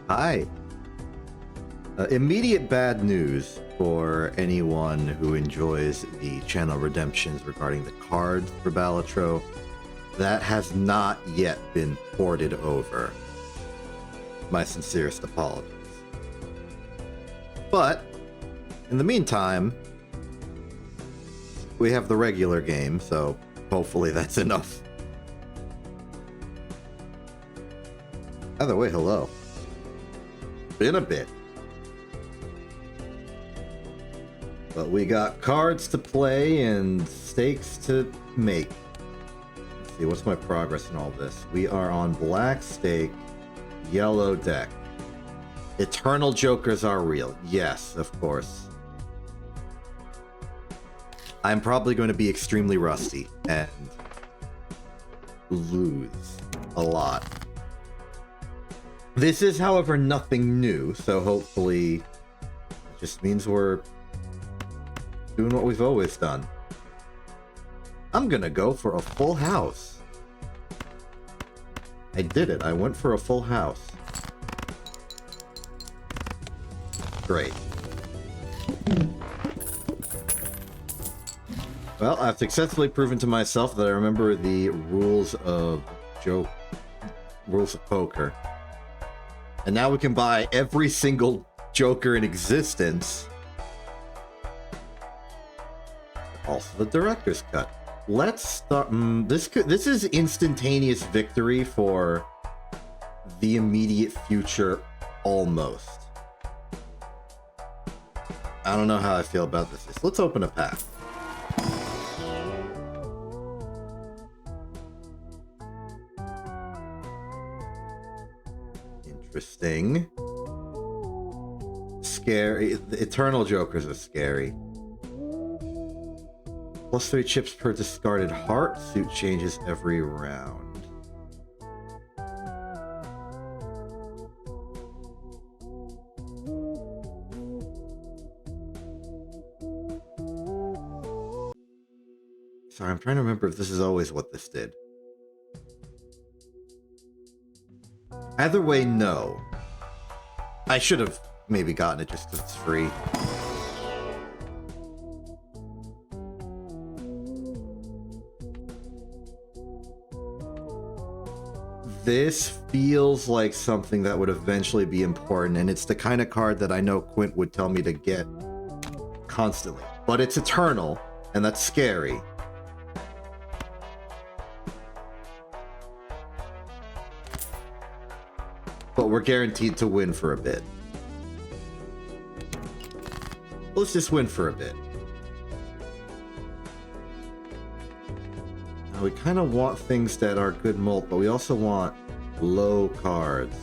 Hi. Immediate bad news for anyone who enjoys the channel redemptions regarding the cards for Balatro. That has not yet been ported over. My sincerest apologies. But, in the meantime, we have the regular game, so hopefully that's enough. Either way, hello. Been a bit. But we got cards to play and stakes to make. Let's see, what's my progress in all this? We are on black stake, yellow deck. Eternal Jokers are real. Yes, of course. I'm probably going to be extremely rusty and lose a lot. This is, however, nothing new, so hopefully it just means we're doing what we've always done. I'm gonna go for a full house. I did it. I went for a full house. Great. Well, I've successfully proven to myself that I remember the rules of poker. And now we can buy every single Joker in existence. Also the director's cut. Let's start. This is instantaneous victory for the immediate future, almost. I don't know how I feel about this. Let's open a pack. Interesting. Scary. The Eternal Jokers are scary. +3 chips per discarded heart. Suit changes every round. Sorry, I'm trying to remember if this is always what this did. Either way, no. I should have maybe gotten it just because it's free. This feels like something that would eventually be important, and it's the kind of card that I know Quint would tell me to get constantly. But it's eternal, and that's scary. But we're guaranteed to win for a bit. Let's just win for a bit. Now we kind of want things that are good mult, but we also want low cards.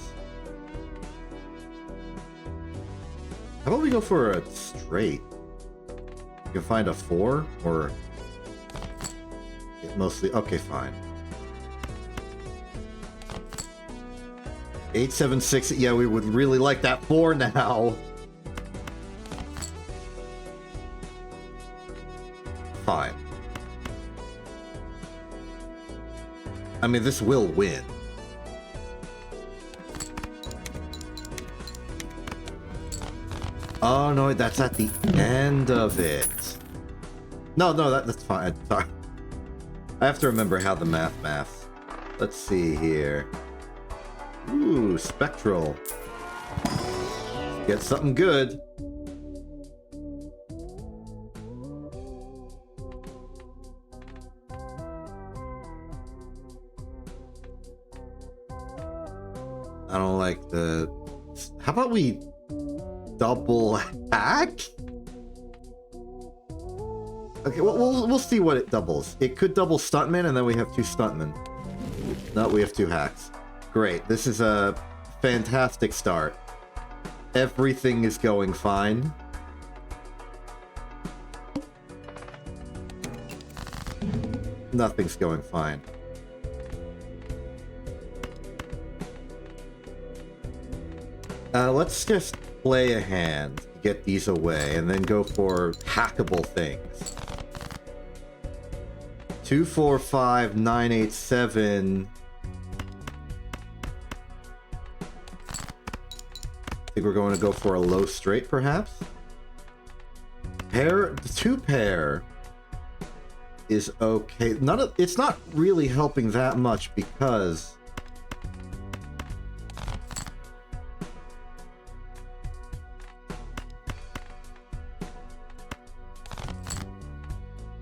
How about we go for a straight? You can find a 4 or it mostly. Okay, fine. 876. Yeah, we would really like that 4 now. Fine. I mean, this will win. Oh no, that's at the end of it. No, that's fine. Sorry. I have to remember how the maths. Let's see here. Ooh, spectral. Get something good. I don't like the... How about we double hack? Okay, we'll see what it doubles. It could double stuntman, and then we have 2 stuntmen. No, we have 2 hacks. Great. This is a fantastic start. Everything is going fine. Nothing's going fine. Let's just play a hand to get these away and then go for hackable things. 2, 4, 5, 9, 8, 7... think we're going to go for a low straight, perhaps? Pair, the 2-pair is okay. It's not really helping that much because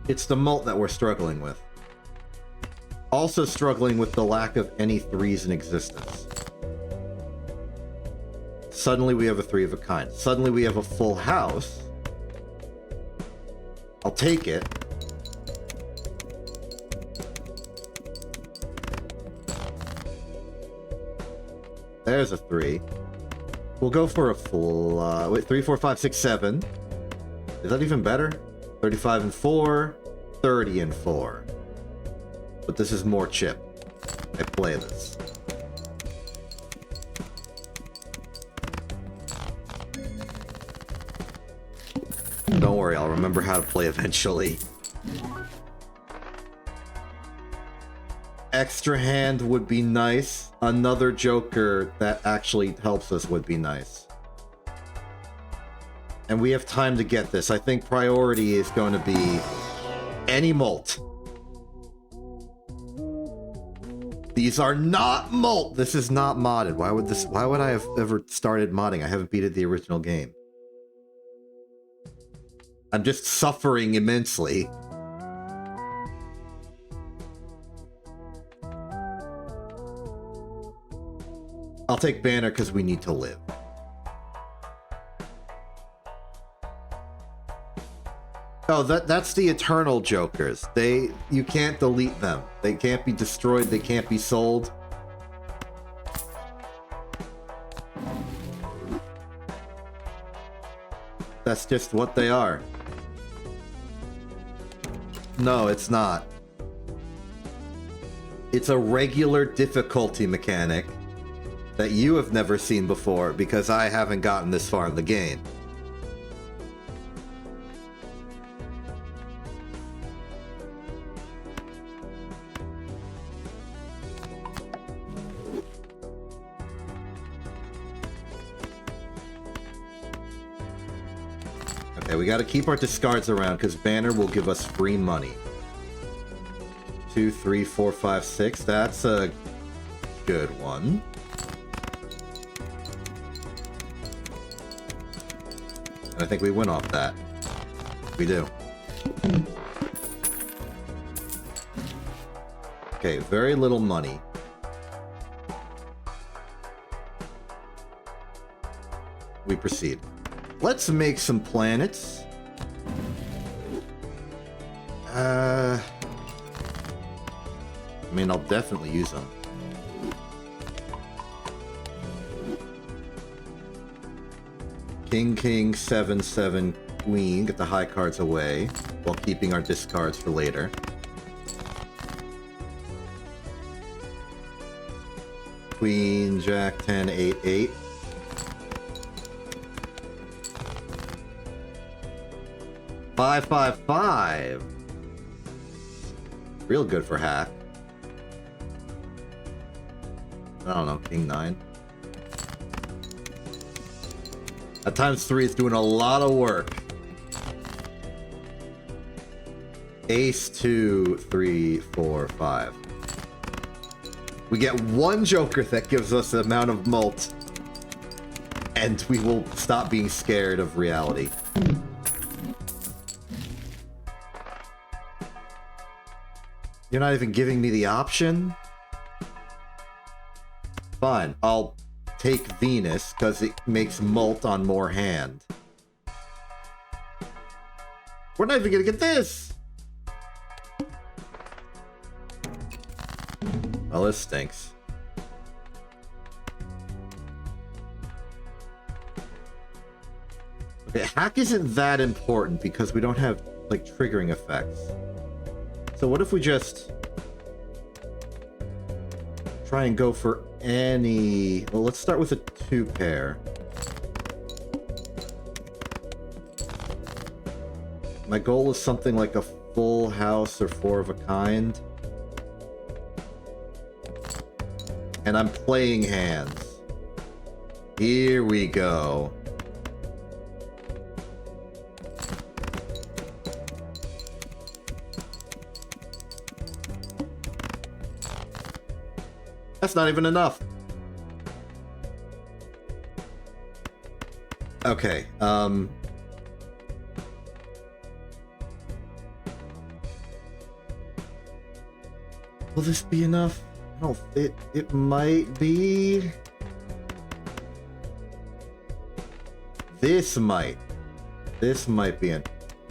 it's the mult that we're struggling with. Also struggling with the lack of any 3s in existence. Suddenly we have a 3 of a kind. Suddenly we have a full house. I'll take it. There's a 3. We'll go for a full, wait, 3, 4, 5, 6, 7. Is that even better? 35 and 4, 30 and 4. But this is more chip. I play this. Don't worry, I'll remember how to play eventually. Extra hand would be nice. Another joker that actually helps us would be nice. And we have time to get this. I think priority is going to be any mult. These are not mult. This is not modded. Why would I have ever started modding? I haven't beaten the original game. I'm just suffering immensely. I'll take banner because we need to live. Oh, that's the eternal jokers. You can't delete them. They can't be destroyed. They can't be sold. That's just what they are. No, it's not. It's a regular difficulty mechanic that you have never seen before because I haven't gotten this far in the game. Okay, we gotta keep our discards around because banner will give us free money. 2, 3, 4, 5, 6. That's a good one. And I think we win off that. We do. Okay, very little money. We proceed. Let's make some planets. I mean, I'll definitely use them. King, king, 7, 7, queen. Get the high cards away while keeping our discards for later. Queen, jack, 10, 8, 8. Five, 5, 5. Real good for hack. I don't know, king 9. At times 3 is doing a lot of work. Ace 2, 3, 4, 5. We get one joker that gives us the amount of mult, and we will stop being scared of reality. You're not even giving me the option? Fine, I'll take Venus, because it makes mult on more hand. We're not even gonna get this! Well, this stinks. Okay, hack isn't that important because we don't have, like, triggering effects. So what if we just try and go for any... Well, let's start with a 2-pair. My goal is something like a full house or 4 of a kind. And I'm playing hands. Here we go. That's not even enough. Okay, will this be enough? I don't, it might be. This might be an.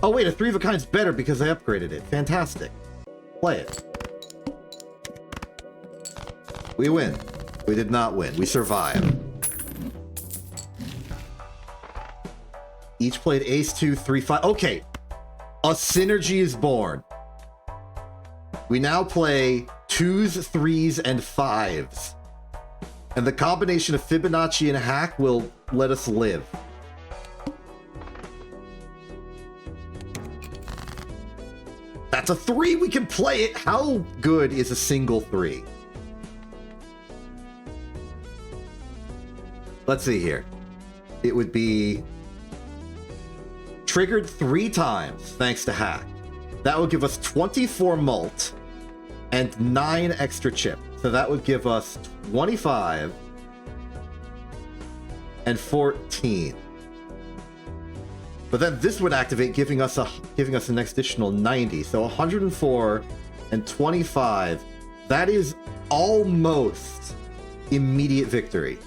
Oh wait, a 3 of a kind's better because I upgraded it. Fantastic. Play it. We win. We did not win. We survived. Each played ace 2, 3, 5. Okay. A synergy is born. We now play 2s, 3s, and 5s. And the combination of Fibonacci and hack will let us live. That's a 3. We can play it. How good is a single 3? Let's see here. It would be triggered 3 times thanks to hack. That would give us 24 mult and 9 extra chip. So that would give us 25 and 14. But then this would activate, giving us an additional 90. So 104 and 25. That is almost immediate victory.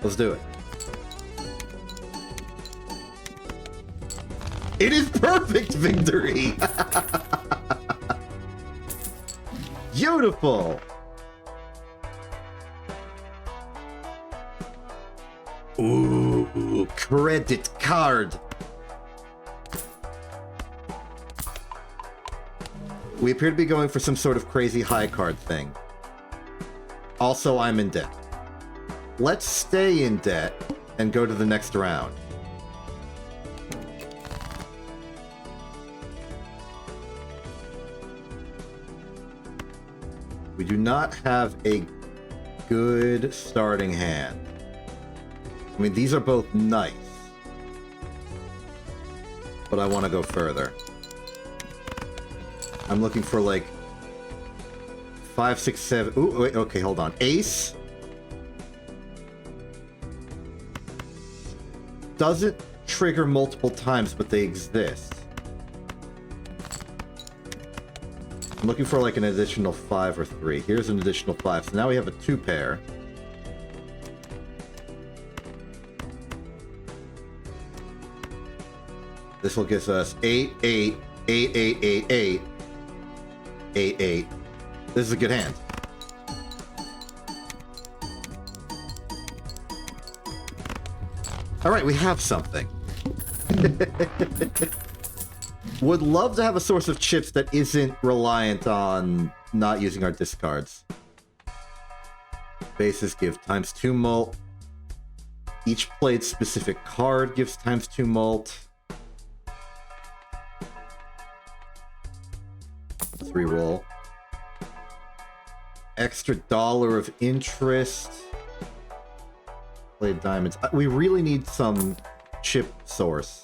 Let's do it. It is perfect victory! Beautiful! Ooh, credit card. We appear to be going for some sort of crazy high card thing. Also, I'm in debt. Let's stay in debt and go to the next round. We do not have a good starting hand. I mean, these are both nice. But I want to go further. I'm looking for like 5, 6, 7. Ooh, wait, okay, hold on. Ace doesn't trigger multiple times, but they exist. I'm looking for like an additional 5 or 3. Here's an additional 5. So now we have a 2 pair. This will give us 8, 8, 8, 8, 8, 8, 8, 8. This is a good hand. All right, we have something. Would love to have a source of chips that isn't reliant on not using our discards. Bases give ×2 mult. Each played specific card gives ×2 mult. Let's reroll. Extra $1 of interest. Played diamonds. We really need some chip source.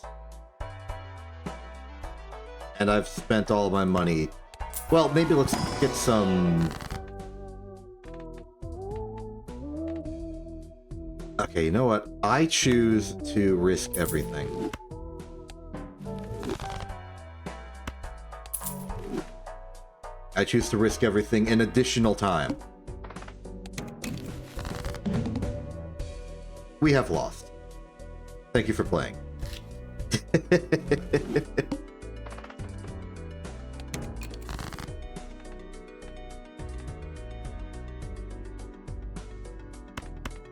And I've spent all my money. Well, maybe let's get some... Okay, you know what? I choose to risk everything. I choose to risk everything in additional time. We have lost. Thank you for playing.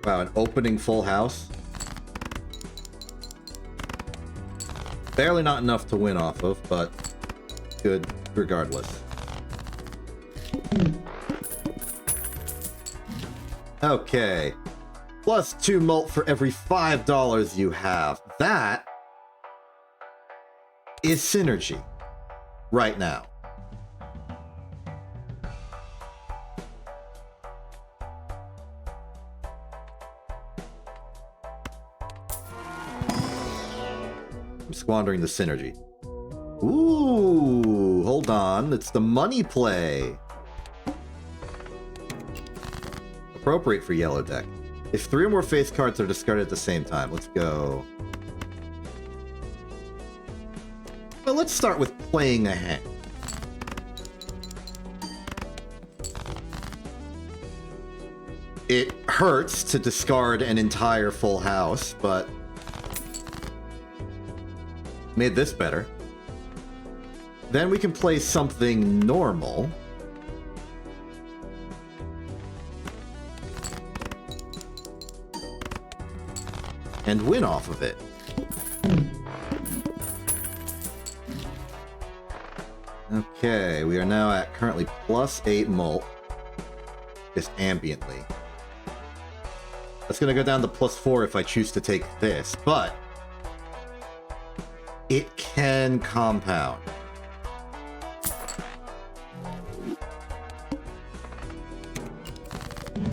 Wow, an opening full house. Barely not enough to win off of, but good regardless. Okay. +2 mult for every $5 you have. That is synergy right now. I'm squandering the synergy. Ooh, hold on. It's the money play. Appropriate for yellow deck. If 3 or more face cards are discarded at the same time, let's go. Well, let's start with playing a hand. It hurts to discard an entire full house, but made this better. Then we can play something normal. And win off of it. Okay, we are now at currently +8 mult. Just ambiently. That's gonna go down to +4 if I choose to take this, but it can compound.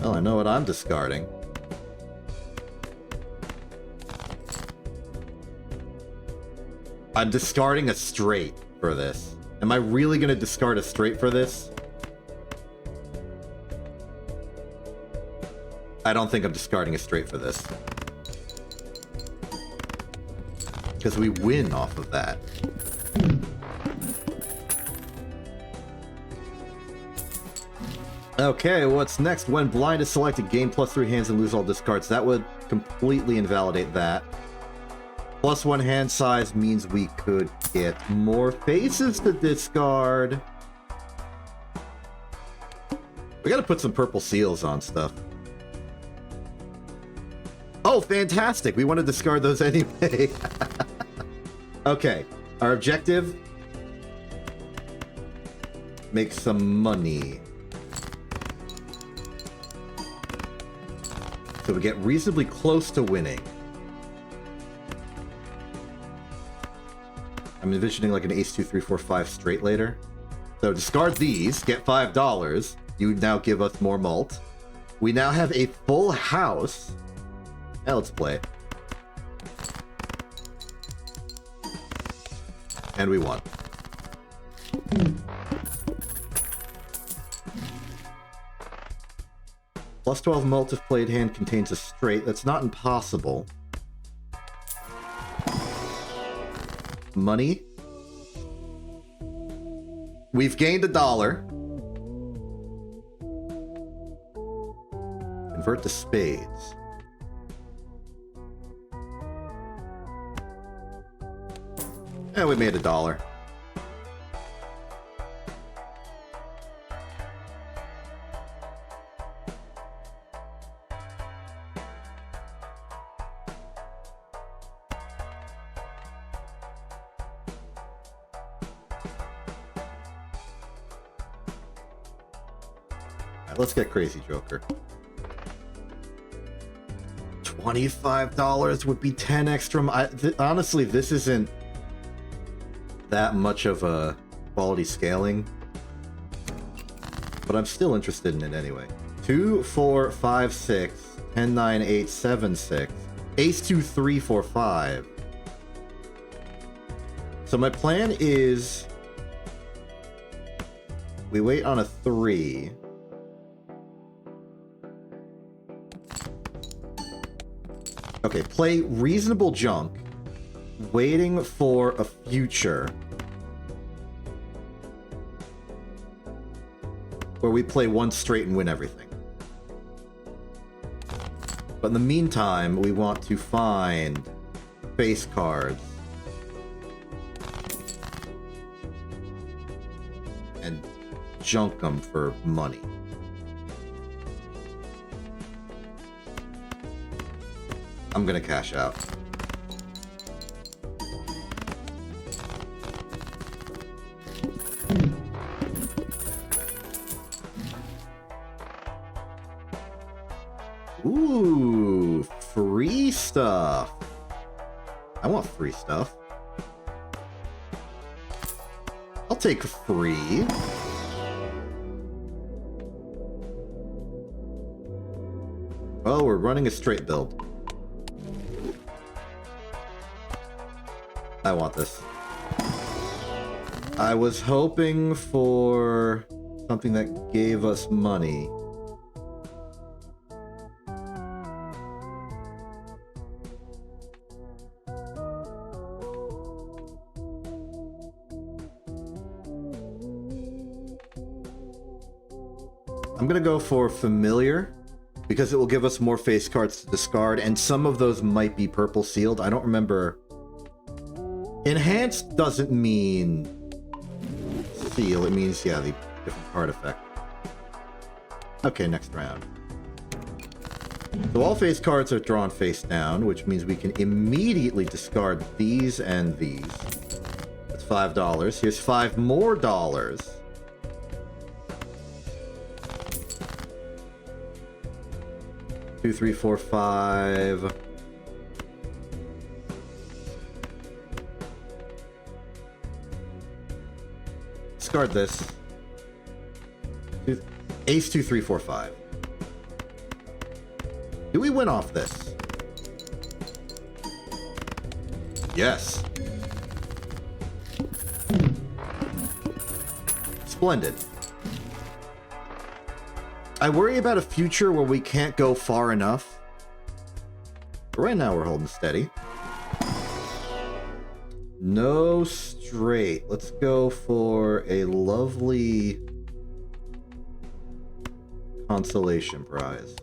Well, I know what I'm discarding. I'm discarding a straight for this. Am I really going to discard a straight for this? I don't think I'm discarding a straight for this. Because we win off of that. Okay, what's next? When blind is selected, gain +3 hands and lose all discards. That would completely invalidate that. +1 hand size means we could get more faces to discard. We gotta put some purple seals on stuff. Oh, fantastic! We want to discard those anyway. Okay, our objective: make some money. So we get reasonably close to winning. I'm envisioning like an ace 2 3 4 5 straight later. So discard these, get $5. You now give us more mult. We now have a full house. Now let's play it. And we won. +12 mult if played hand contains a straight. That's not impossible. Money. We've gained $1. Convert to spades. And we made $1. Let's get crazy, Joker. $25 would be 10 extra. Honestly, this isn't that much of a quality scaling, but I'm still interested in it anyway. 2, 4, 5, 6, 10, 9, 8, 7, 6, ace 2, 3, 4, 5. So my plan is we wait on a 3. Okay, play reasonable junk, waiting for a future where we play one straight and win everything. But in the meantime, we want to find face cards and junk them for money. I'm gonna cash out. Ooh, free stuff. I want free stuff. I'll take free. Oh, we're running a straight build. I want this. I was hoping for something that gave us money. I'm gonna go for familiar because it will give us more face cards to discard, and some of those might be purple sealed. I don't remember. Enhanced doesn't mean seal, it means, yeah, the different card effect. Okay, next round. So all face cards are drawn face down, which means we can immediately discard these and these. That's $5. Here's $5 more. 2, 3, 4, 5. Discard this. Ace 2, 3, 4, 5. Do we win off this? Yes. Splendid. I worry about a future where we can't go far enough. But right now we're holding steady. No straight. Let's go for a lovely consolation prize.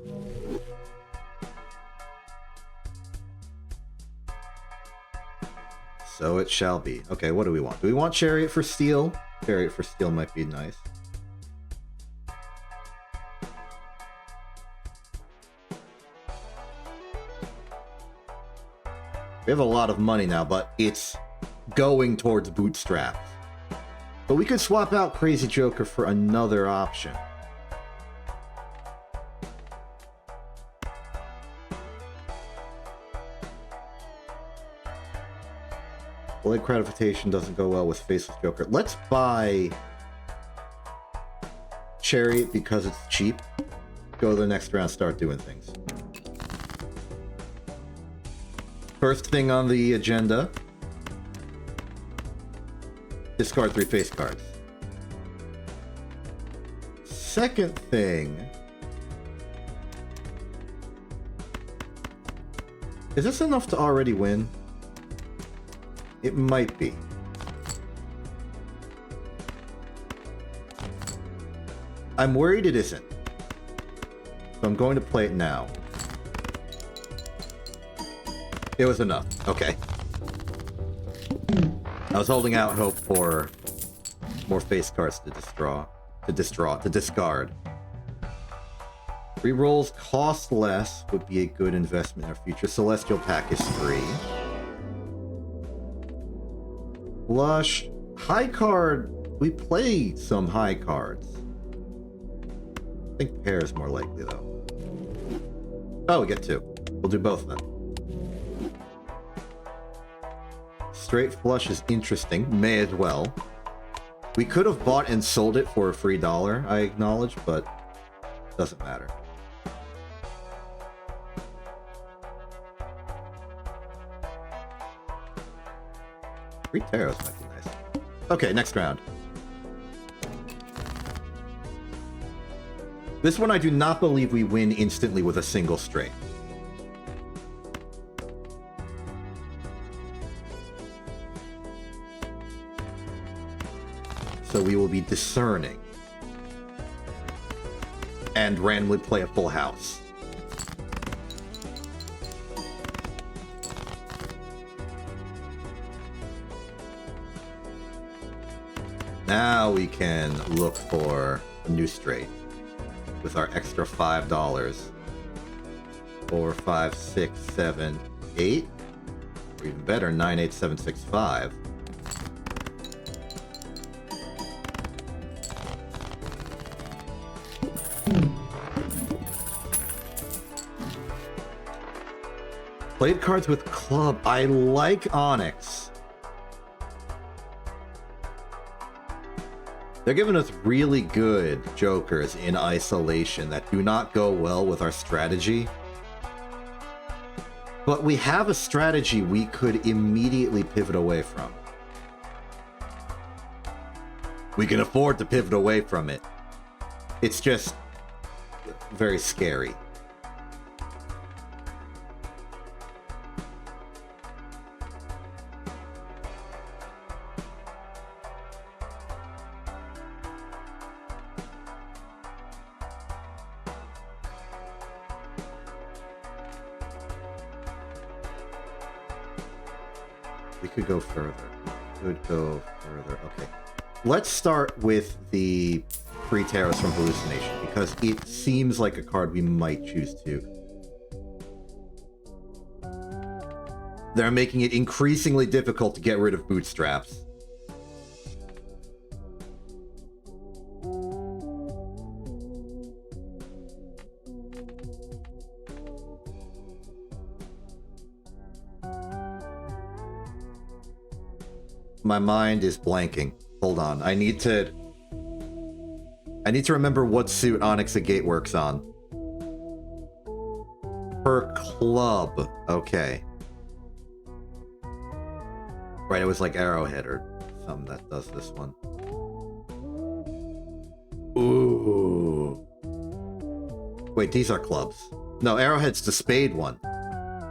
So it shall be. Okay, what do we want? Do we want Chariot for Steel? Chariot for Steel might be nice. We have a lot of money now, but it's going towards bootstraps. But we could swap out Crazy Joker for another option. Delayed gratification doesn't go well with Faceless Joker. Let's buy Chariot because it's cheap. Go to the next round, start doing things. First thing on the agenda. Discard 3 face cards. Second thing. Is this enough to already win? It might be. I'm worried it isn't. So I'm going to play it now. It was enough. Okay. I was holding out hope for more face cards to discard. Rerolls cost less would be a good investment in our future. Celestial Pack is free. Blush. High card. We play some high cards. I think pair is more likely, though. Oh, we get 2. We'll do both then. Straight flush is interesting. May as well. We could have bought and sold it for a free $1, I acknowledge, but doesn't matter. Free taros might be nice. Okay, next round. This one I do not believe we win instantly with a single straight. So we will be discerning. And randomly play a full house. Now we can look for a new straight with our extra $5. 4, 5, 6, 7, 8. Or even better, 9, 8, 7, 6, 5. Played cards with club. I like Onyx. They're giving us really good jokers in isolation that do not go well with our strategy. But we have a strategy we could immediately pivot away from. We can afford to pivot away from it. It's just very scary. We could go further. Okay. Let's start with the free Taros from Hallucination, because it seems like a card we might choose to. They're making it increasingly difficult to get rid of bootstraps. My mind is blanking. Hold on. I need to remember what suit Onyx Agate works on. Per club. Okay. Right, it was like Arrowhead or something that does this one. Ooh. Wait, these are clubs. No, Arrowhead's the spade one.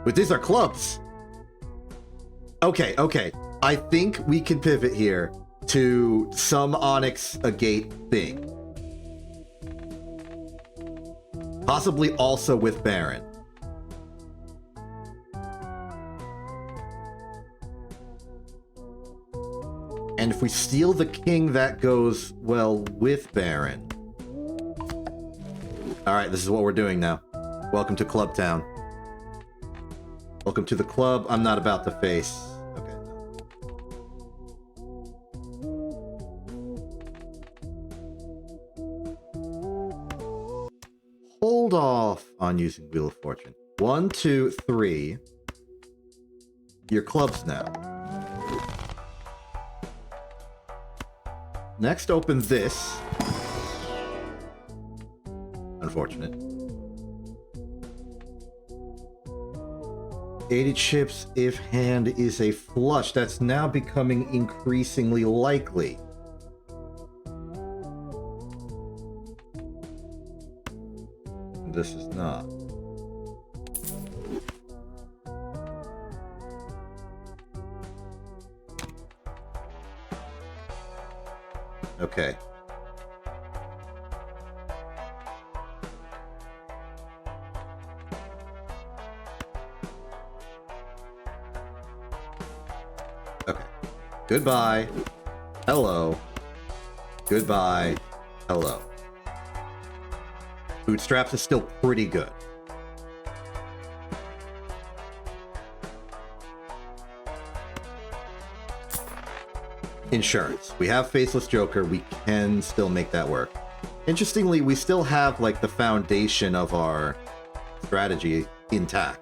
Wait, these are clubs. Okay. I think we can pivot here to some Onyx Agate thing. Possibly also with Baron. And if we steal the king, that goes, well, with Baron. Alright, this is what we're doing now. Welcome to Club Town. Welcome to the club I'm not about to face. Okay. Hold off on using Wheel of Fortune. 1, 2, 3. Your clubs now. Next, open this. Unfortunate. 80 chips if hand is a flush. That's now becoming increasingly likely. This is not. Okay. Okay. Goodbye. Hello. Goodbye. Hello. Bootstraps is still pretty good. Insurance. We have Faceless Joker. We can still make that work. Interestingly, we still have, like, the foundation of our strategy intact.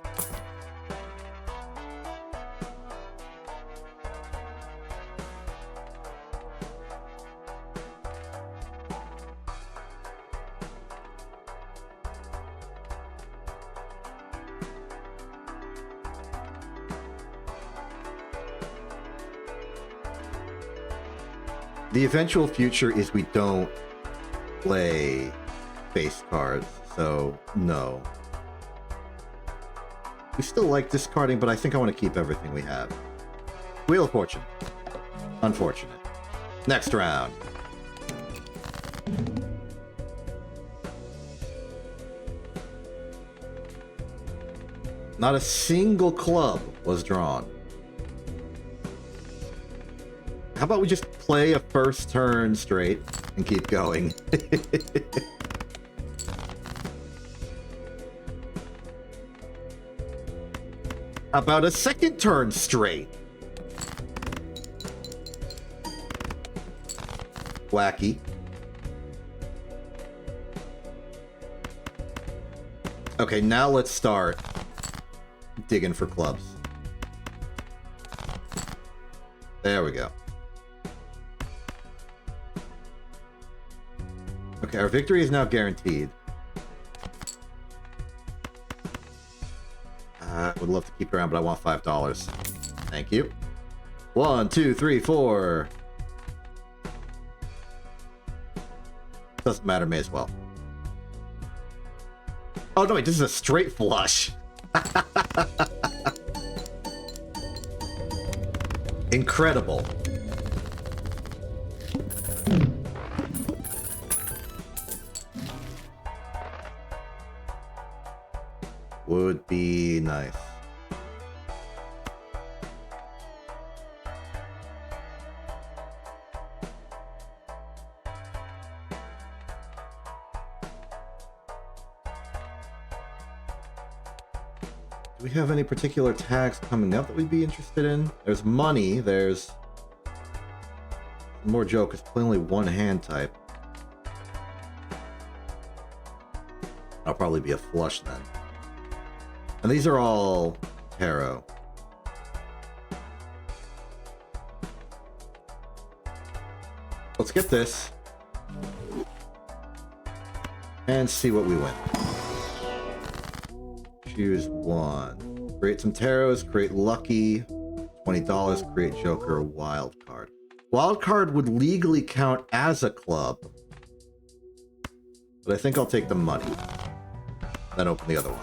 The eventual future is we don't play face cards, so no. We still like discarding, but I think I want to keep everything we have. Wheel of Fortune. Unfortunate. Next round. Not a single club was drawn. How about we just play a first turn straight and keep going? How about a second turn straight? Wacky. Okay, now let's start digging for clubs. There we go. Okay, our victory is now guaranteed. would love to keep it around, but I want $5. Thank you. 1, 2, 3, 4. Doesn't matter, may as well. Oh, no, wait, this is a straight flush. Incredible. Would be nice. Do we have any particular tags coming up that we'd be interested in? There's money, there's more joke, it's only one hand type. I'll probably be a flush then. And these are all tarot. Let's get this. And see what we win. Choose one. Create some tarots, create lucky. $20, create joker, wild card. Wild card would legally count as a club. But I think I'll take the money. Then open the other one.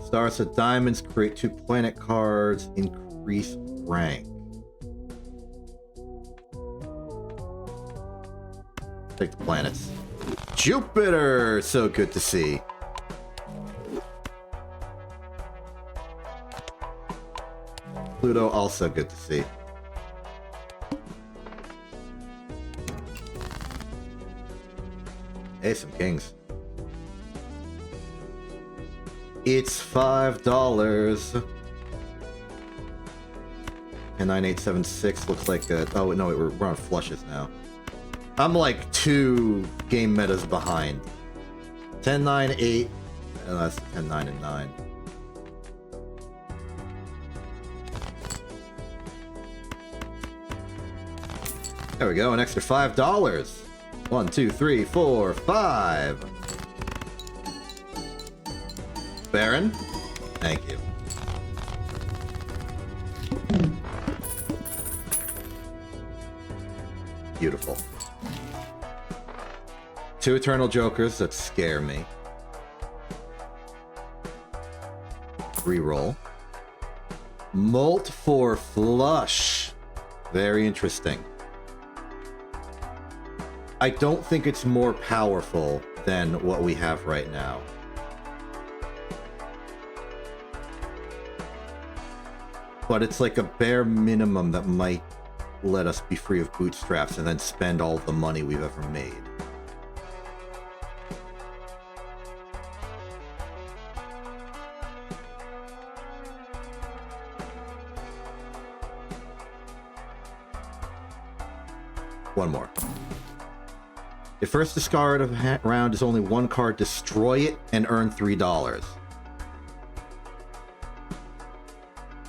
Stars of diamonds, create 2 planet cards, increase rank. Take the planets. Jupiter! So good to see. Pluto, also good to see. Hey, some kings. It's $5. And 9876 looks like a... Oh, no, wait, we're on flushes now. I'm like 2 game metas behind. 10, 9, 8. And that's 10, 9, and 9. There we go, an extra $5. 1, 2, 3, 4, 5. Baron, thank you. Beautiful. 2 Eternal Jokers that scare me. Reroll. Molt for flush. Very interesting. I don't think it's more powerful than what we have right now. But it's like a bare minimum that might let us be free of bootstraps and then spend all the money we've ever made. One more. If first discard of a round is only 1 card, destroy it and earn $3.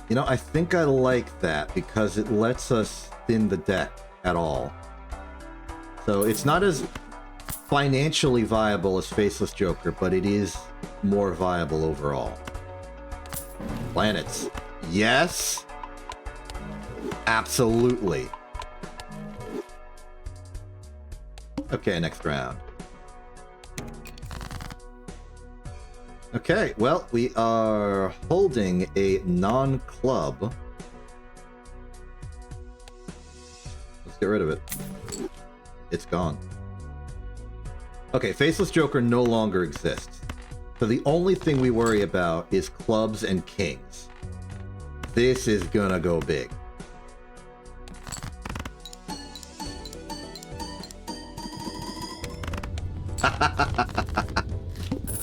You know, I think I like that because it lets us thin the deck at all. So it's not as financially viable as Faceless Joker, but it is more viable overall. Planets. Yes! Absolutely. Okay, next round. Okay, well, we are holding a non-club. Let's get rid of it. It's gone. Okay, Faceless Joker no longer exists. So the only thing we worry about is clubs and kings. This is gonna go big.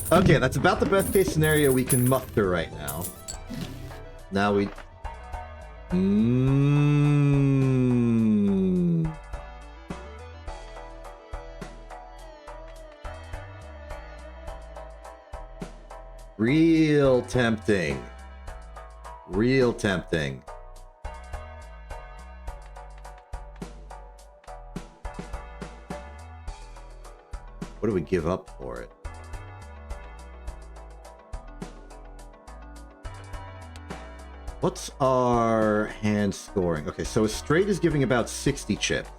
Okay, that's about the best case scenario we can muster right now. Now we... Real tempting. Real tempting. What do we give up for it? What's our hand scoring? Okay, so a straight is giving about 60 chips.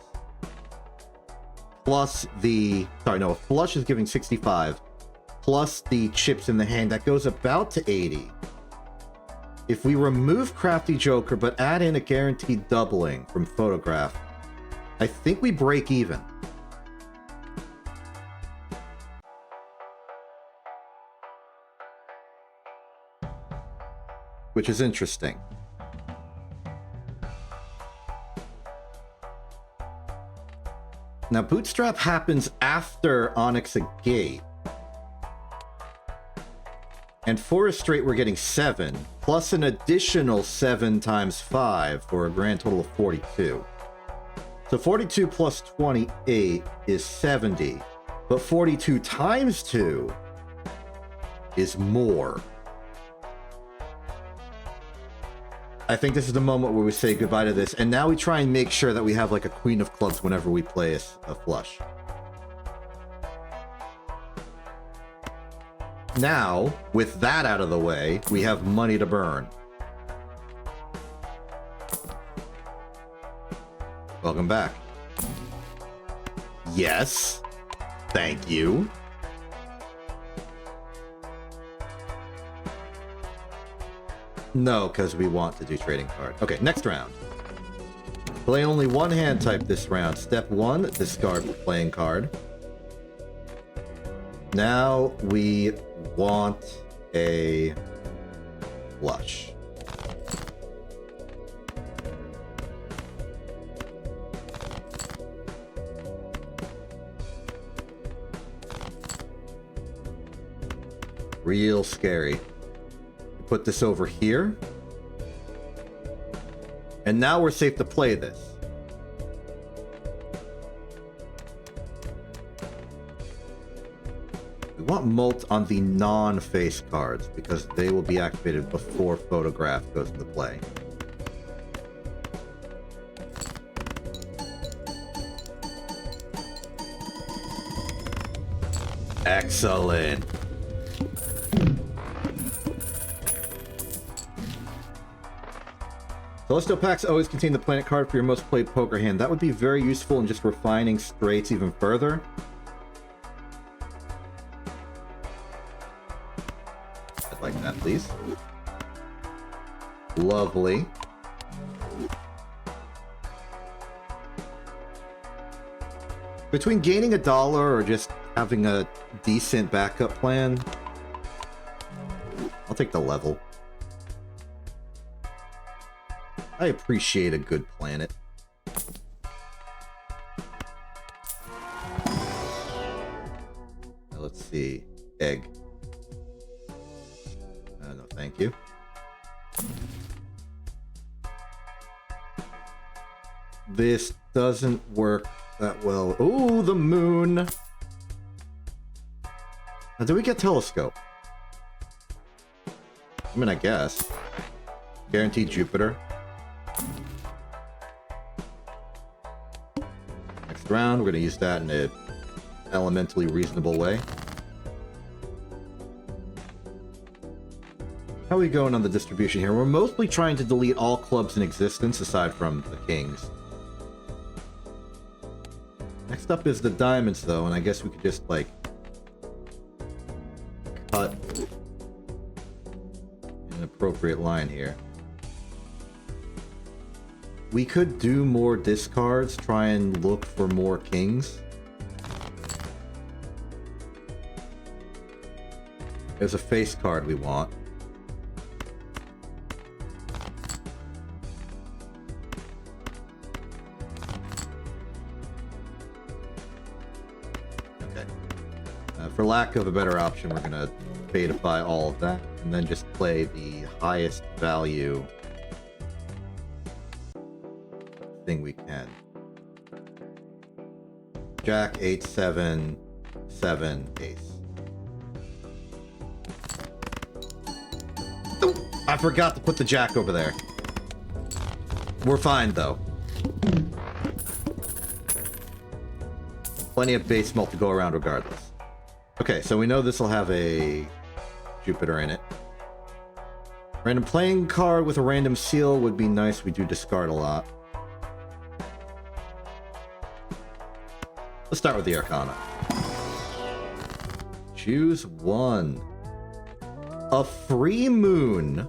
Plus the... Sorry, no, a flush is giving 65. Plus the chips in the hand, that goes about to 80. If we remove Crafty Joker, but add in a guaranteed doubling from Photograph, I think we break even. Which is interesting. Now, Bootstrap happens after Onyx a Gate. And for a straight, we're getting 7, plus an additional 7 times 5 for a grand total of 42. So 42 plus 28 is 70, but 42 times 2 is more. I think this is the moment where we say goodbye to this, and now we try and make sure that we have like a Queen of Clubs whenever we play a flush. Now, with that out of the way, we have money to burn. Welcome back. Yes. Thank you. No, because we want to do trading card. Okay, next round. Play only one hand type this round. Step 1, discard playing card. Now we want a flush. Real scary. Put this over here. And now we're safe to play this. We want Molt on the non-face cards because they will be activated before Photograph goes into play. Excellent. Celestial packs always contain the planet card for your most played poker hand. That would be very useful in just refining straights even further. I'd like that, please. Lovely. Between gaining $1 or just having a decent backup plan, I'll take the level. I appreciate a good planet. Now let's see. Egg. No, thank you. This doesn't work that well. Ooh, the moon. Now, do we get telescope? I mean, I guess. Guaranteed Jupiter. Next round, we're going to use that in an elementally reasonable way. How are we going on the distribution here? We're mostly trying to delete all clubs in existence aside from the kings. Next up is the diamonds, though, and I guess we could just, like, cut an appropriate line here. We could do more discards, try and look for more kings. There's a face card we want. Okay. For lack of a better option, we're going to fadeify all of that, and then just play the highest value thing we can. Jack, 8, 7, 7, ace. Oh, I forgot to put the jack over there. We're fine, though. Plenty of base mult to go around regardless. Okay, so we know this will have a Jupiter in it. Random playing card with a random seal would be nice. We do discard a lot. Let's start with the Arcana. Choose one. A free moon.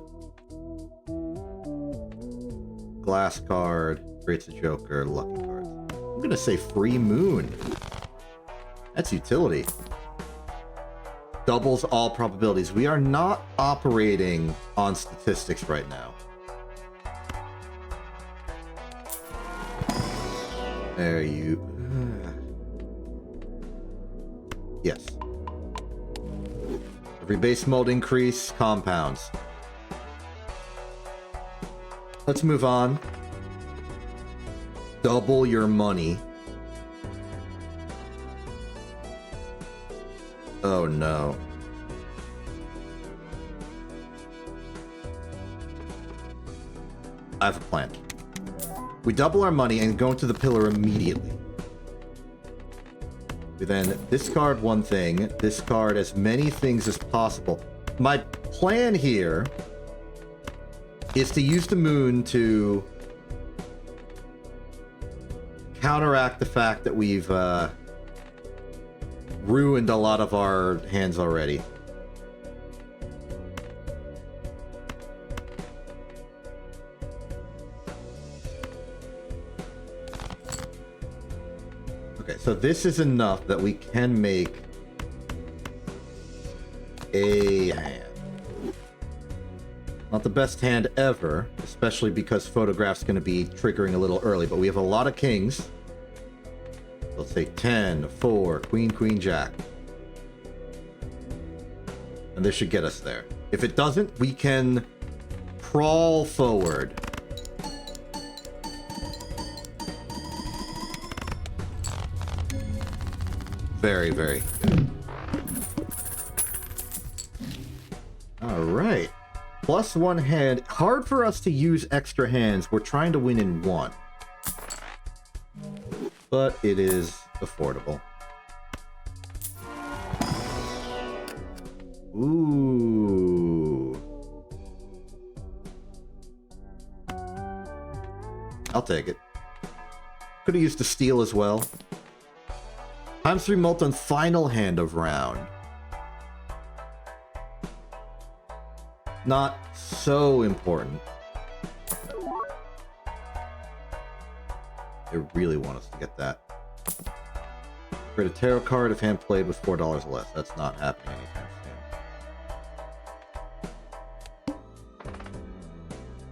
Glass card. Creates a Joker. Lucky card. I'm gonna say free moon. That's utility. Doubles all probabilities. We are not operating on statistics right now. There you... Yes. Every base mold increase compounds. Let's move on. Double your money. Oh no. I have a plan. We double our money and go into the pillar immediately. We then discard one thing, discard as many things as possible. My plan here is to use the moon to counteract the fact that we've ruined a lot of our hands already. Okay, so this is enough that we can make a hand. Not the best hand ever, especially because Photograph's going to be triggering a little early, but we have a lot of kings. Let's say 10, 4, Queen, Queen, Jack. And this should get us there. If it doesn't, we can crawl forward. Very, very good. Alright. Plus one hand. Hard for us to use extra hands. We're trying to win in one. But it is affordable. Ooh. I'll take it. Could have used a steal as well. Times 3 Molten final hand of round. Not so important. They really want us to get that. Create a tarot card if hand played with $4 less. That's not happening anytime soon.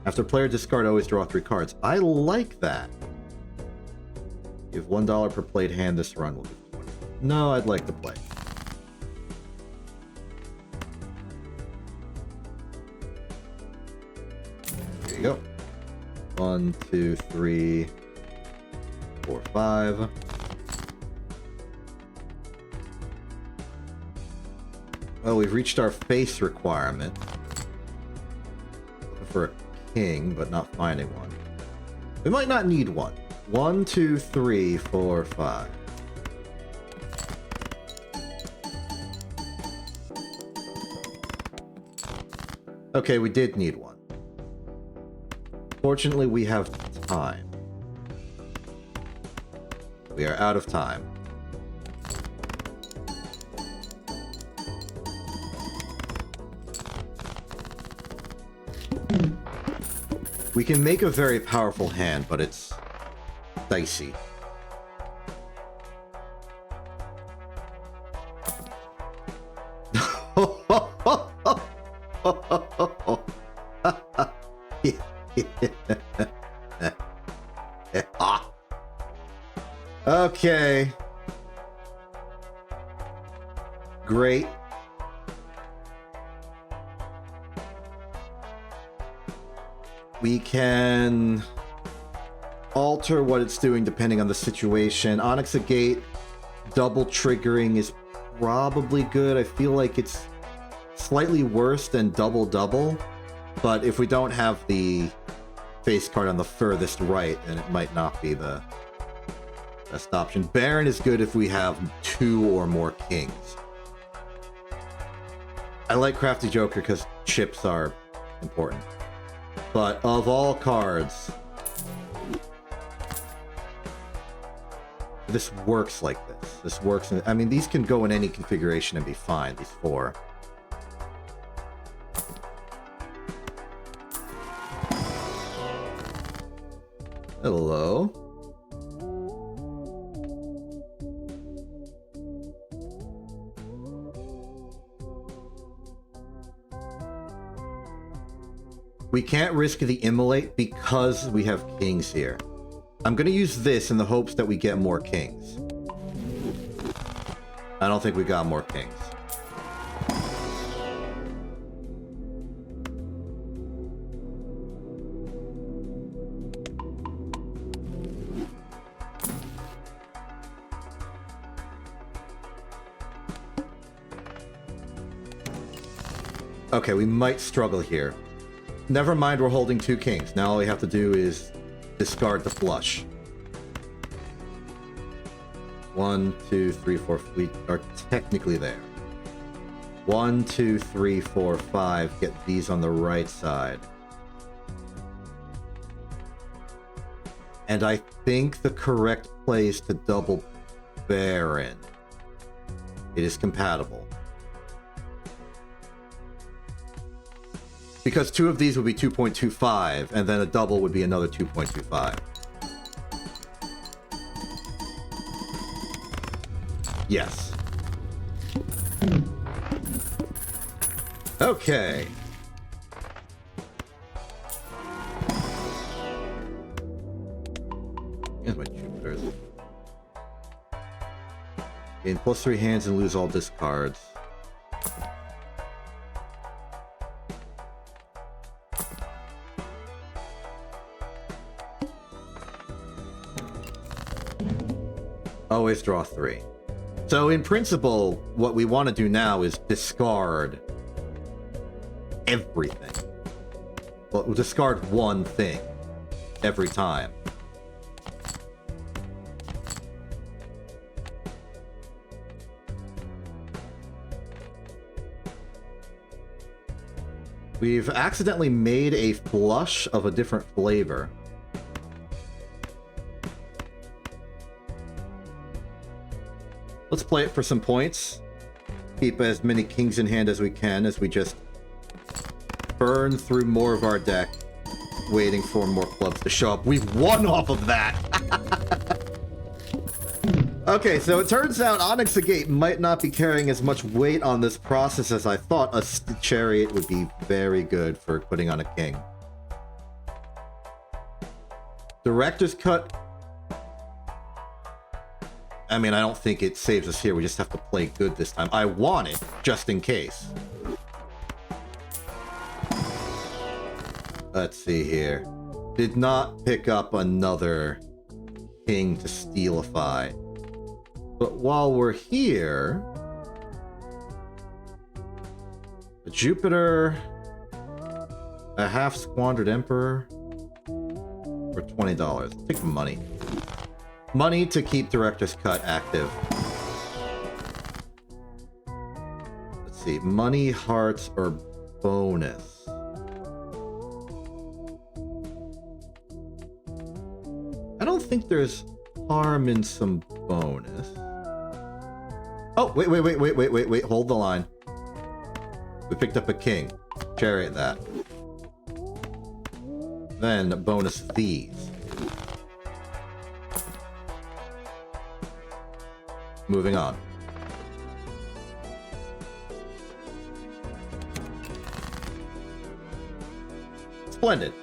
After player discard, always draw 3 cards. I like that. Give $1 per played hand this run. We'll give 20. No, I'd like to play. There you go. 1, 2, 3, 4, 5. Well, we've reached our face requirement. Looking for a king, but not finding one. We might not need one. 1, 2, 3, 4, 5. Okay, we did need one. Fortunately, we have time. We are out of time. We can make a very powerful hand, but it's dicey. Okay. Great. We can alter what it's doing depending on the situation. Onyx Agate double triggering is probably good. I feel like it's slightly worse than double double, but if we don't have the face card on the furthest right, then it might not be the best option. Baron is good if we have 2 or more kings. I like Crafty Joker because chips are important. But of all cards, this works like this. This works. I mean, these can go in any configuration and be fine, these four. Hello. We can't risk the immolate because we have kings here. I'm gonna use this in the hopes that we get more kings. I don't think we got more kings. Okay, we might struggle here. Never mind, we're holding two kings. Now all we have to do is discard the flush. 1, 2, 3, 4. We are technically there. 1, 2, 3, 4, 5. Get these on the right side. And I think the correct play is to double Baron. It is compatible. Because two of these would be 2.25, and then a double would be another 2.25. Yes. Okay. Here's my Jupiters. Gain +3 hands and lose all discards. Always draw 3. So in principle, what we want to do now is discard everything. Well, we'll discard one thing every time. We've accidentally made a flush of a different flavor. Let's play it for some points. Keep as many kings in hand as we can as we just burn through more of our deck, waiting for more clubs to show up. We've won off of that! Okay, so it turns out Onyx Agate might not be carrying as much weight on this process as I thought. A chariot would be very good for putting on a king. Director's Cut. I mean, I don't think it saves us here. We just have to play good this time. I want it, just in case. Let's see here. Did not pick up another king to steelify. But while we're here... a Jupiter... a half-squandered Emperor... for $20. Take the money. Money to keep Director's Cut active. Let's see. Money, hearts, or bonus. I don't think there's harm in some bonus. Oh, wait. Hold the line. We picked up a king. Chariot that. Then bonus these. Moving on. Splendid.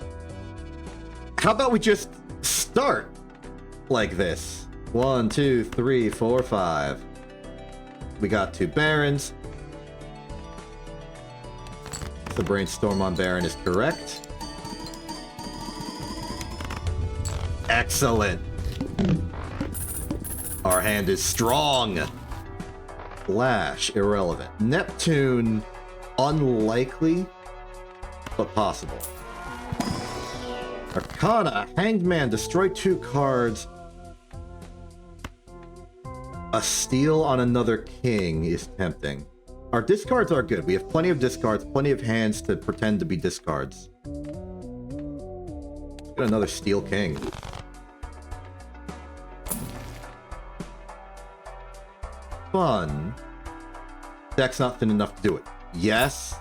How about we just start like this? 1, 2, 3, 4, 5. We got 2 barons. The brainstorm on Baron is correct. Excellent. Our hand is strong. Flash, irrelevant. Neptune, unlikely, but possible. Arcana, Hanged Man, destroy 2 cards. A steal on another king is tempting. Our discards are good. We have plenty of discards, plenty of hands to pretend to be discards. Got another Steel King. Fun. Deck's not thin enough to do it. Yes.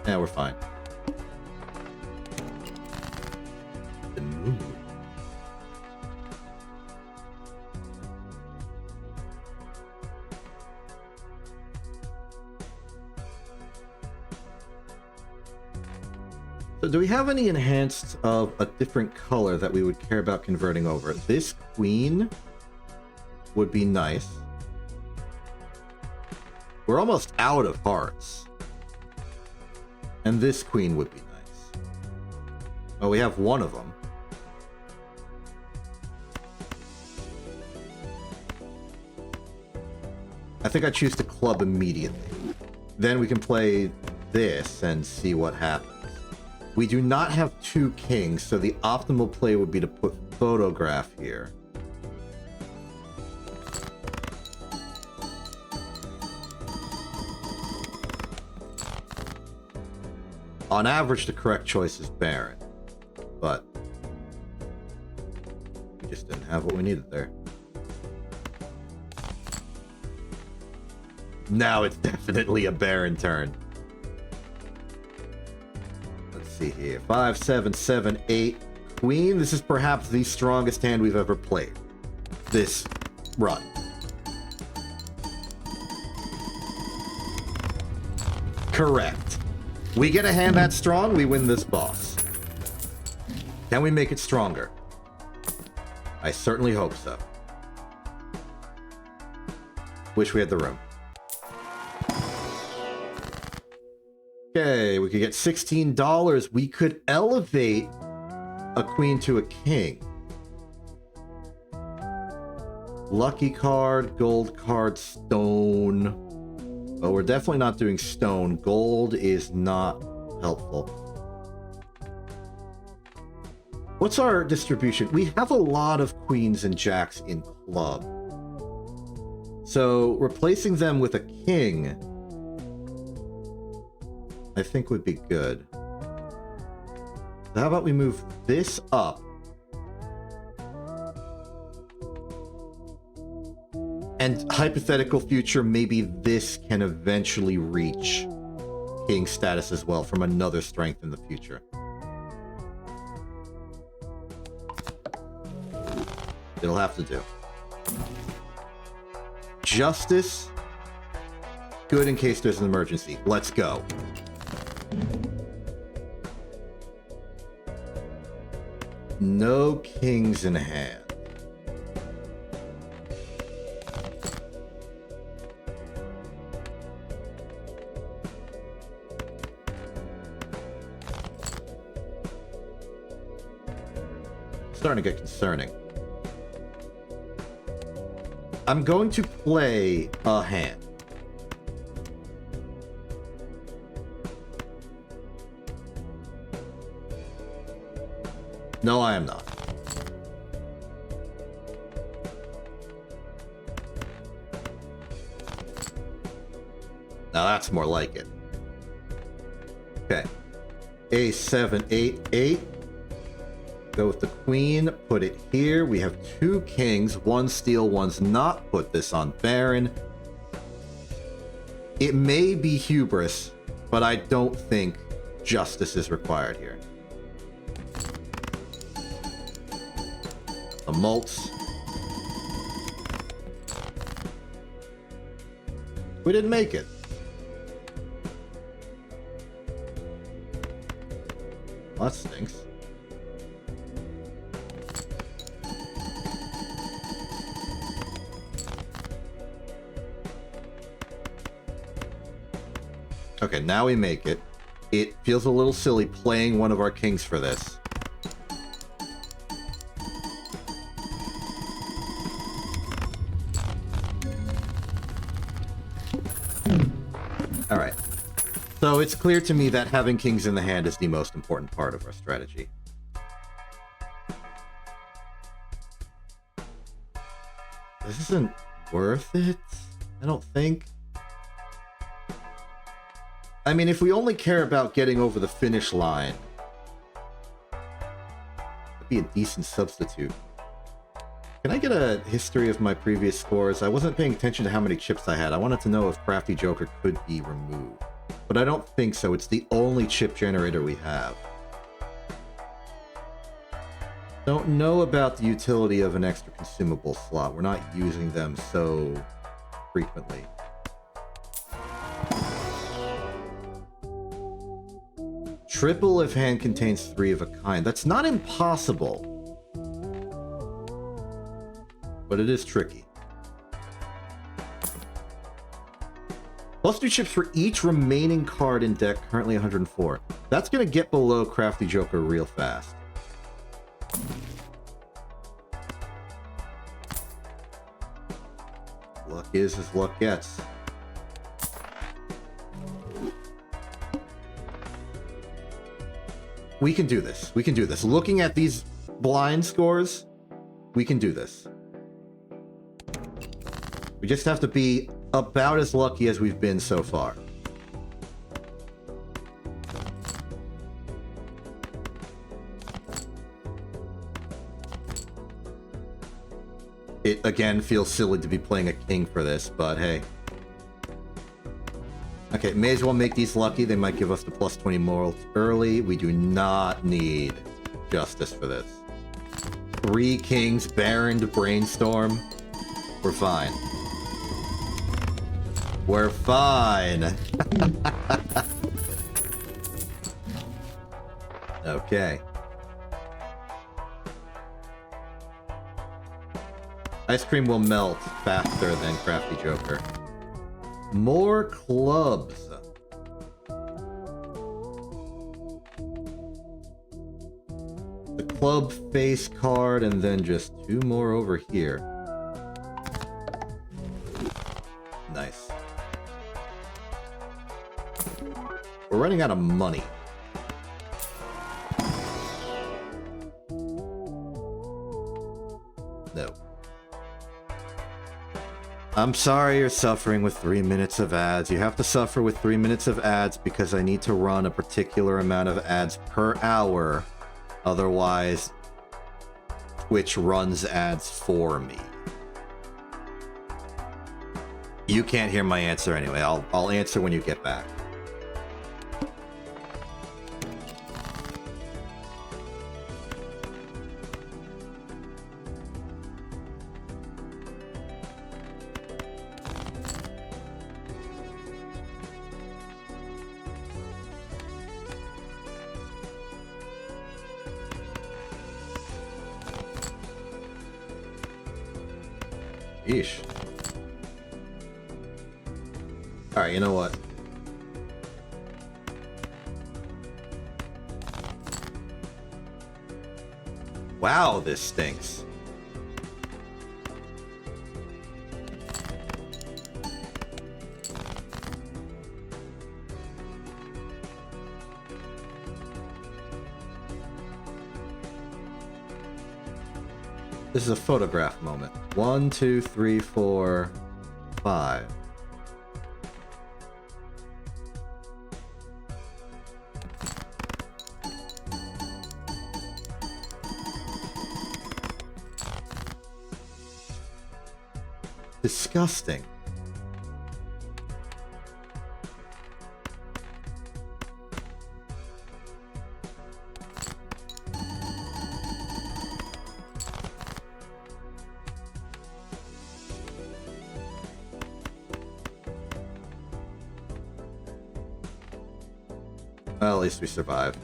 Yeah, we're fine. Ooh. So do we have any enhanced of a different color that we would care about converting over? This queen would be nice. We're almost out of hearts. And this queen would be nice. Oh, we have one of them. I think I choose to club immediately. Then we can play this and see what happens. We do not have two kings, so the optimal play would be to put photograph here. On average, the correct choice is Baron, but we just didn't have what we needed there. Now it's definitely a Baron turn. Let's see here. 5, 7, 7, 8. Queen. This is perhaps the strongest hand we've ever played this run. Correct. We get a hand that strong, we win this boss. Can we make it stronger? I certainly hope so. Wish we had the room. Okay, we could get $16. We could elevate a queen to a king. Lucky card, gold card, stone. But we're definitely not doing stone. Gold is not helpful. What's our distribution? We have a lot of queens and jacks in club. So replacing them with a king, I think would be good. So how about we move this up? And hypothetical future, maybe this can eventually reach king status as well from another strength in the future. It'll have to do. Justice. Good in case there's an emergency. Let's go. No kings in hand. Starting to get concerning. I'm going to play a hand. No, I am not. Now that's more like it. Okay. A7, 8, 8. Go with the queen, put it here. We have two kings, one steel, one's not. Put this on Baron. It may be hubris, but I don't think justice is required here. The malts. We didn't make it. Well, that stinks. Okay, now we make it. It feels a little silly playing one of our kings for this. Alright. So it's clear to me that having kings in the hand is the most important part of our strategy. This isn't worth it? I don't think. I mean, if we only care about getting over the finish line, that'd be a decent substitute. Can I get a history of my previous scores? I wasn't paying attention to how many chips I had. I wanted to know if Crafty Joker could be removed. But I don't think so. It's the only chip generator we have. Don't know about the utility of an extra consumable slot. We're not using them so frequently. Triple if hand contains 3 of a kind. That's not impossible. But it is tricky. Plus 2 chips for each remaining card in deck, currently 104. That's going to get below Crafty Joker real fast. Luck is as luck gets. We can do this. We can do this. Looking at these blind scores, we can do this. We just have to be about as lucky as we've been so far. It, again, feels silly to be playing a king for this, but hey. Okay, may as well make these lucky. They might give us the plus 20 morals early. We do not need justice for this. 3 kings, Baron to Brainstorm. We're fine. We're fine. Okay. Ice cream will melt faster than Crafty Joker. More clubs. The club face card and then just 2 more over here. Nice. We're running out of money. No. I'm sorry you're suffering with 3 minutes of ads. You have to suffer with 3 minutes of ads because I need to run a particular amount of ads per hour. Otherwise, Twitch runs ads for me. You can't hear my answer anyway. I'll answer when you get back. Yeesh. Alright, you know what? Wow, this stinks. This is a photograph moment. 1, 2, 3, 4, 5. Disgusting. Well, at least we survived.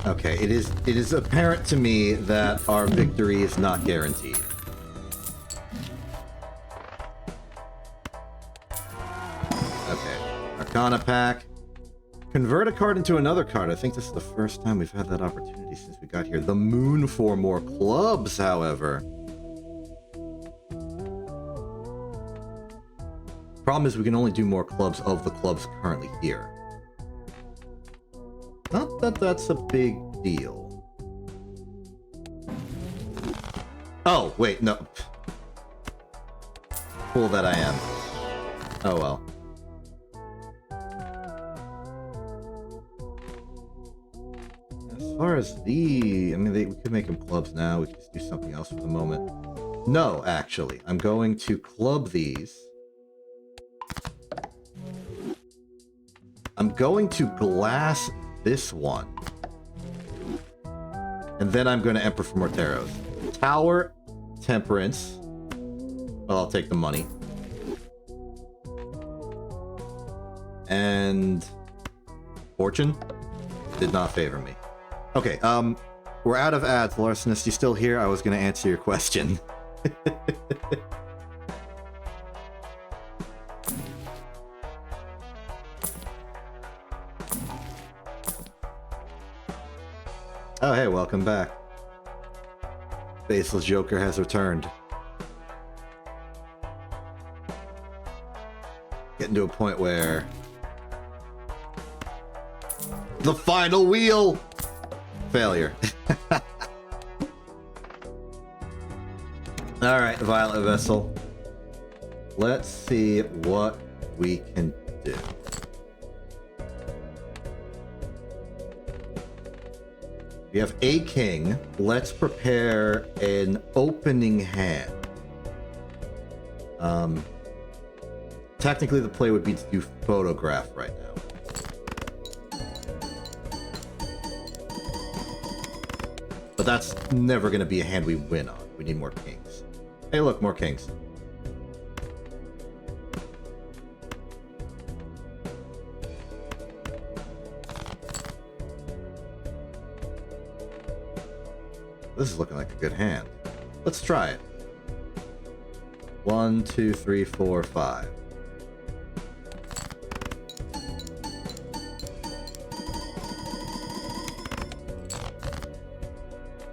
Okay, it is apparent to me that our victory is not guaranteed. Okay, Arcana pack. Convert a card into another card. I think this is the first time we've had that opportunity since we got here. The moon for more clubs, however. Problem is we can only do more clubs of the clubs currently here. Not that that's a big deal. Oh, wait, no. Fool that I am. Oh well. As far as I mean, we could make them clubs now. We could just do something else for the moment. No, actually. I'm going to club these. I'm going to glass this one. And then I'm going to Emperor for Morteros. Tower, Temperance. Well, I'll take the money. And Fortune did not favor me. Okay, we're out of ads. Larcenist, you still here? I was going to answer your question. Oh, hey, welcome back. Faceless Joker has returned. Getting to a point where... The final wheel! Failure. Alright, Violet Vessel. Let's see what we can do. We have a king. Let's prepare an opening hand. Technically the play would be to do photograph right now. But that's never going to be a hand we win on. We need more kings. Hey, look, more kings. This is looking like a good hand. Let's try it. 1, 2, 3, 4, 5.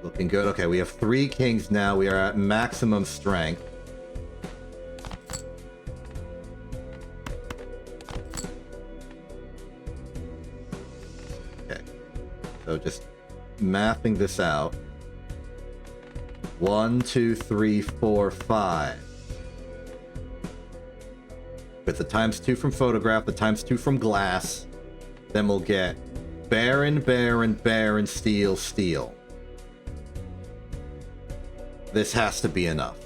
Looking good. Okay, we have 3 kings now. We are at maximum strength. Okay. So just mapping this out. 1, 2, 3, 4, 5. With the ×2 from photograph, the ×2 from glass, then we'll get Baron, Baron, Baron, Steel, Steel. This has to be enough.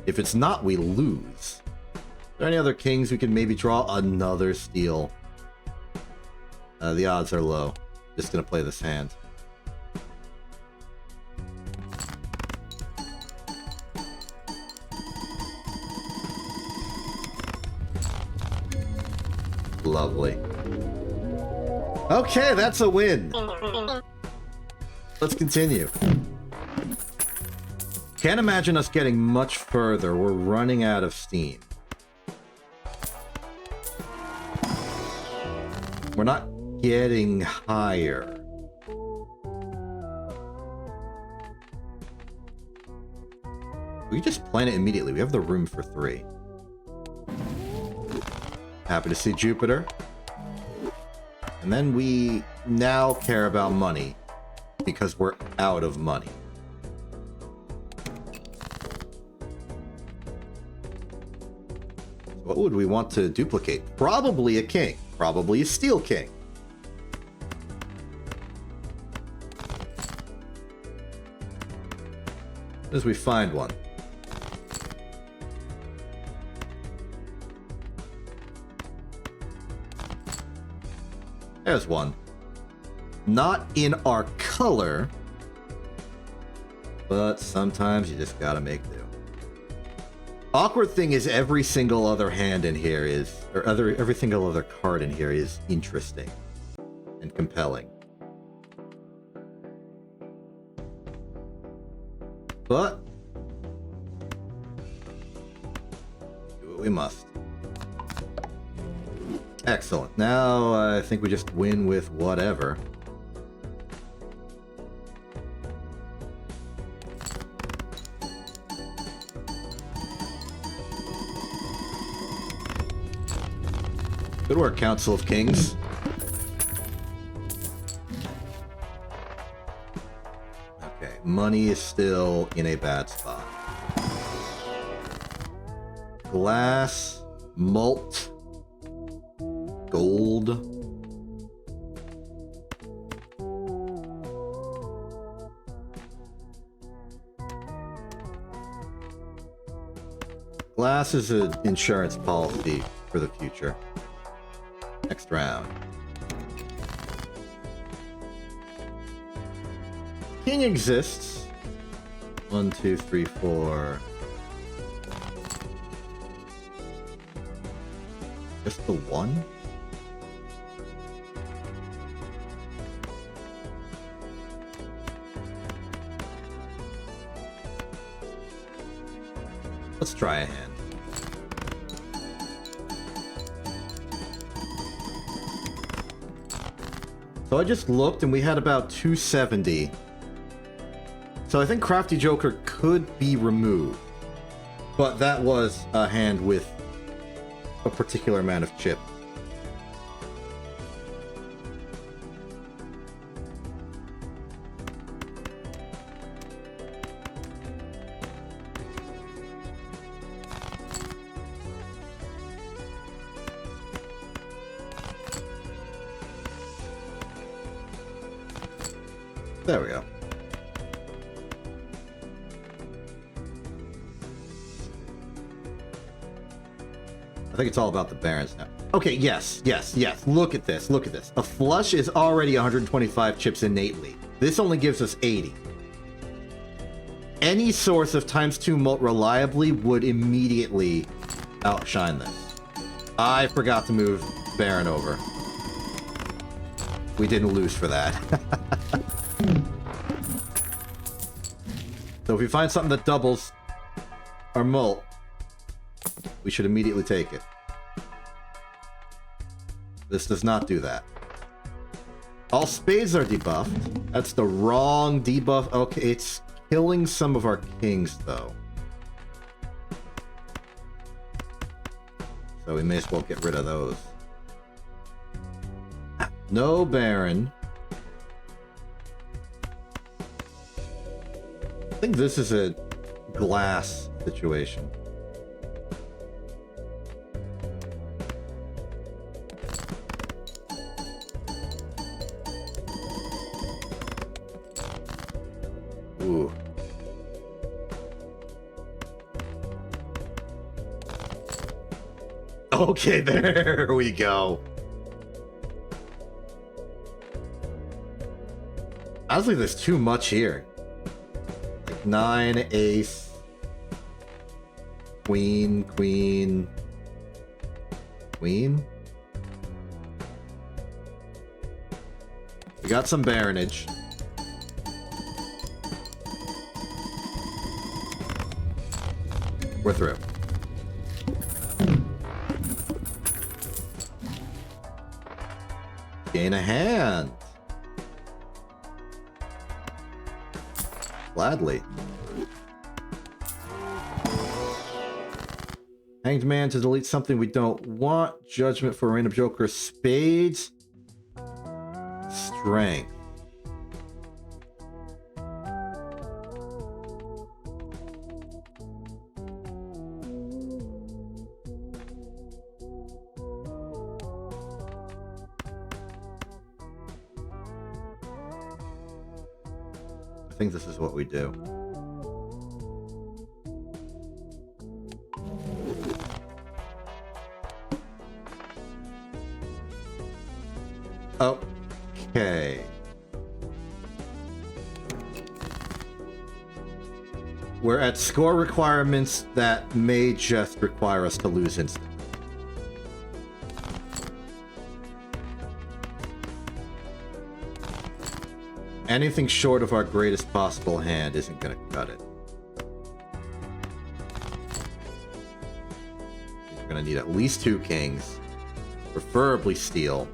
If it's not, we lose. Are there any other kings we can maybe draw? Another Steel. The odds are low. Just gonna play this hand. Lovely. Okay, that's a win. Let's continue. Can't imagine us getting much further. We're running out of steam. We're not getting higher. We just plan it immediately. We have the room for 3. Happy to see Jupiter. And then we now care about money because we're out of money. What would we want to duplicate? Probably a king. Probably a steel king. As we find one. There's one. Not in our color, but sometimes you just gotta make do. Awkward thing is every single other hand in here is, or every single other card in here is interesting and compelling. But do what we must. Excellent. Now I think we just win with whatever. Good work, Council of Kings. Okay, money is still in a bad spot. Glass, malt, gold. Glass is an insurance policy for the future. Next round. King exists. 1, 2, 3, 4. Just the one? Let's try a hand. So I just looked and we had about 270. So I think Crafty Joker could be removed. But that was a hand with a particular amount of chip. There we go. I think it's all about the Barons now. Okay, yes. Look at this. Look at this. A flush is already 125 chips innately. This only gives us 80. Any source of ×2 mult reliably would immediately outshine this. I forgot to move Baron over. We didn't lose for that. So if we find something that doubles our mult, we should immediately take it. This does not do that. All spades are debuffed. That's the wrong debuff. Okay, it's killing some of our kings, though. So we may as well get rid of those. No Baron. I think this is a glass situation. Ooh. Okay, there we go. Honestly, there's too much here. Like 9, ace, queen, queen, queen. We got some baronage. We're through. Gain a hand. Gladly. Hanged Man to delete something we don't want. Judgment for a random joker. Spades. Strength. I think this is what we do. Okay. We're at score requirements that may just require us to lose instantly. Anything short of our greatest possible hand isn't going to cut it. We're going to need at least 2 kings, preferably steel.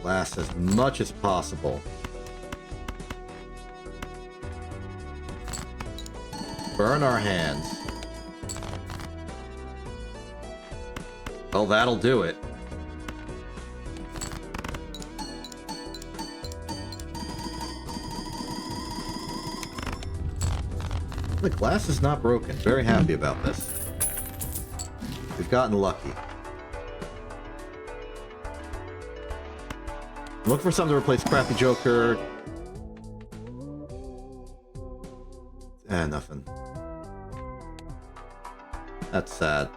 Last as much as possible. Burn our hands. Well, that'll do it. The glass is not broken. Very happy about this. We've gotten lucky. Look for something to replace crappy Joker. Nothing. That's sad.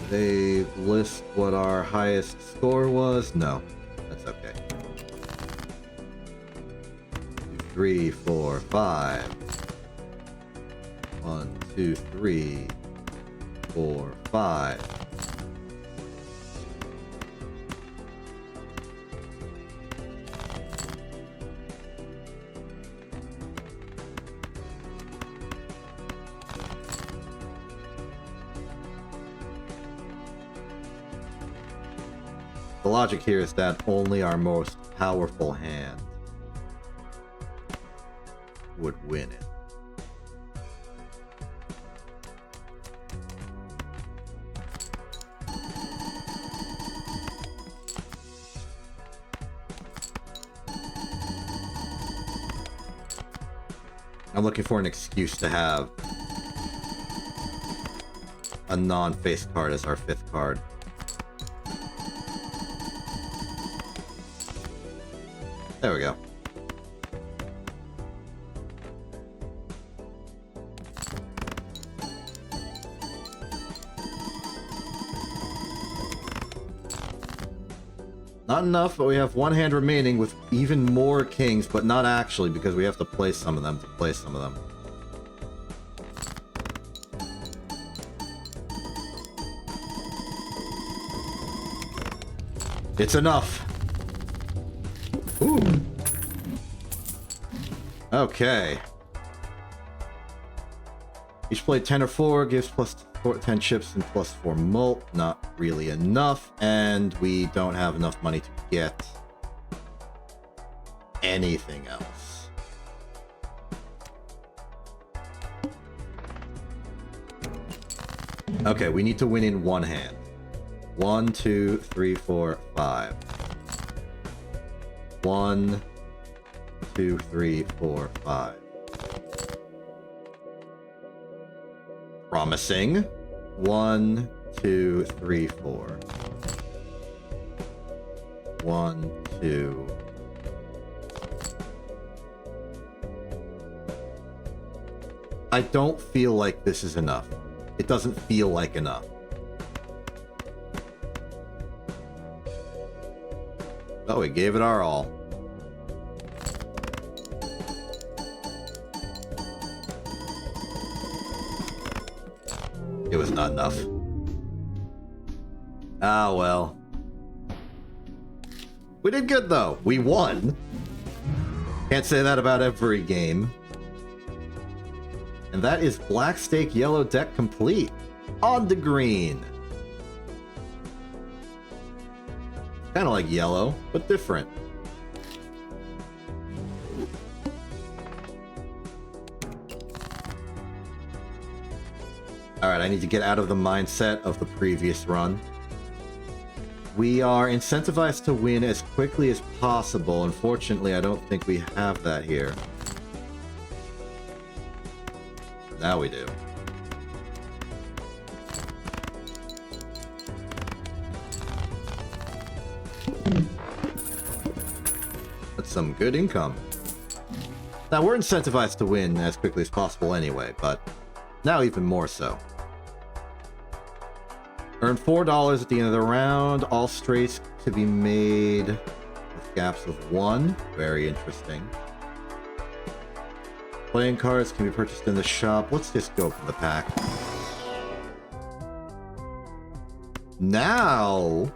They list what our highest score was? No, that's okay. 2, 3, 4, 5. 1, 2, 3, 4, 5. The logic here is that only our most powerful hand would win it. I'm looking for an excuse to have a non-face card as our 5th card. There we go. Not enough, but we have one hand remaining with even more kings, but not actually, because we have to play some of them to play some of them. It's enough. Ooh. Okay. Each play 10 or 4 gives plus 10 chips and plus 4 mult. Not really enough. And we don't have enough money to get anything else. Okay, we need to win in one hand. 1, 2, 3, 4, 5. 1, 2, 3, 4, 5. Promising. 1, 2, 3, 4. 1, 2. I don't feel like this is enough. It doesn't feel like enough. Oh, we gave it our all. It was not enough. Ah, well. We did good, though. We won. Can't say that about every game. And that is Black Stake Yellow deck complete. On the green. Kind of like yellow, but different. Alright, I need to get out of the mindset of the previous run. We are incentivized to win as quickly as possible. Unfortunately, I don't think we have that here. Now we do. That's some good income. Now, we're incentivized to win as quickly as possible anyway, but now even more so. Earn $4 at the end of the round. All straights to be made with gaps of 1. Very interesting. Playing cards can be purchased in the shop. Let's just go from the pack. Now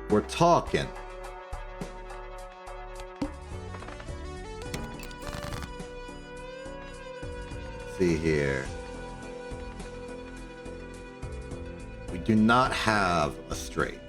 we're talking. Let's see here. We do not have a straight.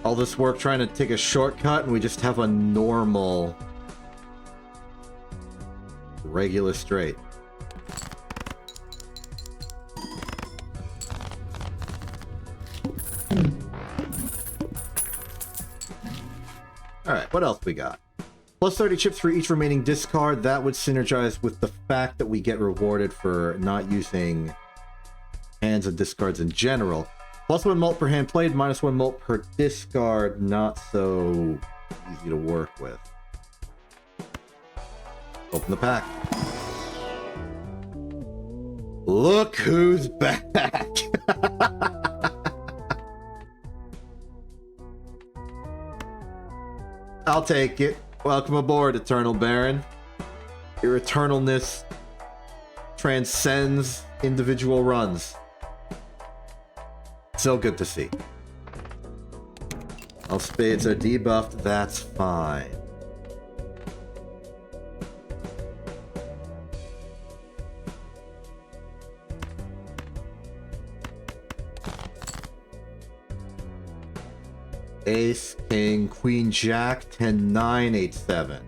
all this work trying to take a shortcut and we just have a normal, regular straight. Alright, what else we got? Plus 30 chips for each remaining discard. That would synergize with the fact that we get rewarded for not using hands and discards in general. Plus 1 mult per hand played, minus 1 mult per discard. Not so easy to work with. Open the pack. Look who's back! I'll take it. Welcome aboard, Eternal Baron. Your eternalness transcends individual runs. So good to see. All spades are debuffed, that's fine. Ace, King, Queen, Jack, 10, 9, 8, 7.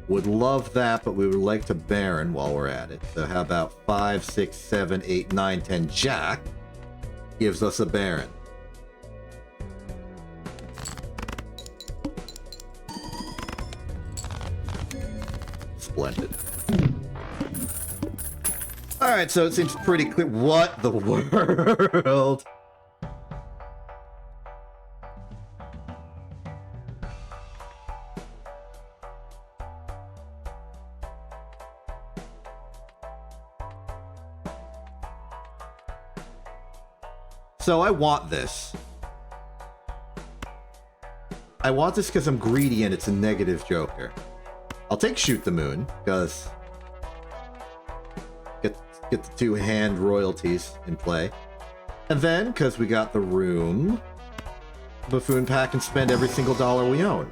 Would love that, but we would like to Baron while we're at it. So how about 5, 6, 7, 8, 9, 10, Jack? Gives us a Baron. Splendid. Alright, so it seems pretty clear. What the world? So I want this. I want this because I'm greedy and it's a negative Joker. I'll take Shoot the Moon, because get the 2-hand royalties in play. And then, because we got the room, Buffoon Pack and spend every single dollar we own.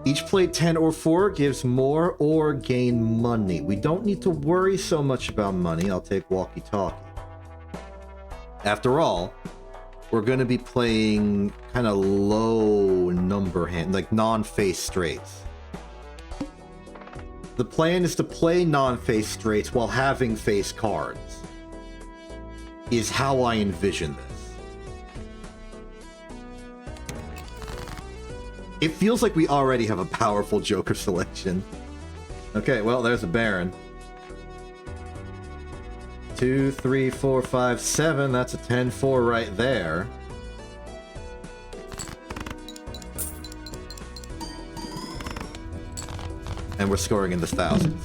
Each plate 10 or 4 gives more or gain money. We don't need to worry so much about money. I'll take Walkie Talkie. After all, we're going to be playing kind of low number hand, like non-face straights. The plan is to play non-face straights while having face cards. Is how I envision this. It feels like we already have a powerful Joker selection. Okay, well, there's a Baron. 2, 3, 4, 5, 7. That's a 10-4 right there. And we're scoring in the thousands.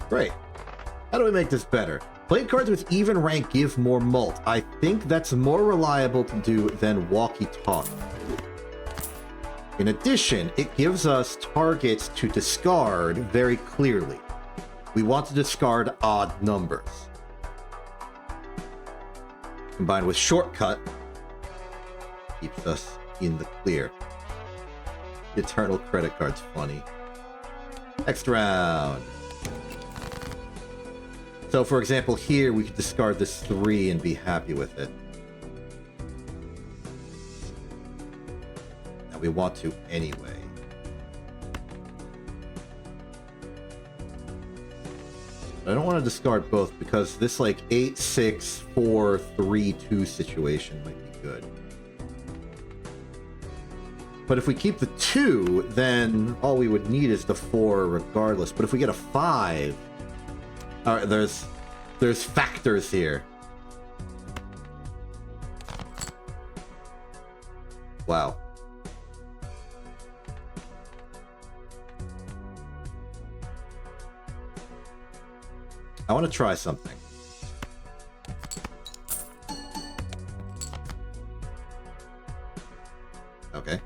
Great. How do we make this better? Plate cards with even rank give more mult. I think that's more reliable to do than Walkie Talkie. In addition, it gives us targets to discard very clearly. We want to discard odd numbers. Combined with Shortcut, keeps us in the clear. Eternal credit card's funny. Next round. So, for example, here we could discard this 3 and be happy with it. Now we want to anyway. I don't want to discard both because this like 8, 6, 4, 3, 2 situation might be good. But if we keep the 2, then all we would need is the 4 regardless. But if we get a 5, alright, there's factors here. Wow. I want to try something. Okay.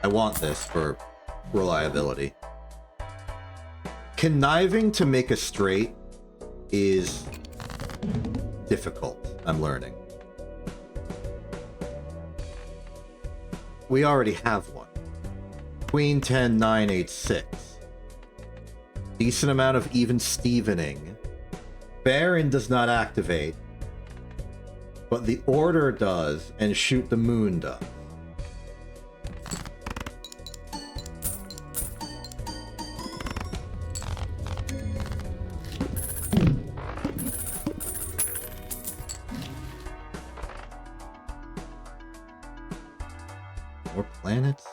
I want this for reliability. Conniving to make a straight is difficult, I'm learning. We already have one. Queen 10, 9, 8, 6. Decent amount of even Stevening. Baron does not activate, but the Order does, and Shoot the Moon does. More planets?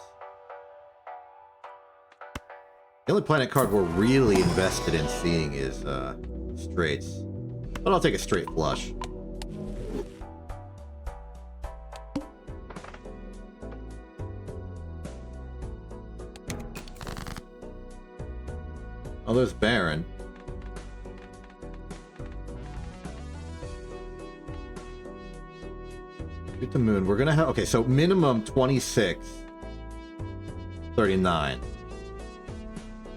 The only planet card we're really invested in seeing is straights. But I'll take a straight flush. Oh, there's Baron. Shoot the Moon. We're gonna have... Okay, so minimum 26. 39.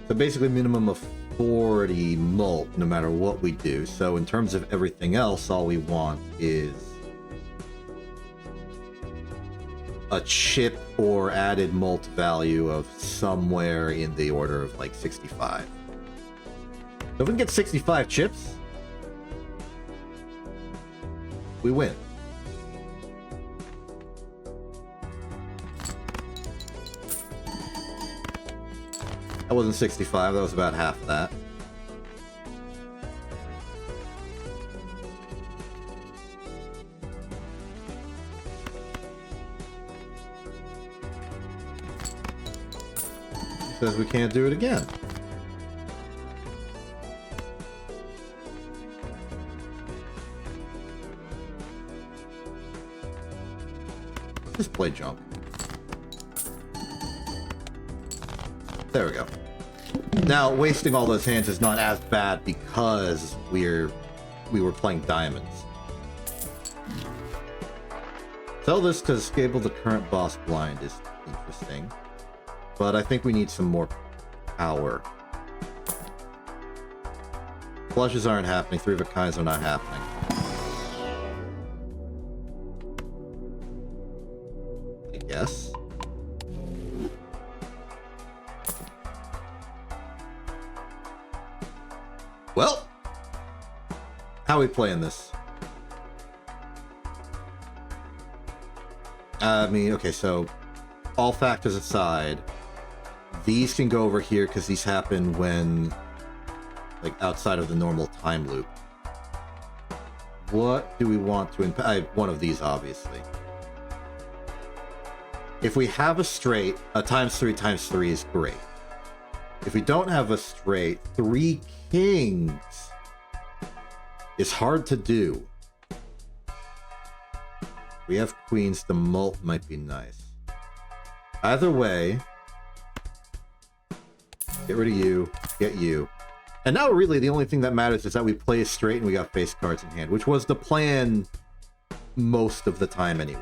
So basically minimum of 40 mult no matter what we do. So in terms of everything else, all we want is a chip or added mult value of somewhere in the order of like 65. So if we can get 65 chips, we win. That wasn't 65, that was about half of that. It says we can't do it again. Just play jump. There we go. Now, wasting all those hands is not as bad because we were playing diamonds. Sell this to disable the current boss blind is interesting. But I think we need some more power. Flushes aren't happening, 3 of a kinds are not happening. I guess. Well, how are we playing this? I mean, okay, so all factors aside, these can go over here because these happen when, like, outside of the normal time loop. What do we want to impact? One of these, obviously. If we have a straight, a ×3 is great. If we don't have a straight, 3 kings is hard to do. We have queens, the mult might be nice. Either way, get rid of you, get you. And now really the only thing that matters is that we play straight and we got face cards in hand, which was the plan most of the time anyway.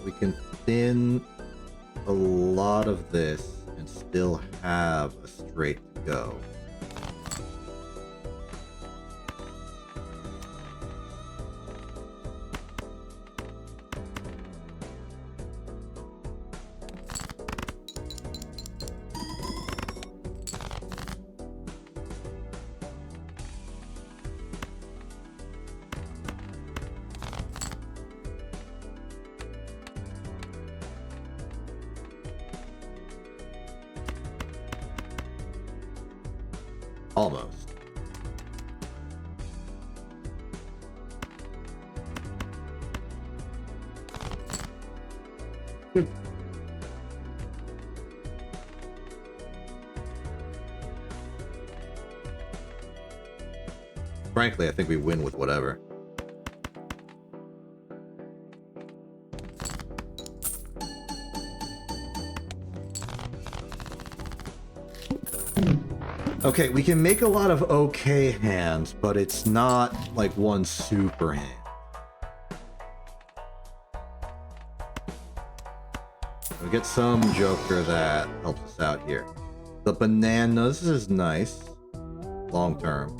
We can thin a lot of this and still have a straight to go. Almost. Frankly, I think we win with whatever. Okay, we can make a lot of okay hands, but it's not like one super hand. We get some Joker that helps us out here. The bananas is nice. Long term.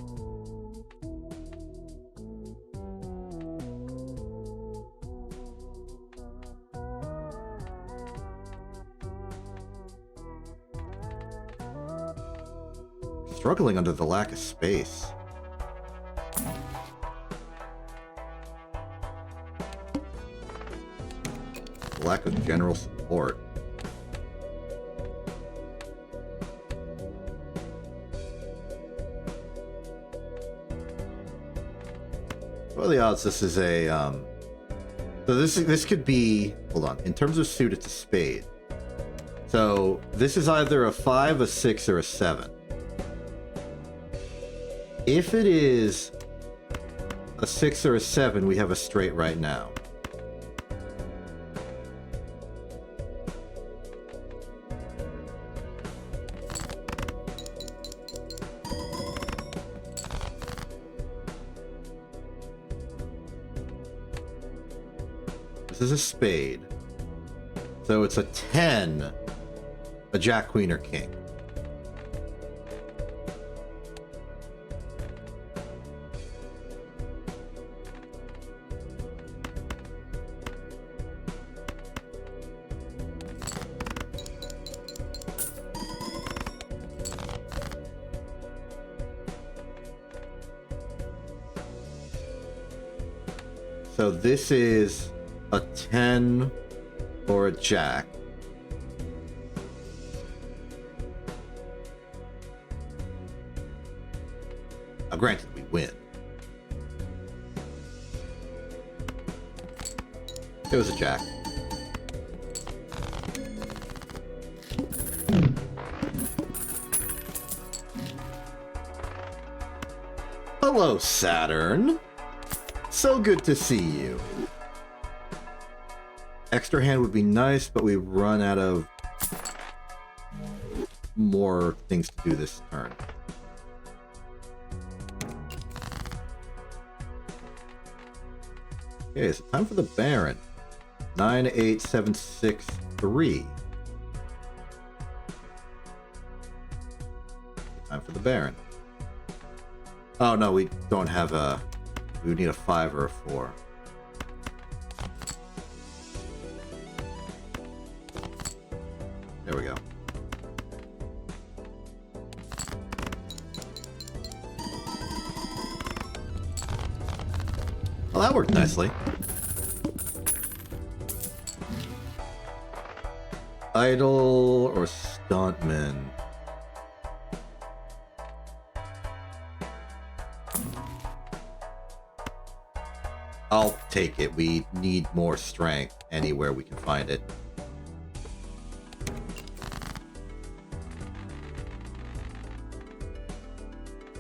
Struggling under the lack of space. Lack of general support. What are the odds this is a so this could be, hold on, in terms of suit it's a spade. So this is either a 5, a 6, or a 7. If it is a 6 or a 7, we have a straight right now. This is a spade. So it's a 10, a jack, queen, or king. So this is a 10 or a jack. Now, granted, we win. It was a jack. Hello, Saturn. So good to see you. Extra hand would be nice, but we run out of more things to do this turn. Okay, so time for the Baron. 9, 8, 7, 6, 3. Time for the Baron. Oh no, we don't have a... We would need a 5 or a 4. There we go. Well, that worked nicely. Idol or stuntman? I'll take it. We need more strength anywhere we can find it.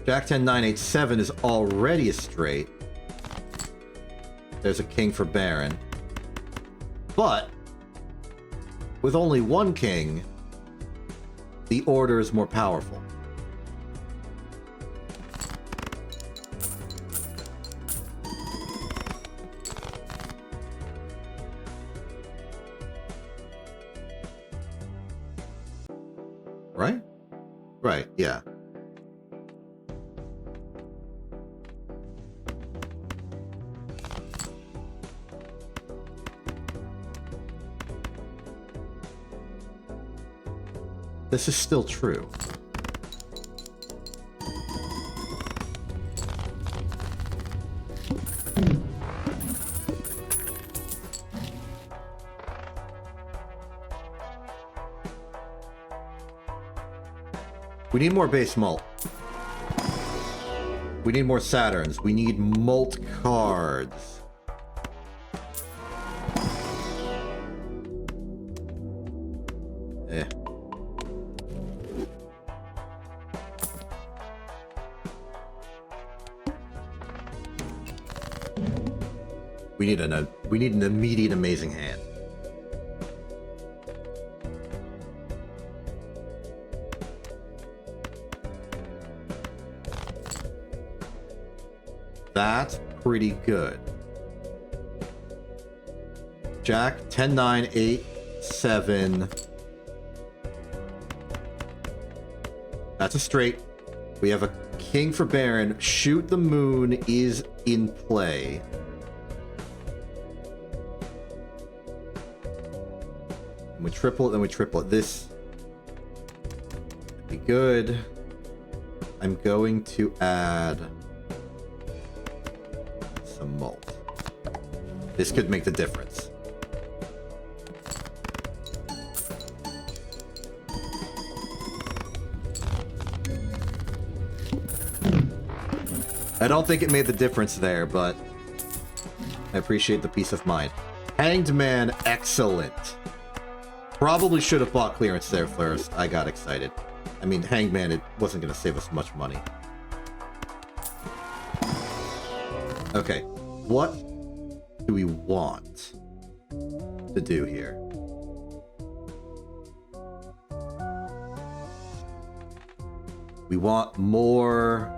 Jack 10, 9, 8, 7 is already a straight. There's a king for Baron. But with only one king, the order is more powerful. Right? Right, yeah. This is still true. We need more base mult. We need more Saturns. We need mult cards. We need an immediate amazing hand. That's pretty good. Jack, 10, 9, 8, 7. That's a straight. We have a king for Baron. Shoot the moon is in play. And we triple it, then we triple it. This would be good. I'm going to add some malt. This could make the difference. I don't think it made the difference there, but I appreciate the peace of mind. Hanged Man, excellent. Probably should have bought clearance there first. I got excited. I mean, Hanged Man, it wasn't going to save us much money. Okay, what do we want to do here? We want more...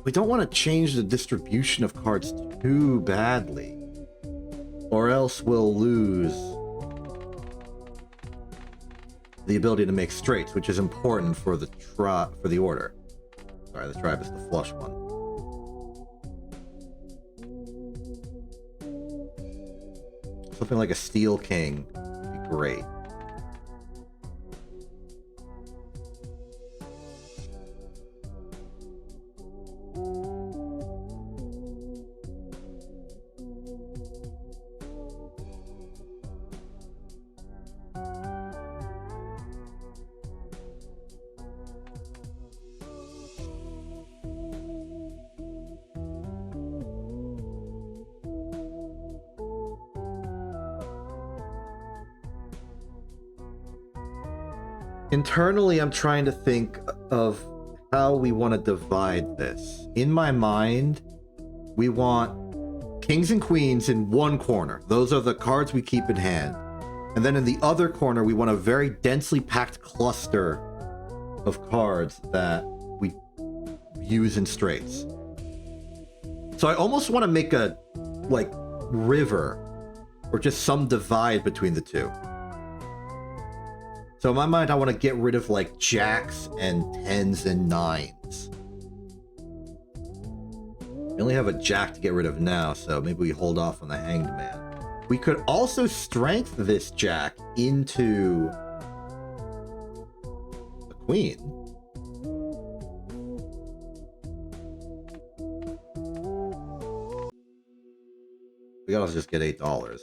We don't want to change the distribution of cards too badly, or else we'll lose the ability to make straights, which is important for the order. Sorry, the tribe is the flush one. Something like a Steel King would be great. Internally, I'm trying to think of how we want to divide this. In my mind, we want kings and queens in one corner. Those are the cards we keep in hand. And then in the other corner, we want a very densely packed cluster of cards that we use in straights. So I almost want to make a, like, river, or just some divide between the two. So in my mind, I want to get rid of, like, jacks and 10s and 9s. We only have a jack to get rid of now, so maybe we hold off on the Hanged Man. We could also strength this jack into the queen. We gotta just get $8. I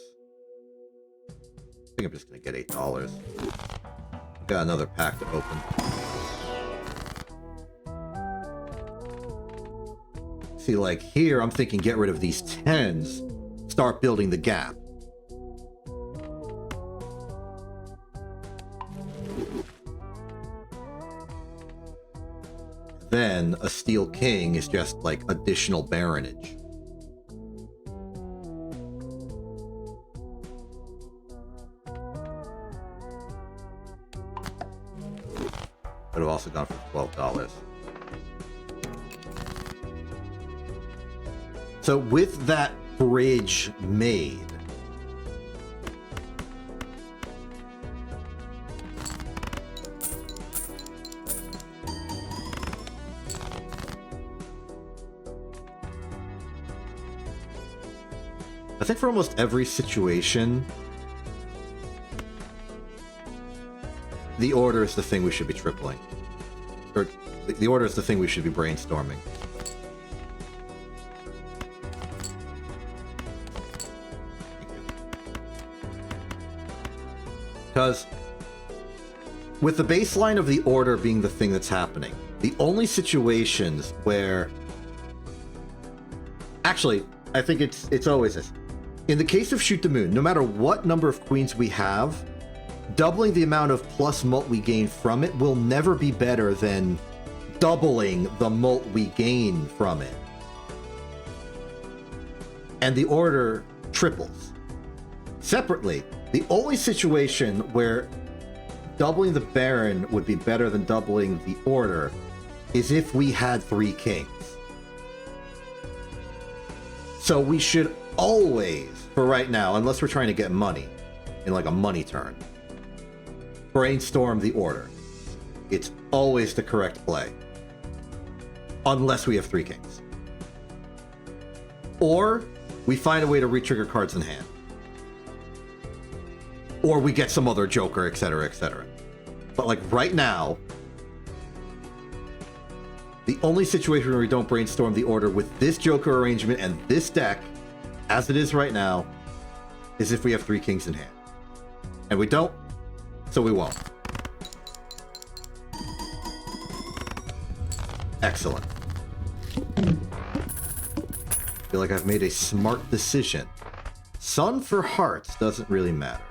think I'm just gonna get $8. Got another pack to open. See, like here, I'm thinking get rid of these 10s, start building the gap. Then a Steel King is just like additional baronage. Would have also gone for $12. So with that bridge made, I think for almost every situation, the order is the thing we should be tripling. Or, the order is the thing we should be brainstorming. Because with the baseline of the order being the thing that's happening, the only situations where... Actually, I think it's always this. In the case of Shoot the Moon, no matter what number of queens we have, doubling the amount of plus mult we gain from it will never be better than doubling the mult we gain from it. And the order triples. Separately, the only situation where doubling the Baron would be better than doubling the order is if we had 3 kings. So we should always, for right now, unless we're trying to get money in like a money turn, brainstorm the order. It's always the correct play. Unless we have 3 kings. Or we find a way to re-trigger cards in hand. Or we get some other joker, etc., etc. But like right now, the only situation where we don't brainstorm the order with this joker arrangement and this deck, as it is right now, is if we have 3 kings in hand. And we don't, so we won't. Excellent. I feel like I've made a smart decision. Sun for hearts doesn't really matter.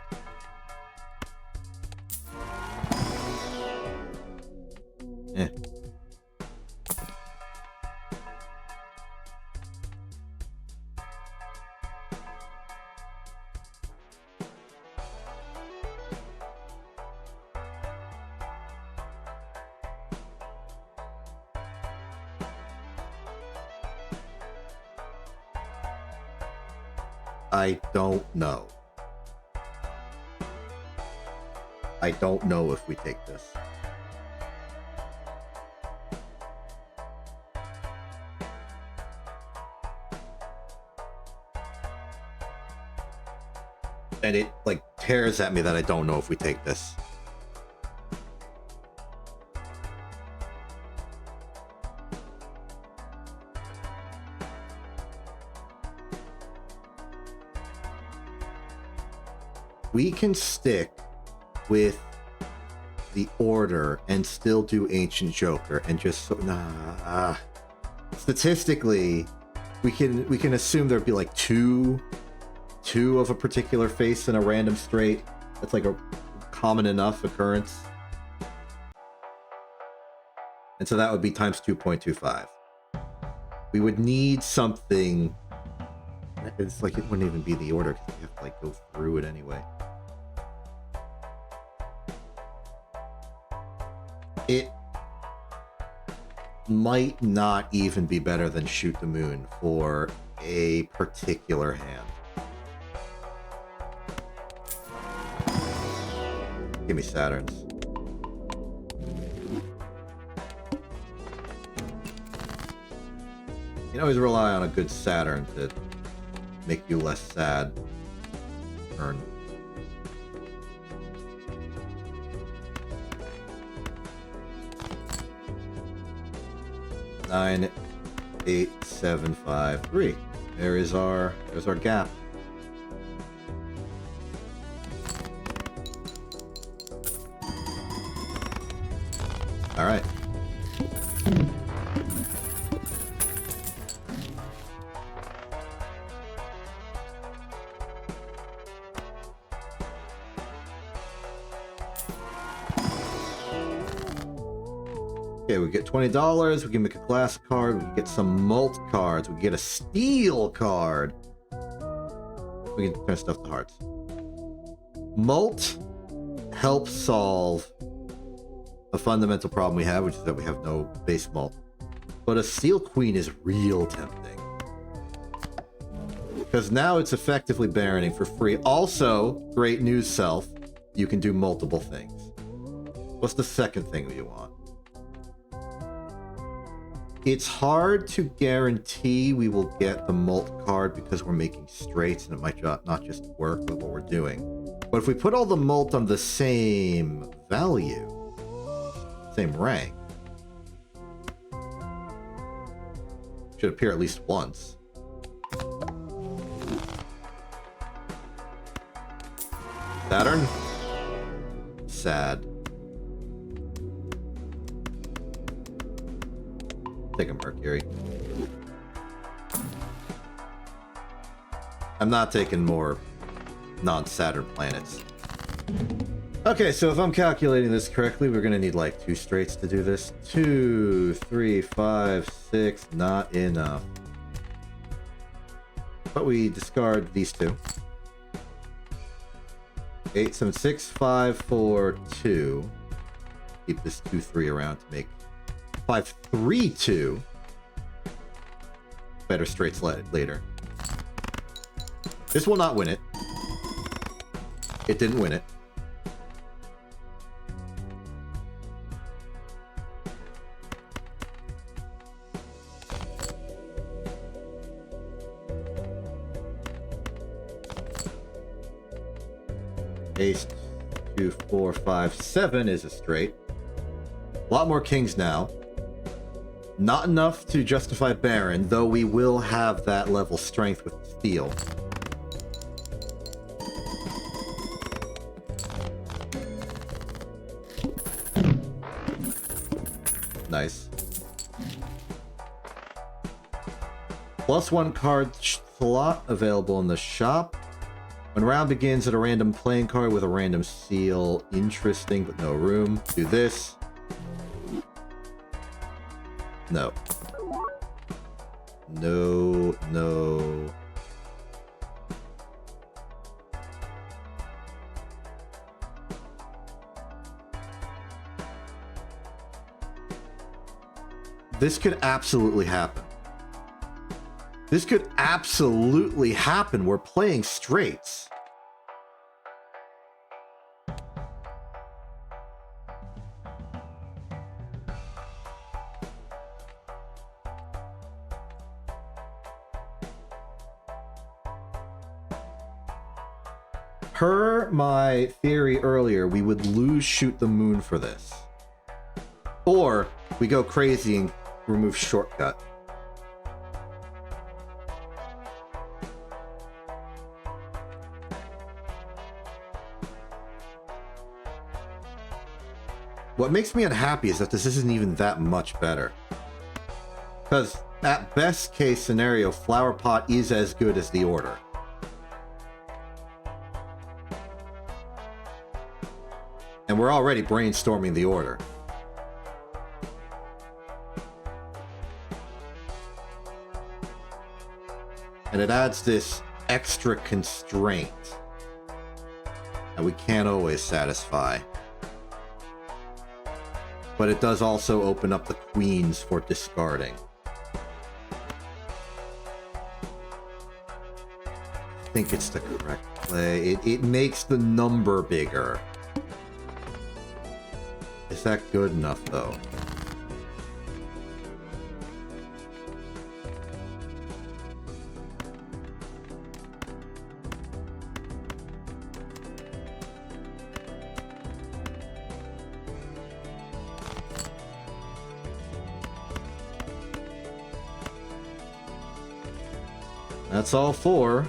Eh. I don't know. I don't know if we take this. And it like tears at me that I don't know if we take this. We can stick with the order and still do Ancient Joker and just statistically we can assume there'd be like two of a particular face in a random straight. That's like a common enough occurrence. And so that would be times 2.25. We would need something. It's like it wouldn't even be the order because you have to like go through it anyway. It might not even be better than Shoot the Moon for a particular hand. Give me Saturns. You can always rely on a good Saturn to make you less sad. Turn. Nine, 8, 7, 5, 3. There's our gap. All right. Okay, we get $20. We can make a glass card. We can get some mult cards. We can get a steel card. We can turn stuff to hearts. Mult helps solve a fundamental problem we have, which is that we have no base mult. But a steel queen is real tempting. Because now it's effectively baroning for free. Also, great news, Self. You can do multiple things. What's the second thing you want? It's hard to guarantee we will get the mult card because we're making straights and it might not just work with what we're doing. But if we put all the mult on the same value, same rank, should appear at least once. Saturn? Sad. Take a Mercury. I'm not taking more non-Saturn planets. Okay, so if I'm calculating this correctly, we're gonna need like 2 straights to do this. 2, 3, 5, 6, not enough. But we discard these 2. 8, 7, 6, 5, 4, 2. Keep this 2, 3 around to make 5, 3, 2. Better straights later. This will not win it. It didn't win it. Ace, 2, 4, 5, 7 is a straight. A lot more kings now. Not enough to justify Baron, though we will have that level strength with steel. Nice. +1 card slot available in the shop. When round begins at a random playing card with a random seal. Interesting, but no room. Do this. No. No, no. This could absolutely happen. This could absolutely happen. We're playing straights. Per my theory earlier, we would lose Shoot the Moon for this. Or we go crazy and remove Shortcut. What makes me unhappy is that this isn't even that much better. Because at best case scenario, Flower Pot is as good as the order. And we're already brainstorming the order. And it adds this extra constraint that we can't always satisfy. But it does also open up the queens for discarding. I think it's the correct play. It makes the number bigger. Is that good enough, though? That's all four.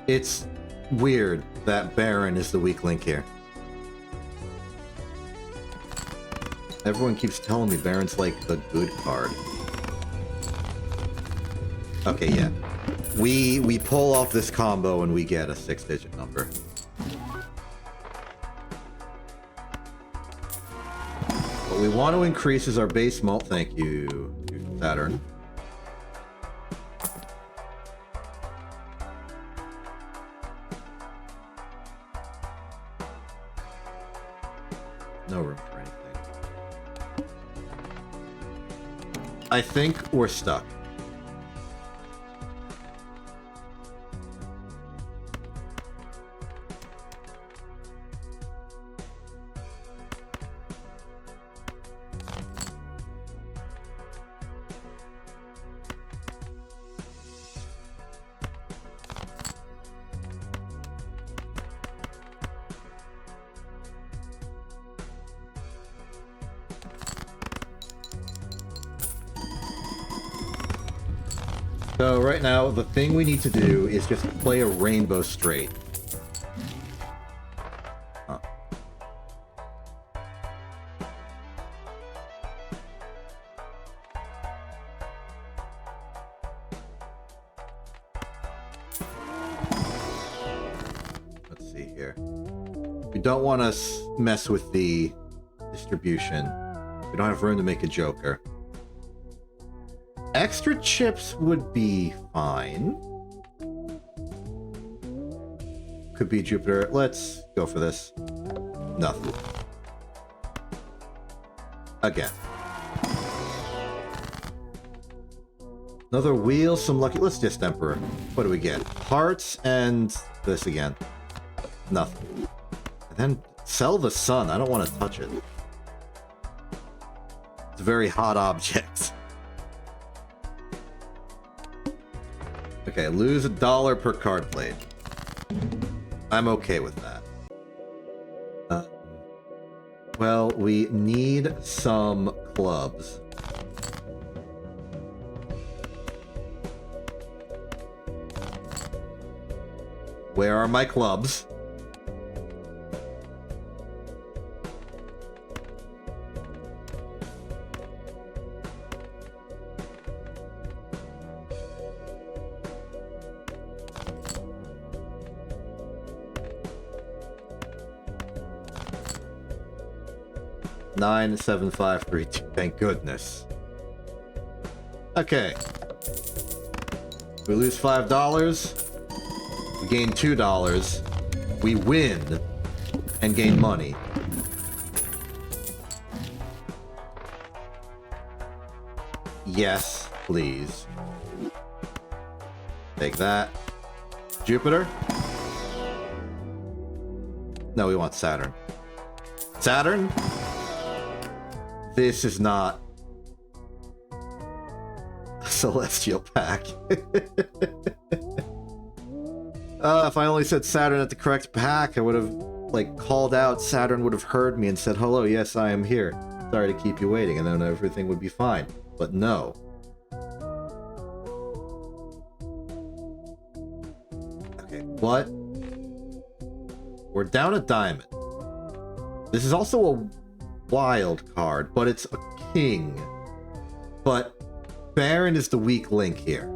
It's weird that Baron is the weak link here. Everyone keeps telling me Baron's like the good card. Okay, yeah. We pull off this combo and we get a 6-digit number. What we want to increase is our base mult. Thank you, Saturn. No room for anything. I think we're stuck. So right now, the thing we need to do is just play a rainbow straight. Huh. Let's see here. We don't want to mess with the distribution. We don't have room to make a joker. Extra chips would be fine. Could be Jupiter. Let's go for this. Nothing. Again. Another wheel, some lucky... Let's just Emperor. What do we get? Hearts and this again. Nothing. And then sell the sun. I don't want to touch it. It's a very hot object. Okay, lose $1 per card played. I'm okay with that. Well, we need some clubs. Where are my clubs? Nine, 7, 5, 3, 2. Thank goodness. Okay. We lose $5. We gain $2. We win and gain money. Yes, please. Take that. Jupiter? No, we want Saturn. Saturn? This is not a celestial pack. If I only said Saturn at the correct pack, I would have, like, called out. Saturn would have heard me and said, hello, yes, I am here. Sorry to keep you waiting, and then everything would be fine. But no. Okay, what? We're down a diamond. This is also a wild card, but it's a king. But Baron is the weak link here.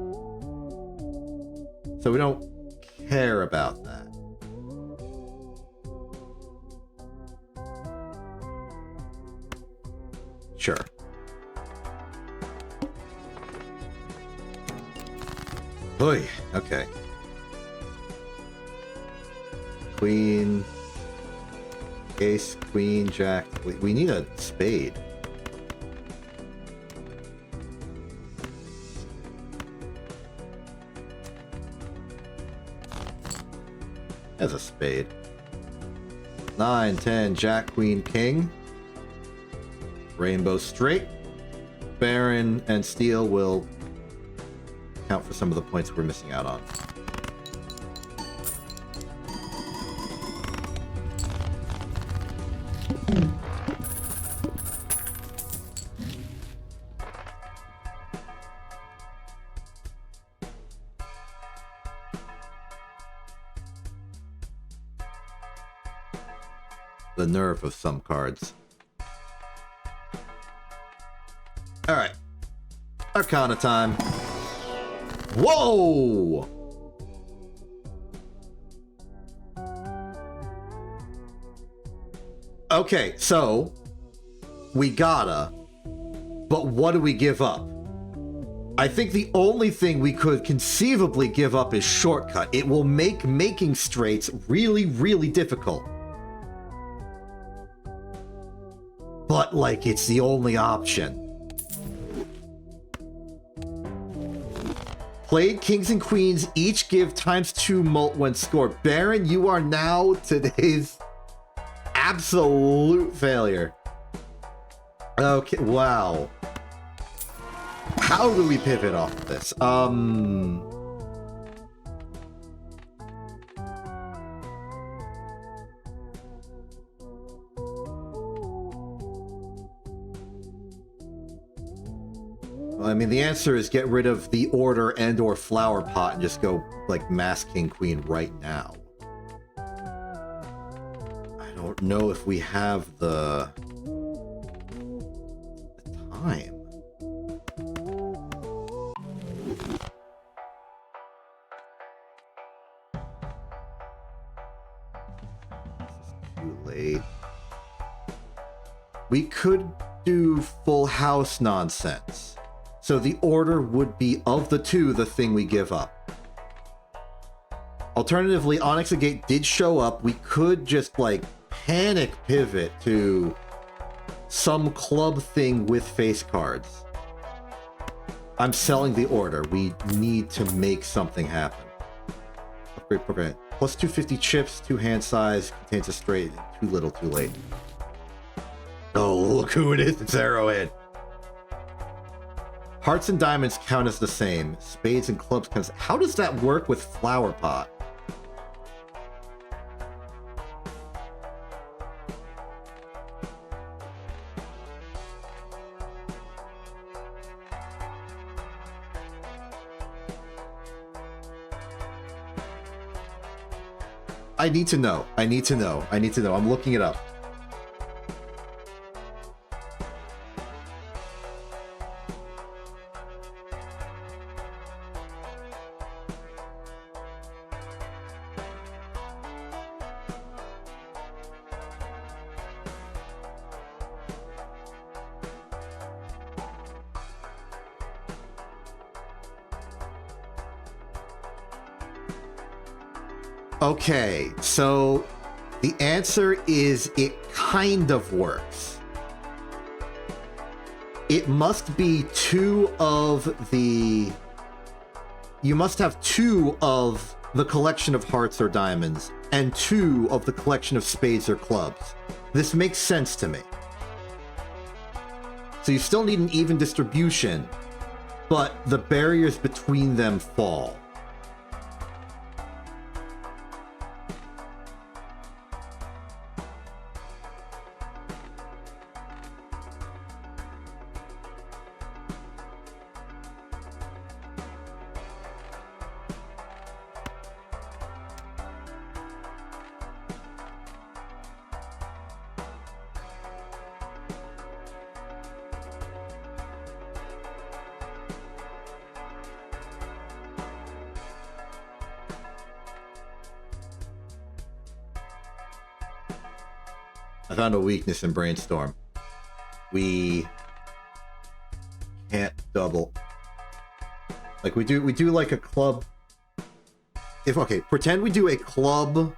So we don't care about that. Sure. Oy, okay. Queen... Ace, Queen, Jack. We need a spade. As a spade. 9, 10, Jack, Queen, King. Rainbow straight. Baron and Steel will count for some of the points we're missing out on. The nerve of some cards. Alright. Arcana time. Whoa! Okay, so we gotta, but what do we give up? I think the only thing we could conceivably give up is shortcut. It will make making straights really, really difficult. But, like, it's the only option. Played kings and queens each give ×2 mult when scored. Baron, you are now today's absolute failure. Okay, wow. How do we pivot off of this? I mean, the answer is get rid of the order and or flower pot and just go, like, mass king queen right now. I don't know if we have the time. This is too late. We could do full house nonsense. So the order would be, of the two, the thing we give up. Alternatively, Onyx Agate did show up. We could just, like, panic pivot to some club thing with face cards. I'm selling the order. We need to make something happen. Upgrade program. Plus 250 chips, 2 hand size, contains a straight, too little, too late. Oh, look who it is. It's Arrowhead. Hearts and diamonds count as the same. Spades and clubs count. How does that work with flower pot? I need to know. I need to know. I need to know. I'm looking it up. Okay, so the answer is it kind of works. It must be two of the... You must have two of the collection of hearts or diamonds and two of the collection of spades or clubs. This makes sense to me. So you still need an even distribution, but the barriers between them fall. I found a weakness in Brainstorm. We can't double. Like we do like a club. Okay, pretend we do a club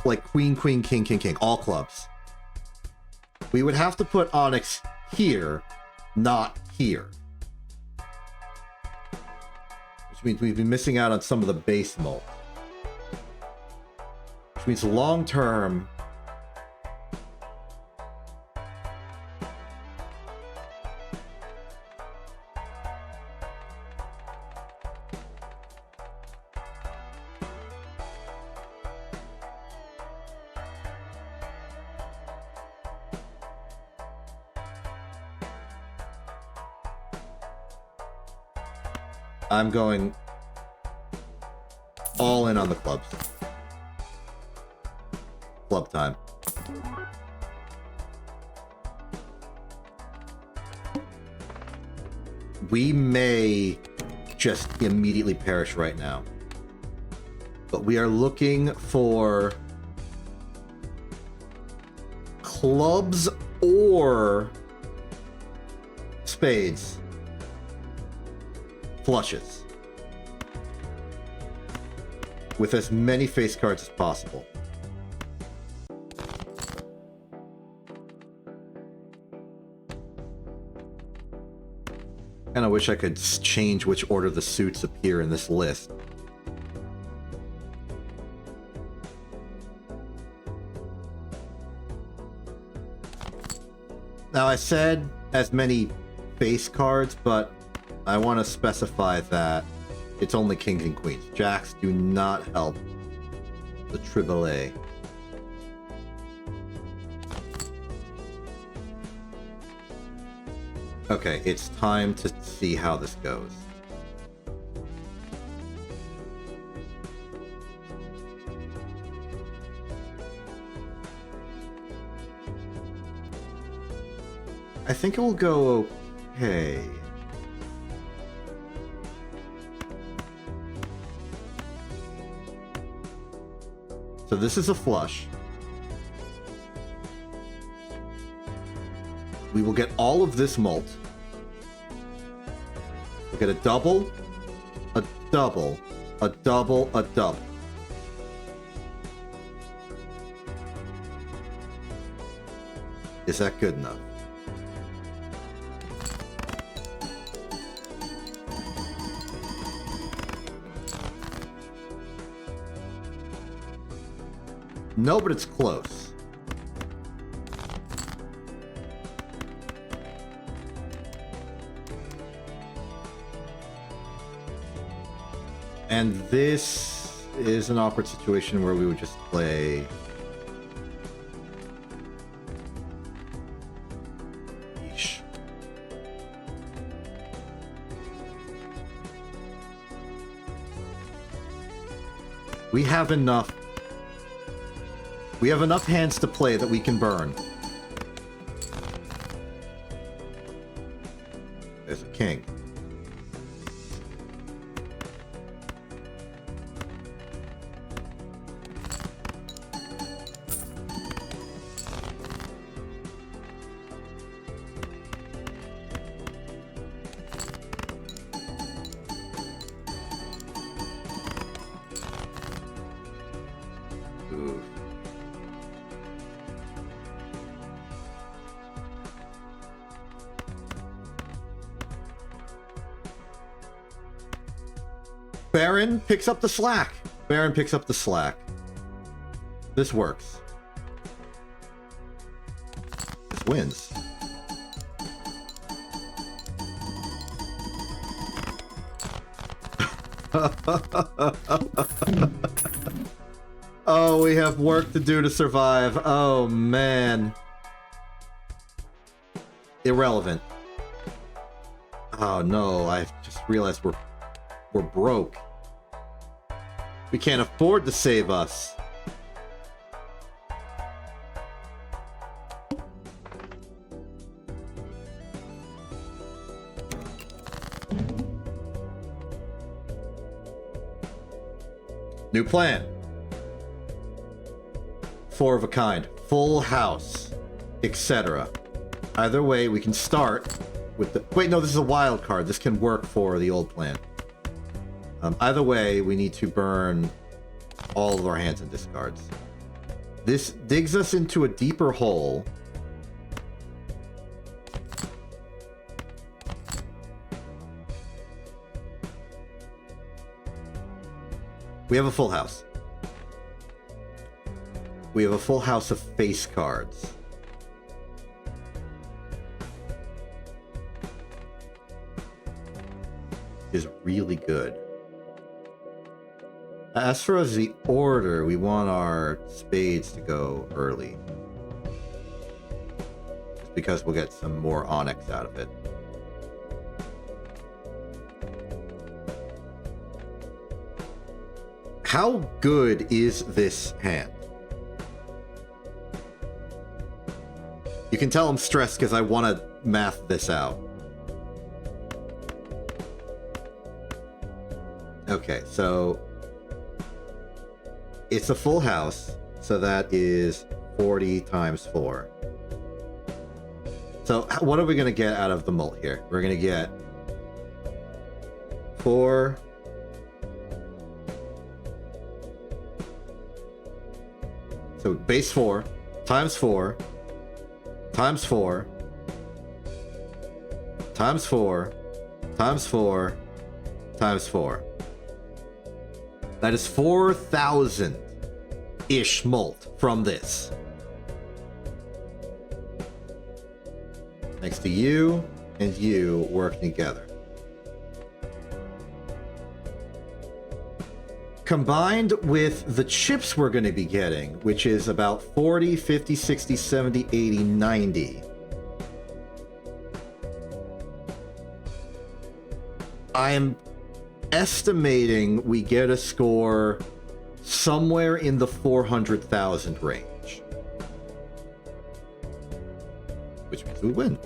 like queen, queen, king, king, king, all clubs. We would have to put Onyx here, not here. Which means we've been missing out on some of the base mold. Which means long term, I'm going all in on the clubs. Club time. We may just immediately perish right now. But we are looking for clubs or spades. Flushes. With as many face cards as possible. And I wish I could change which order the suits appear in this list. Now I said as many face cards, but I want to specify that it's only kings and queens. Jacks do not help the AAA. Okay, it's time to see how this goes. I think it will go okay. So this is a flush. We will get all of this mult. We'll get a double, a double, a double, a double. Is that good enough? No, but it's close. And this is an awkward situation where we would just play... Yeesh. We have enough. We have enough hands to play that we can burn. There's a king. Baron picks up the slack. Baron picks up the slack. This works. This wins. Oh, we have work to do to survive. Oh, man. Irrelevant. Oh, no. I just realized we're broke. We can't afford to save us. New plan. 4 of a kind. Full house. Etc. Either way, we can start with the... Wait, no, this is a wild card. This can work for the old plan. Either way, we need to burn all of our hands and discards. This digs us into a deeper hole. We have a full house. We have a full house of face cards. Is really good. As far as the order, we want our spades to go early. Just because we'll get some more onyx out of it. How good is this hand? You can tell I'm stressed because I want to math this out. Okay, so it's a full house, so that is 40 times 4. So what are we going to get out of the mult here? We're going to get 4... So base 4 times 4 times 4 times 4 times 4 times 4. That is 4,000-ish mult from this. Next to you and you working together. Combined with the chips we're going to be getting, which is about 40, 50, 60, 70, 80, 90. I am estimating we get a score somewhere in the 400,000 range. Which means we win.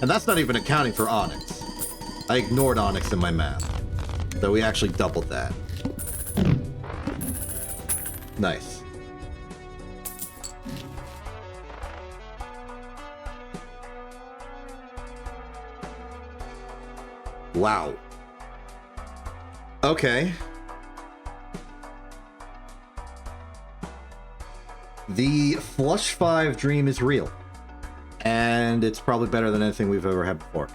And that's not even accounting for onyx. I ignored onyx in my math. So we actually doubled that. Nice. Wow. Okay. The Flush 5 dream is real. And it's probably better than anything we've ever had before.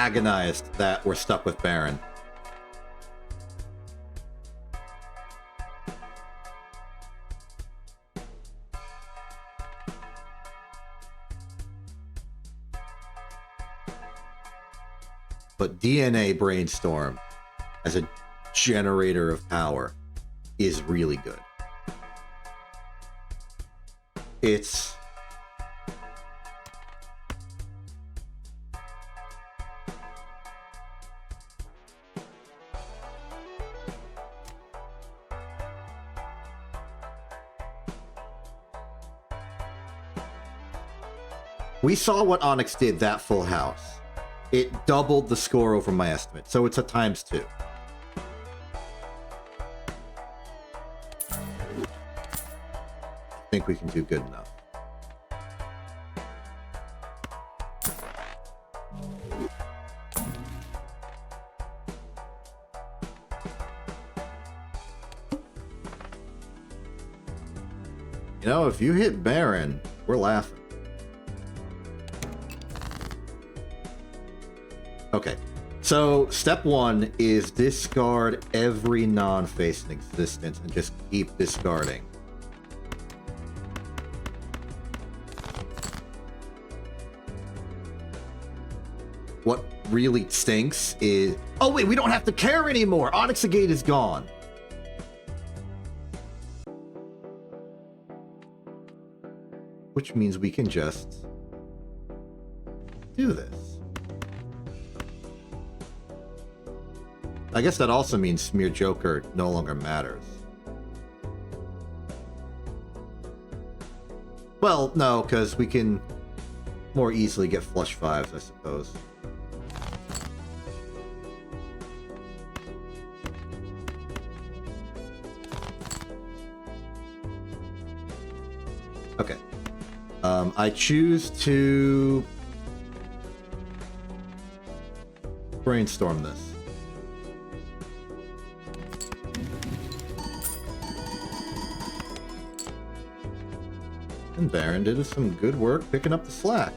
agonized that we're stuck with Baron. But DNA Brainstorm as a generator of power is really good. It's we saw what Onyx did that full house. It doubled the score over my estimate, so it's a ×2. I think we can do good enough. You know, if you hit Baron, we're laughing. Okay, so step 1 is discard every non-face in existence and just keep discarding. What really stinks is... Oh wait, we don't have to care anymore! Onyxagate is gone! Which means we can just do this. I guess that also means Smear Joker no longer matters. Well, no, because we can more easily get flush 5s, I suppose. Okay. I choose to brainstorm this. And Baron did some good work picking up the slack.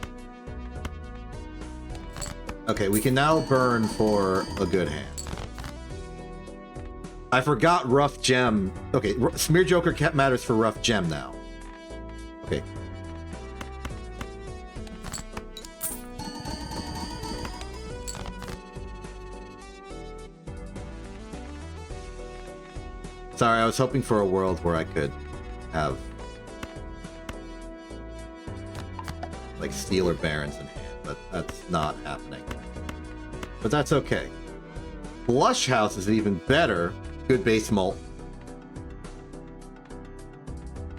Okay, we can now burn for a good hand. I forgot Rough Gem. Okay, Smear Joker matters for Rough Gem now. Okay. Sorry, I was hoping for a world where I could have like Steel or Barons in hand, but that's not happening. But that's okay. Blush House is even better. Good base mult.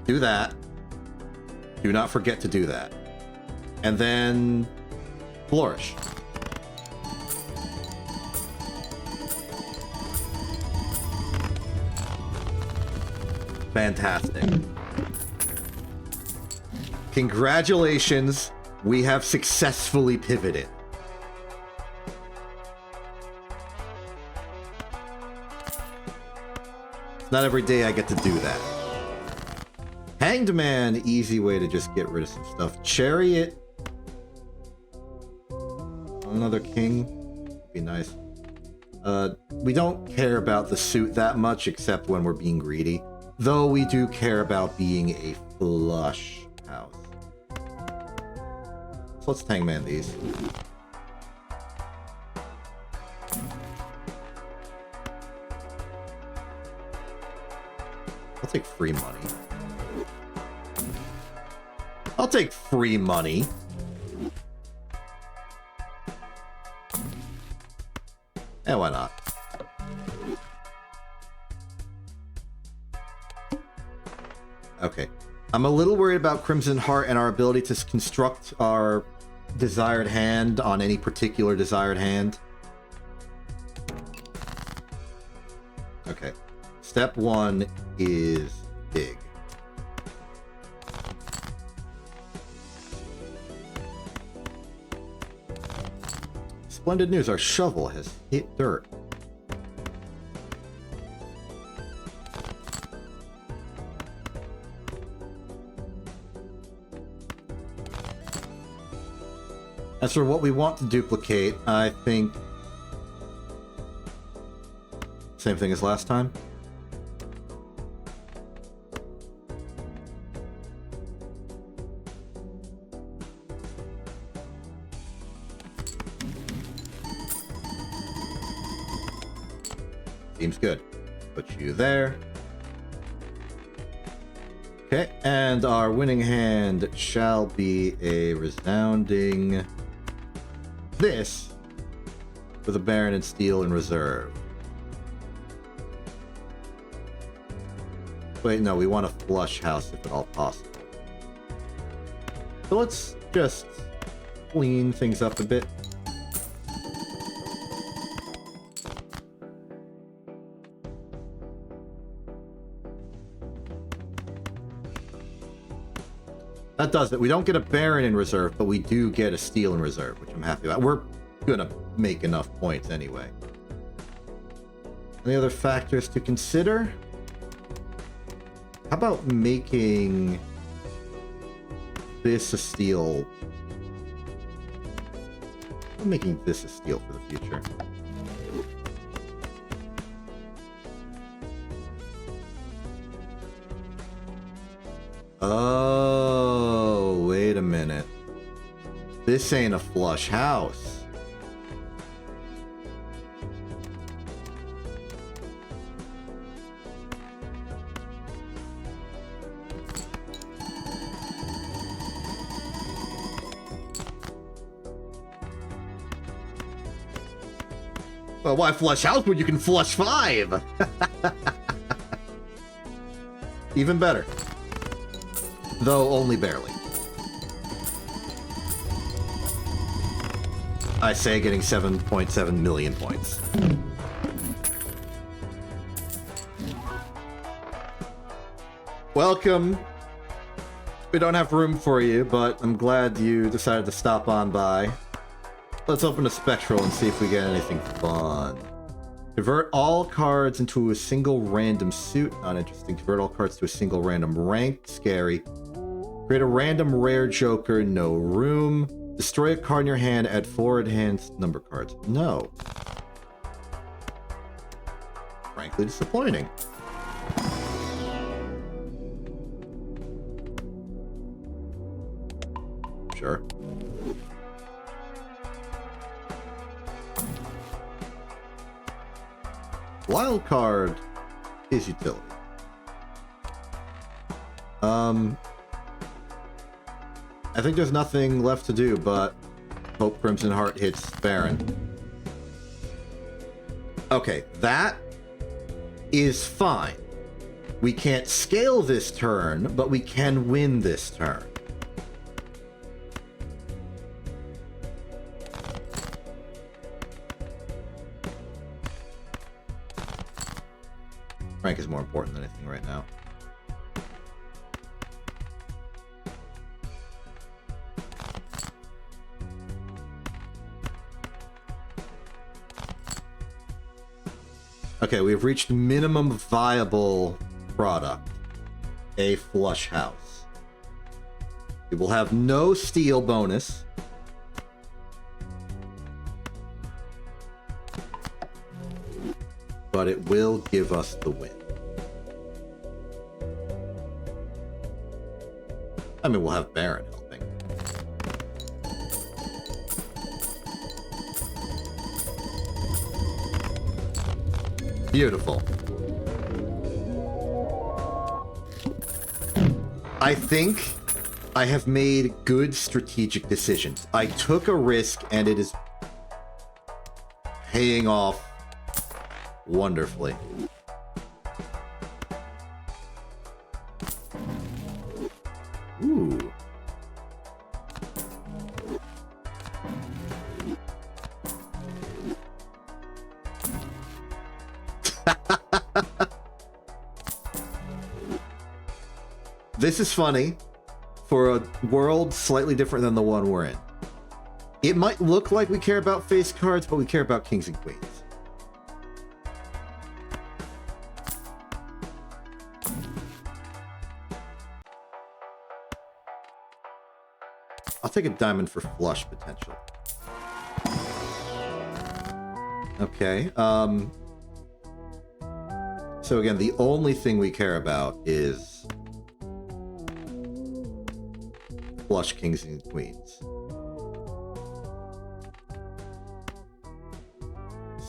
Do that. Do not forget to do that. And then Flourish. Fantastic. Congratulations, we have successfully pivoted. It's not every day I get to do that. Hanged Man, easy way to just get rid of some stuff. Chariot. Another king. Would be nice. We don't care about the suit that much except when we're being greedy. Though we do care about being a flush house. So let's Hangman these. I'll take free money. I'll take free money. And why not? Okay. I'm a little worried about Crimson Heart and our ability to construct our desired hand on any particular desired hand. Okay. Step 1 is big. Splendid news, our shovel has hit dirt. As for what we want to duplicate, I think... same thing as last time. Seems good. Put you there. Okay, and our winning hand shall be a resounding this with a Baron and Steel in reserve. Wait, no, we want a flush house if at all possible. So let's just clean things up a bit. That does it. We don't get a Baron in reserve, but we do get a Steel in reserve, which I'm happy about. We're gonna make enough points anyway. Any other factors to consider? How about making this a Steel? I'm making this a Steel for the future. Oh, wait a minute. This ain't a flush house. Well, why flush house when you can flush 5? Even better. Though only barely. I say getting 7.7 million points. Welcome. We don't have room for you, but I'm glad you decided to stop on by. Let's open a Spectral and see if we get anything fun. Convert all cards into a single random suit. Not interesting. Convert all cards to a single random rank. Scary. Create a random rare joker. No room. Destroy a card in your hand. Add 4 enhanced number cards. No. Frankly disappointing. Sure. Wild card is utility. I think there's nothing left to do but hope Crimson Heart hits Baron. Okay, that is fine. We can't scale this turn, but we can win this turn. Rank is more important than anything right now. Okay, we've reached minimum viable product. A flush house. We will have no Steel bonus. But it will give us the win. I mean, we'll have Baron helping. Beautiful. I think I have made good strategic decisions. I took a risk and it is paying off wonderfully. Ooh. This is funny for a world slightly different than the one we're in. It might look like we care about face cards, but we care about kings and queens. I'll take a diamond for flush potential. Okay. So again, the only thing we care about is flush kings and queens.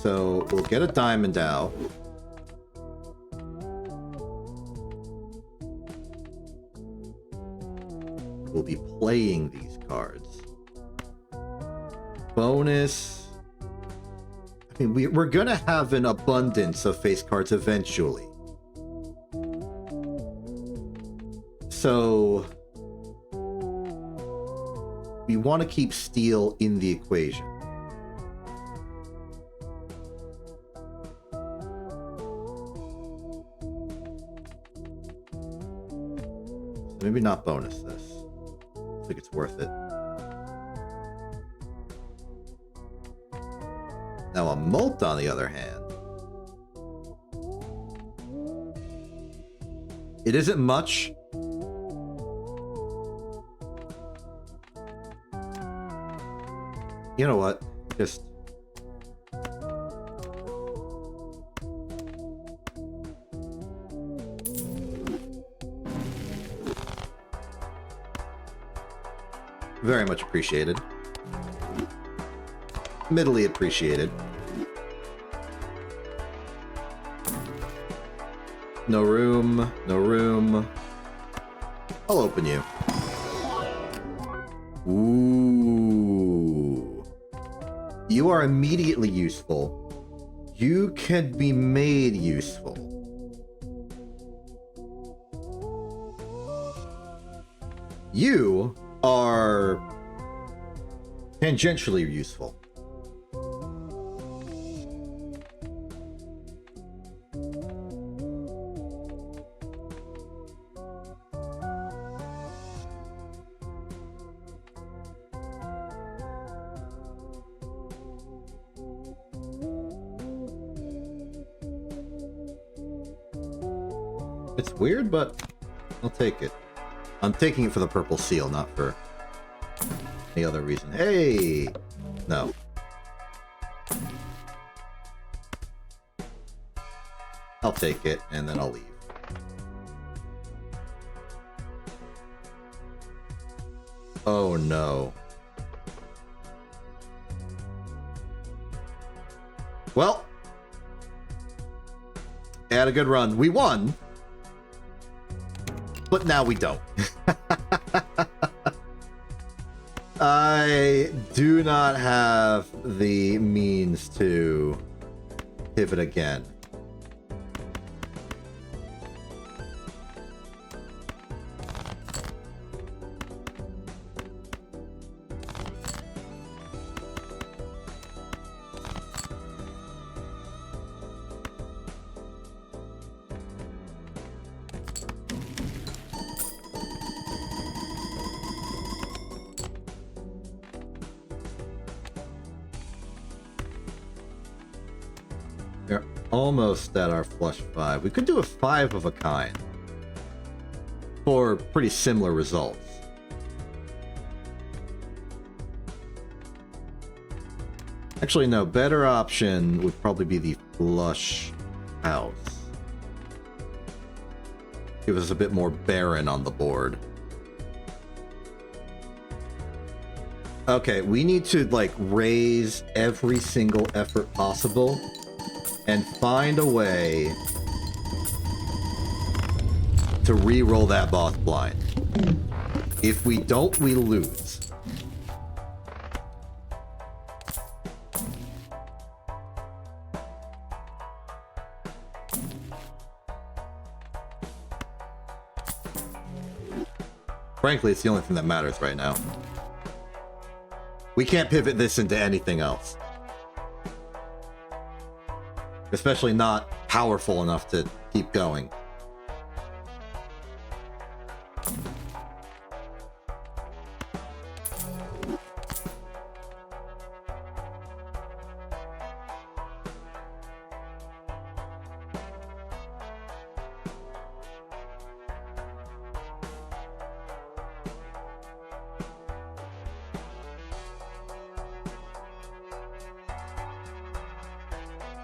So we'll get a diamond out. We'll be playing these cards. Bonus. I mean, we're gonna have an abundance of face cards eventually. So we want to keep steel in the equation. Maybe not bonus this. I think it's worth it. Now a molt, on the other hand, it isn't much. You know what? Just very much appreciated. Middly appreciated. No room, no room. I'll open you. Ooh. You are immediately useful. You can be made useful. You are tangentially useful. It's weird, but I'll take it. I'm taking it for the purple seal, not for any other reason. Hey! No. I'll take it, and then I'll leave. Oh no. Well, had a good run. We won, but now we don't. I do not have the means to pivot again. We're almost at our flush 5. We could do a 5 of a kind for pretty similar results. Actually, no. Better option would probably be the flush house. Give us a bit more barren on the board. Okay, we need to, like, raise every single effort possible and find a way to re-roll that boss blind. If we don't, we lose. Frankly, it's the only thing that matters right now. We can't pivot this into anything else. Especially not powerful enough to keep going.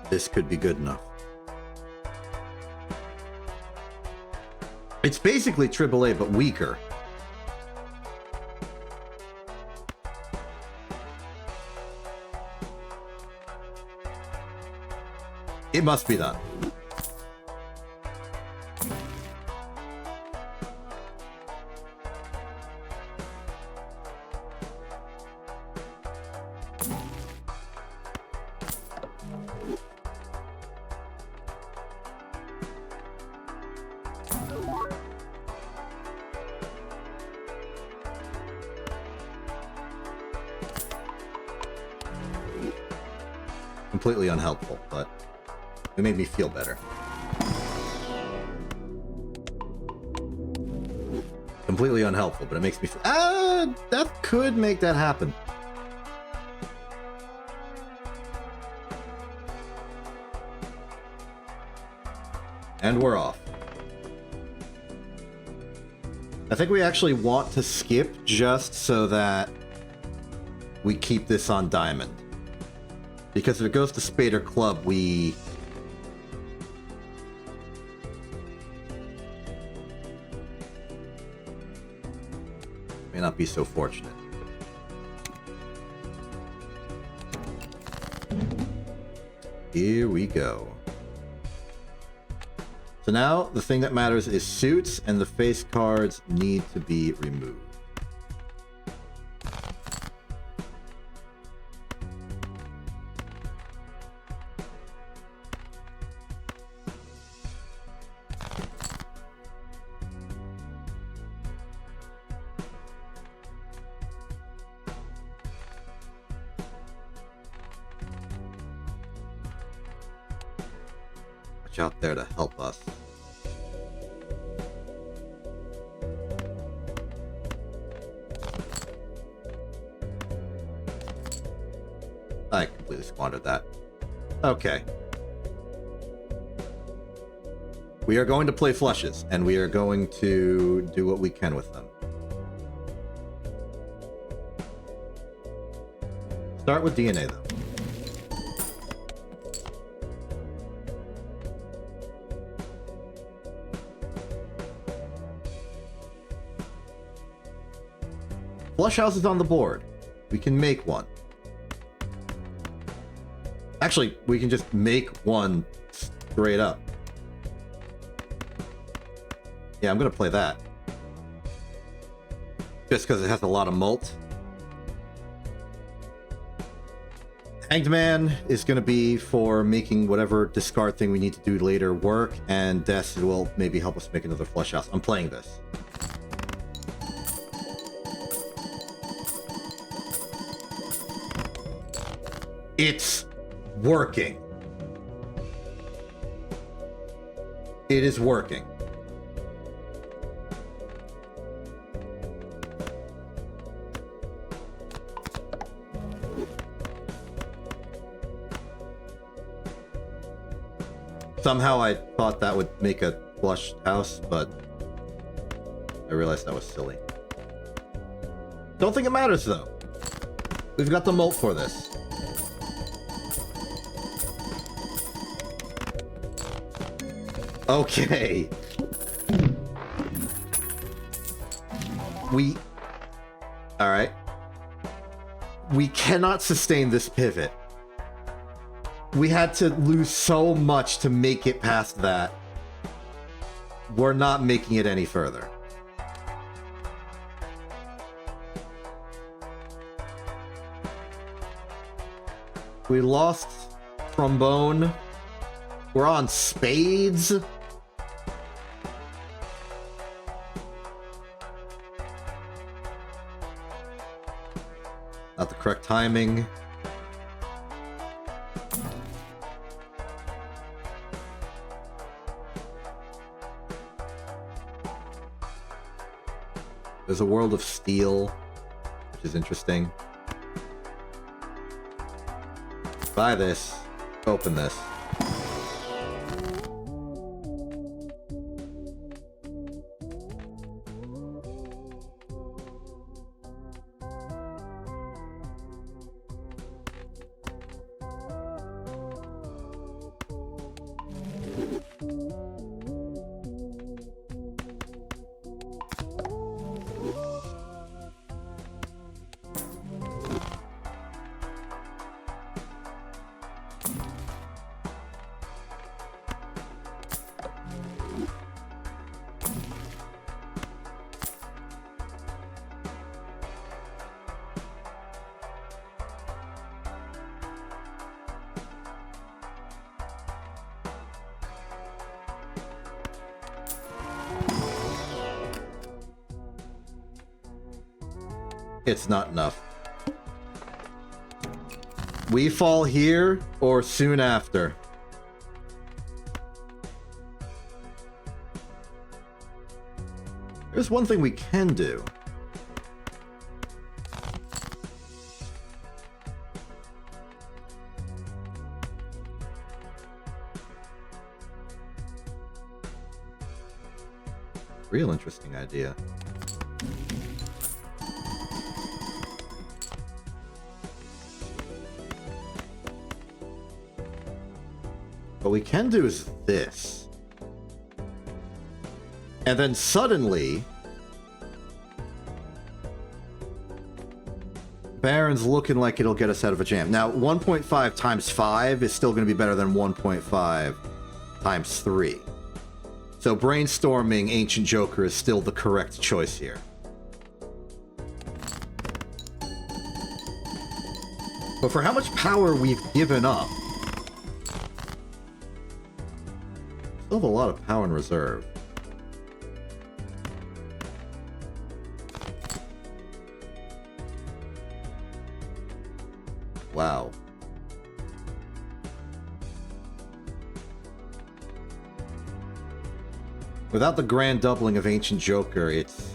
this could be good enough. It's basically AAA, but weaker. It must be done. Completely unhelpful, but it made me feel better. Completely unhelpful, but it makes me feel... that could make that happen. And we're off. I think we actually want to skip just so that we keep this on diamond. Because if it goes to spade or club, we... may not be so fortunate. Here we go. So now, the thing that matters is suits, and the face cards need to be removed. Out there to help us. I completely squandered that. Okay. We are going to play flushes, and we are going to do what we can with them. Start with DNA, though. Flush house is on the board. We can make one. Actually, we can just make one straight up. Yeah, I'm gonna play that. Just because it has a lot of mult. Hanged Man is gonna be for making whatever discard thing we need to do later work, and Des will maybe help us make another flush house. I'm playing this. It's working. It is working. Somehow I thought that would make a flush house, but I realized that was silly. Don't think it matters, though. We've got the mult for this. Okay. Alright. We cannot sustain this pivot. We had to lose so much to make it past that. We're not making it any further. We lost trombone. We're on spades. Not the correct timing. There's a world of steel, which is interesting. Buy this. Open this. It's not enough. We fall here or soon after. There's one thing we can do. Real interesting idea. What we can do is this. And then suddenly, Baron's looking like it'll get us out of a jam. Now, 1.5 times 5 is still going to be better than 1.5 times 3. So brainstorming Ancient Joker is still the correct choice here. But for how much power we've given up, still have a lot of power in reserve. Wow. Without the grand doubling of Ancient Joker, it's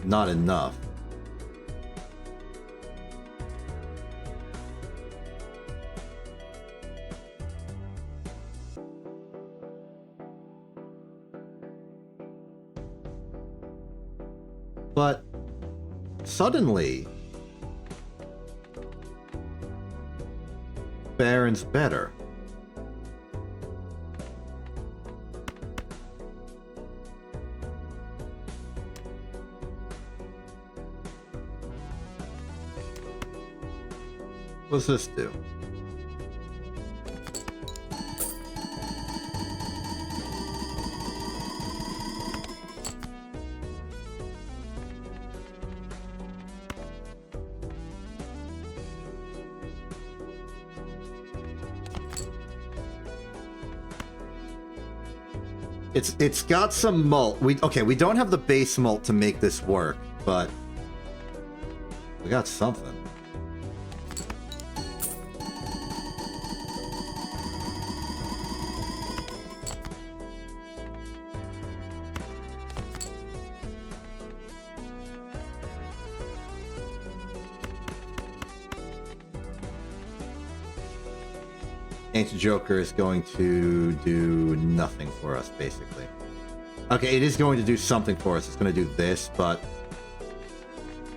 not enough. But suddenly, Baron's better. What's this do? It's got some mult. We don't have the base mult to make this work, but we got something. Ancient Joker is going to do nothing for us, basically. Okay, it is going to do something for us. It's going to do this, but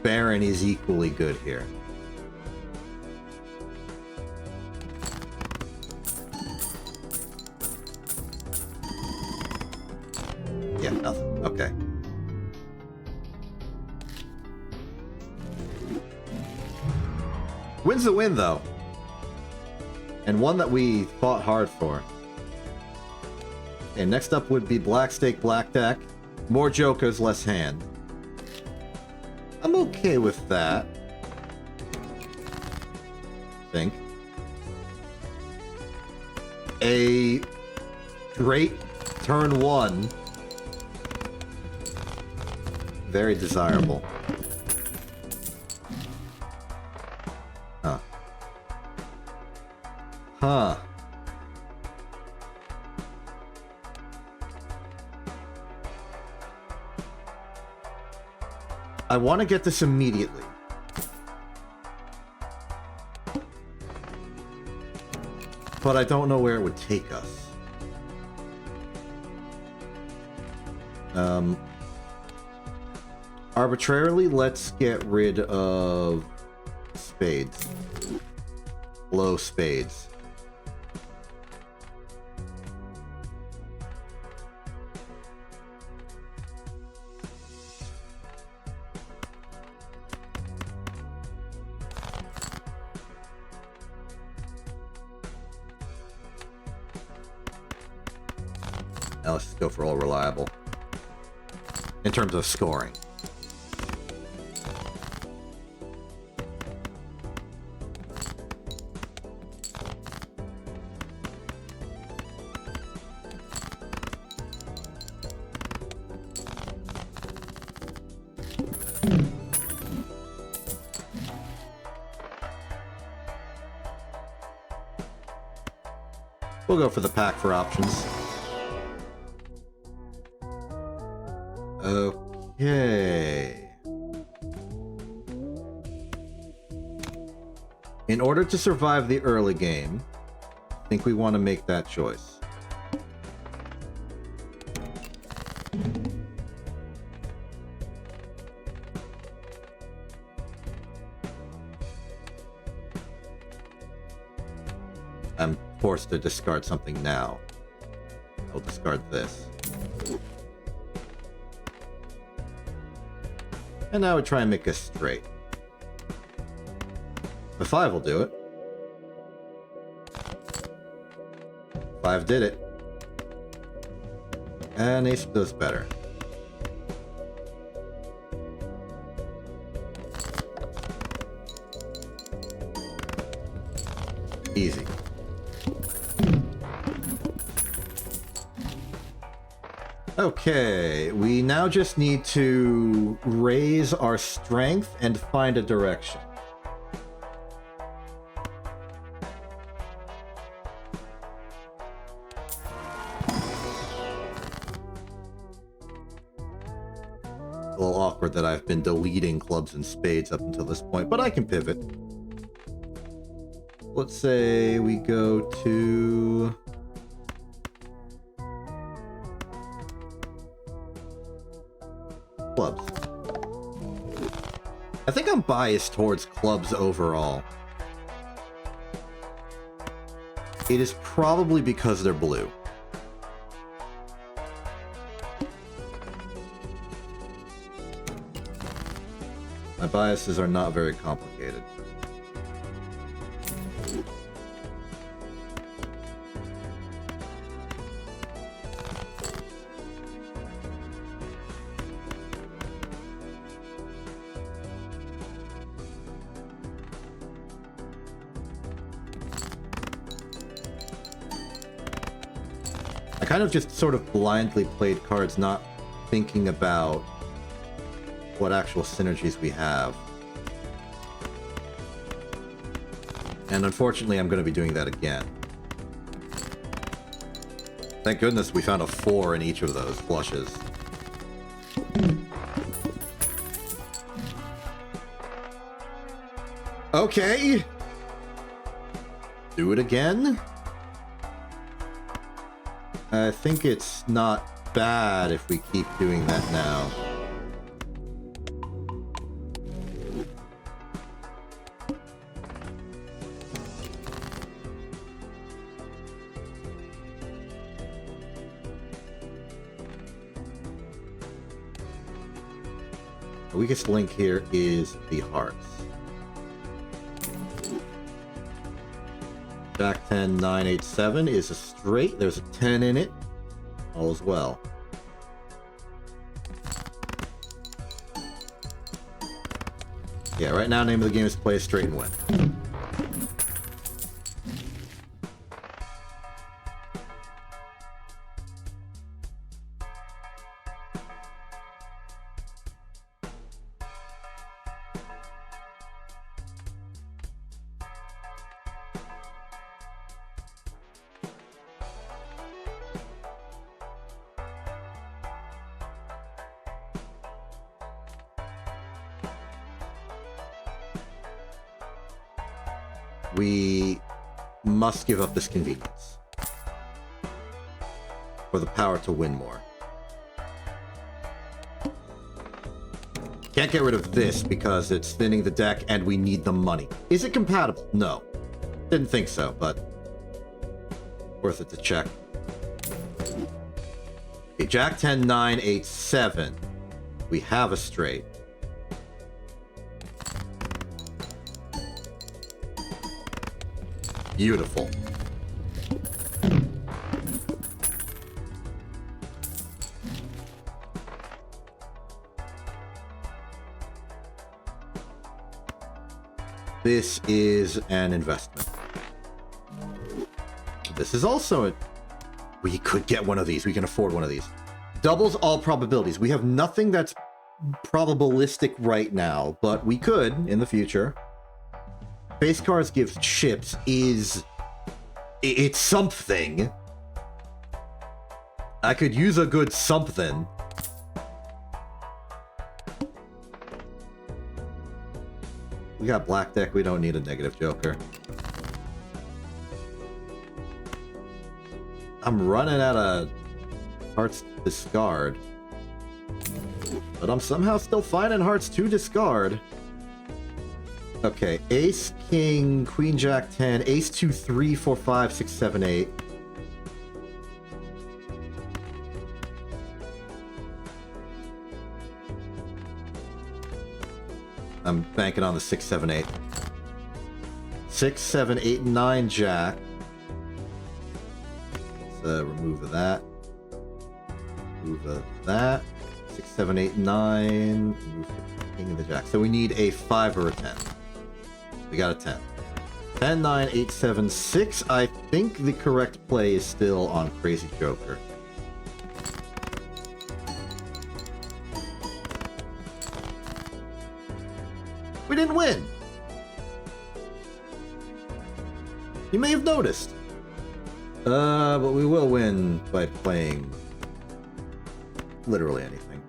Baron is equally good here. Yeah, nothing. Okay. Win's a win, though. And one that we fought hard for. And next up would be Black Stake, Black Deck. More Jokers, less hand. I'm okay with that. I think. A great turn 1. Very desirable. Huh. I want to get this immediately. But I don't know where it would take us. Arbitrarily, let's get rid of spades. Low spades. Now let's just go for all reliable. In terms of scoring. We'll go for the pack for options. Okay. In order to survive the early game, I think we want to make that choice. I'm forced to discard something now. I'll discard this. And now we try and make a straight. The 5 will do it. 5 did it. And ace does better. Easy. Okay, we now just need to raise our strength and find a direction. A little awkward that I've been deleting clubs and spades up until this point, but I can pivot. Let's say we go to... clubs. I think I'm biased towards clubs overall. It is probably because they're blue. My biases are not very complicated. I kind of just sort of blindly played cards, not thinking about what actual synergies we have. And unfortunately, I'm going to be doing that again. Thank goodness we found a 4 in each of those flushes. Okay! Do it again? I think it's not bad if we keep doing that now. The weakest link here is the hearts. Jack 10, 9, 8, 7 is a straight. There's a 10 in it. All is well. Yeah, right now, name of the game is play a straight and win. We must give up this convenience for the power to win more. Can't get rid of this because it's thinning the deck and we need the money. Is it compatible? No. Didn't think so, but worth it to check. Okay, Jack 10, 9, 8, 7. We have a straight. Beautiful. This is an investment. This is also a... We could get one of these. We can afford one of these. Doubles all probabilities. We have nothing that's probabilistic right now, but we could in the future. Base cards give chips is It's something. I could use a good something. We got black deck, we don't need a negative joker. I'm running out of hearts to discard. But I'm somehow still finding hearts to discard. Okay, ace, king, queen, jack, 10, ace, 2, 3, 4, 5, 6, 7, 8. I'm banking on the 6, 7, 8. 6, 7, 8, 9, jack. Let's remove that. Remove that. 6, 7, 8, 9. Remove the king and the jack. So we need a 5 or a 10. We got a 10. 10, 9, 8, 7, 6. I think the correct play is still on Crazy Joker. We didn't win! You may have noticed. But we will win by playing literally anything.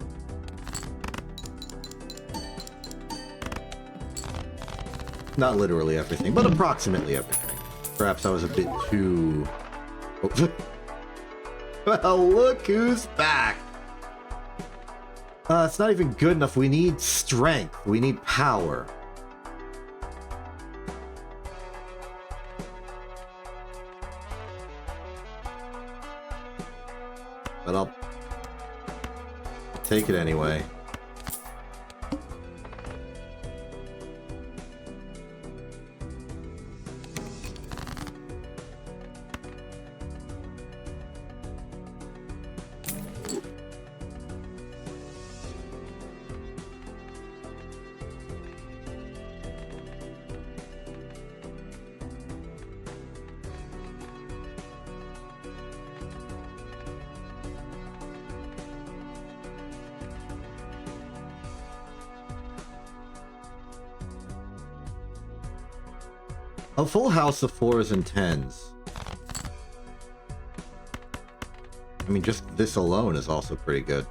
Not literally everything, but approximately everything. Perhaps I was a bit too... Oh. Well, look who's back! It's not even good enough. We need strength. We need power. But I'll take it anyway. A full house of 4s and 10s. I mean, just this alone is also pretty good.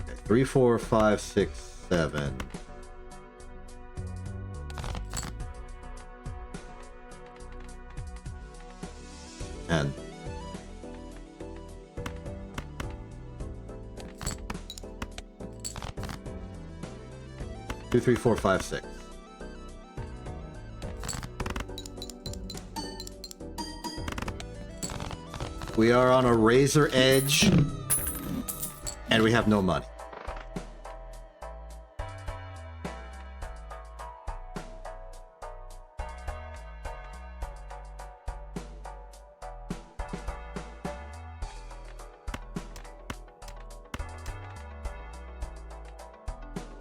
Okay, 3, 4, 5, 6, 7. And 2, 3, 4, 5, 6. We are on a razor edge, and we have no money.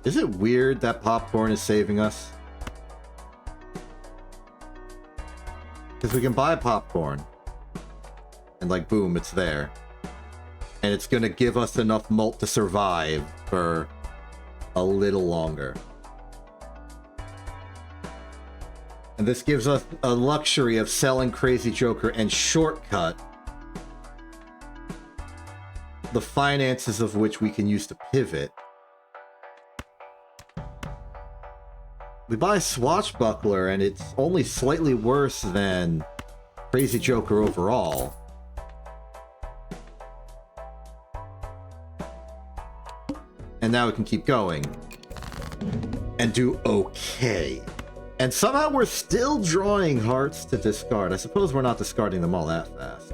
Is it weird that popcorn is saving us? Because we can buy popcorn. And like, boom, it's there. And it's gonna give us enough malt to survive for a little longer. And this gives us a luxury of selling Crazy Joker and shortcut the finances of which we can use to pivot. We buy Swashbuckler, and it's only slightly worse than Crazy Joker overall. And now we can keep going. And do okay. And somehow we're still drawing hearts to discard. I suppose we're not discarding them all that fast.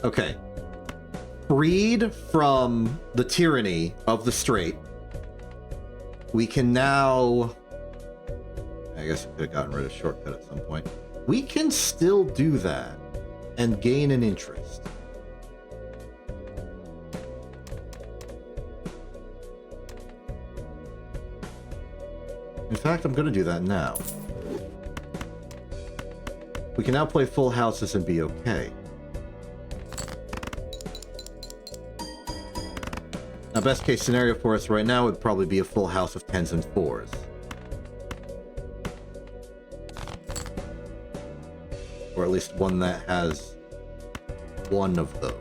Okay. Freed from the tyranny of the straight. We can now... I guess we could have gotten rid of shortcut at some point. We can still do that and gain an interest. In fact, I'm going to do that now. We can now play full houses and be okay. Now, best case scenario for us right now would probably be a full house of 10s and 4s. Or at least one that has one of those.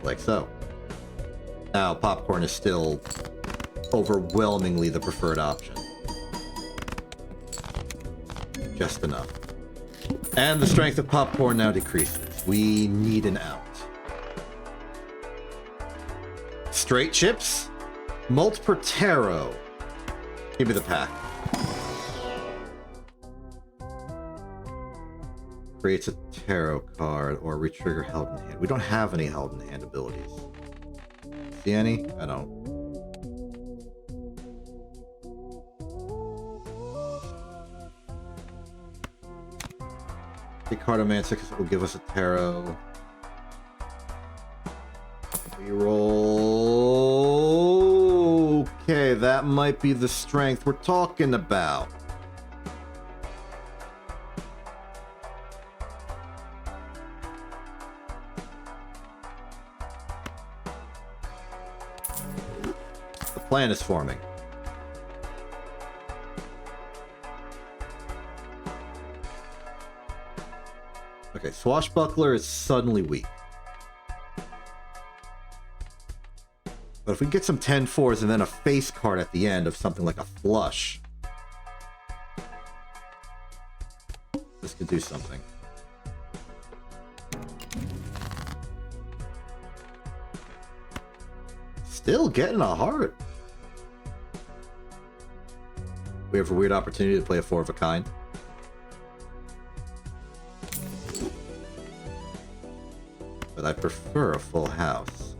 Like so. Now, popcorn is still overwhelmingly the preferred option. Just enough. And the strength of popcorn now decreases. We need an out. Straight chips? Malt per taro. Give me the pack. Creates a tarot card or retrigger held in hand. We don't have any held in hand abilities. See any? I don't. The Cartomancer will give us a tarot. We roll. Okay, that might be the strength we're talking about. The plan is forming. Okay, Swashbuckler is suddenly weak. But if we get some 10-4s and then a face card at the end of something like a flush, this could do something. Still getting a heart. We have a weird opportunity to play a 4 of a kind. But I prefer a full house.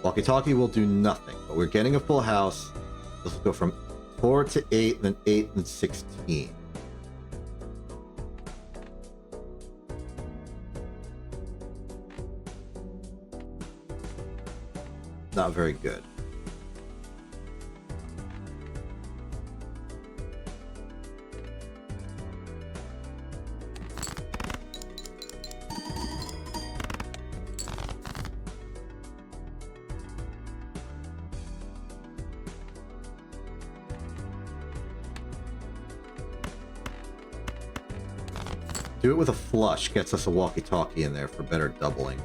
Walkie-talkie will do nothing, but we're getting a full house. This will go from 4 to 8, then 8 and 16. Not very good. Do it with a flush, gets us a walkie-talkie in there for better doubling.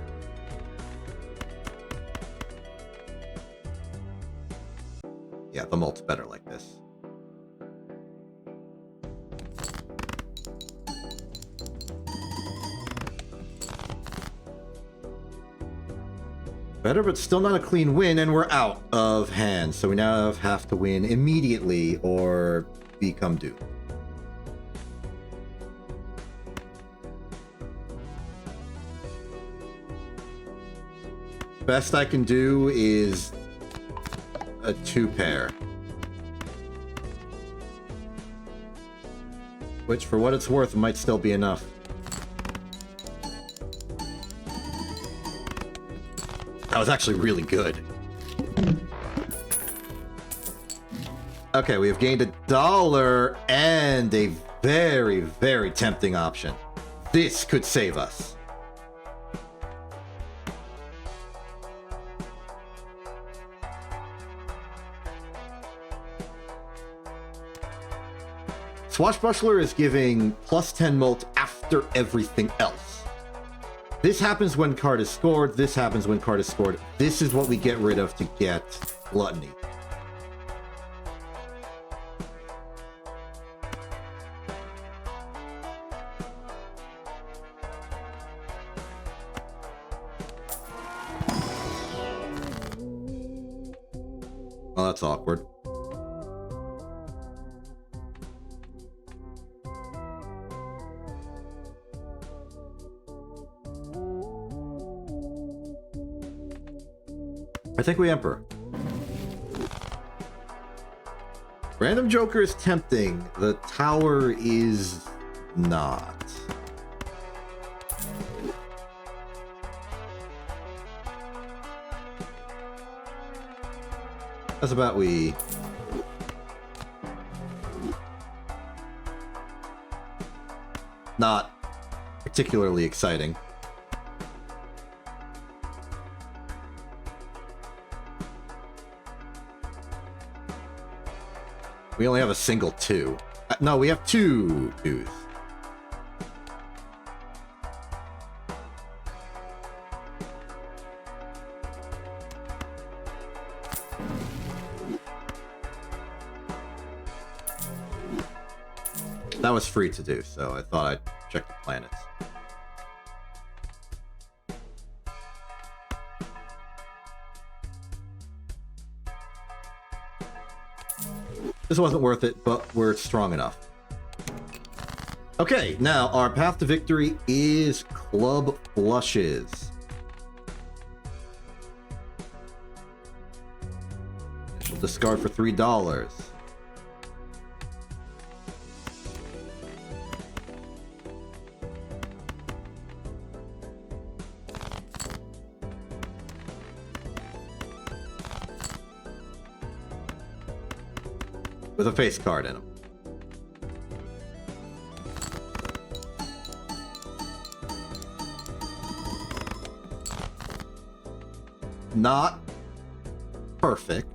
Yeah, the malt's better like this. Better, but still not a clean win, and we're out of hand. So we now have to win immediately or become doomed. Best I can do is a 2-pair. Which, for what it's worth, might still be enough. That was actually really good. Okay, we have gained $1 and a very, very tempting option. This could save us. Swashbuckler is giving plus 10 mult after everything else. This happens when card is scored. This happens when card is scored. This is what we get rid of to get Gluttony. Well, that's awkward. I think we Emperor. Random Joker is tempting. The Tower is not. How's about we... Not particularly exciting. We only have a single 2. No, we have 2 2s. That was free to do, so I thought I'd check the planets. This wasn't worth it, but we're strong enough. Okay, now our path to victory is club flushes. Initial discard for $3. With a face card in them. Not perfect.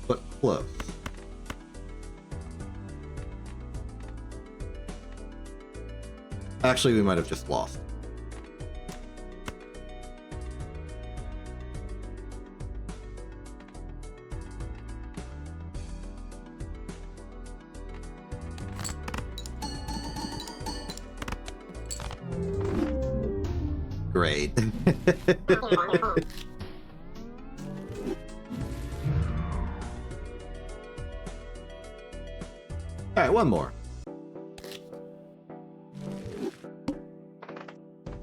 But close. Actually, we might have just lost. Great. Alright, one more.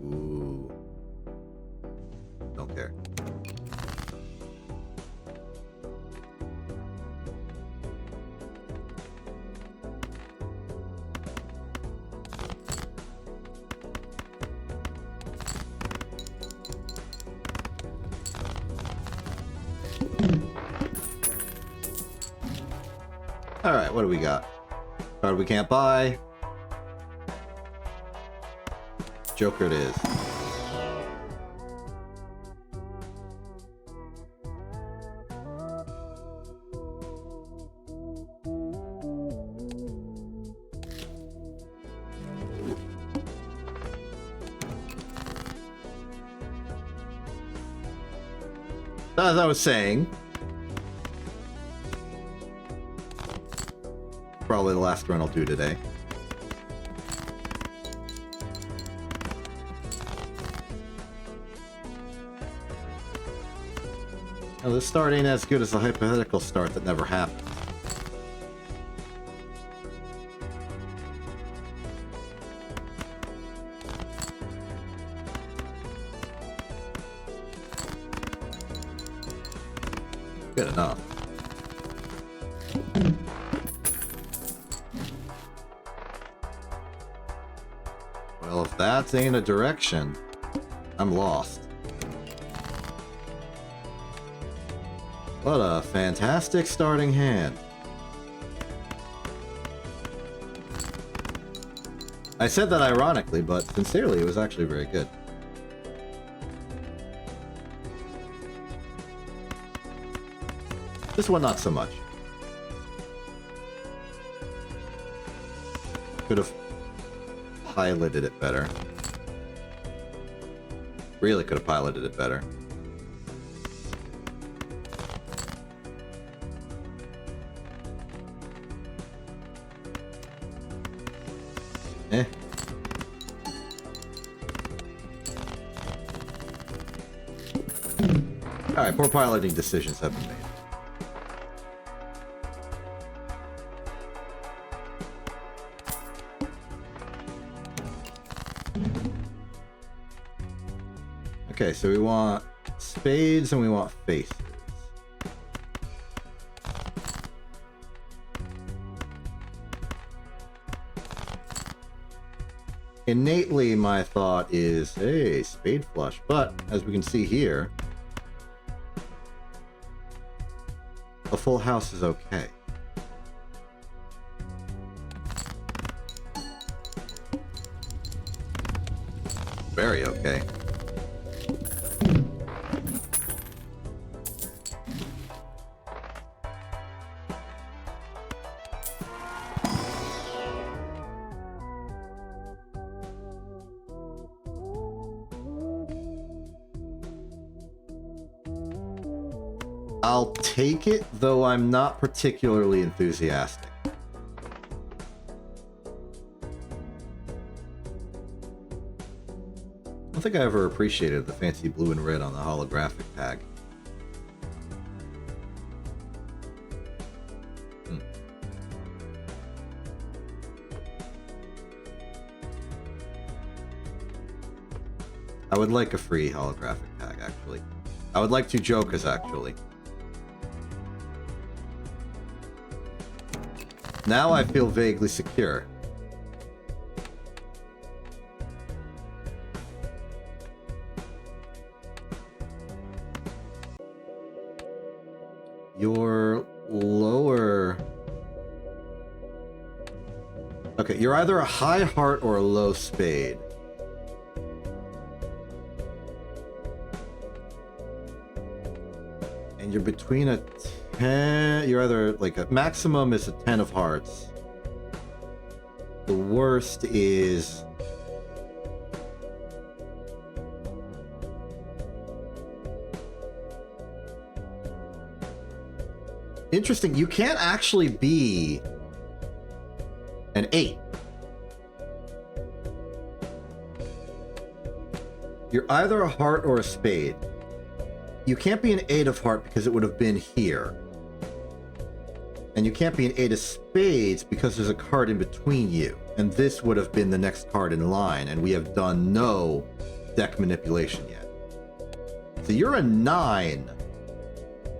Ooh. Don't care. Alright, what do we got? Card we can't buy. Joker it is. As I was saying, probably the last run I'll do today. Now, this start ain't as good as the hypothetical start that never happened. Good enough. Well, if that ain't a direction, I'm lost. What a fantastic starting hand. I said that ironically, but sincerely, it was actually very good. This one, not so much. Could have piloted it better. Really could have piloted it better. Eh. Alright, poor piloting decisions have been made. Okay, so we want spades and we want faces. innately my thought is, hey, spade flush. But as we can see here, a full house is okay. Very okay. I'll take it, though I'm not particularly enthusiastic. I don't think I ever appreciated the fancy blue and red on the holographic tag. I would like a free holographic tag, actually. I would like 2 jokers, actually. Now I feel vaguely secure. Your lower... Okay, you're either a high heart or a low spade. And you're between a 10... You're either, like, a maximum is a 10 of hearts. The worst is... Interesting, you can't actually be an 8. You're either a heart or a spade. You can't be an 8 of heart because it would have been here. And you can't be an 8 of spades because there's a card in between you. And this would have been the next card in line, and we have done no deck manipulation yet. So you're a 9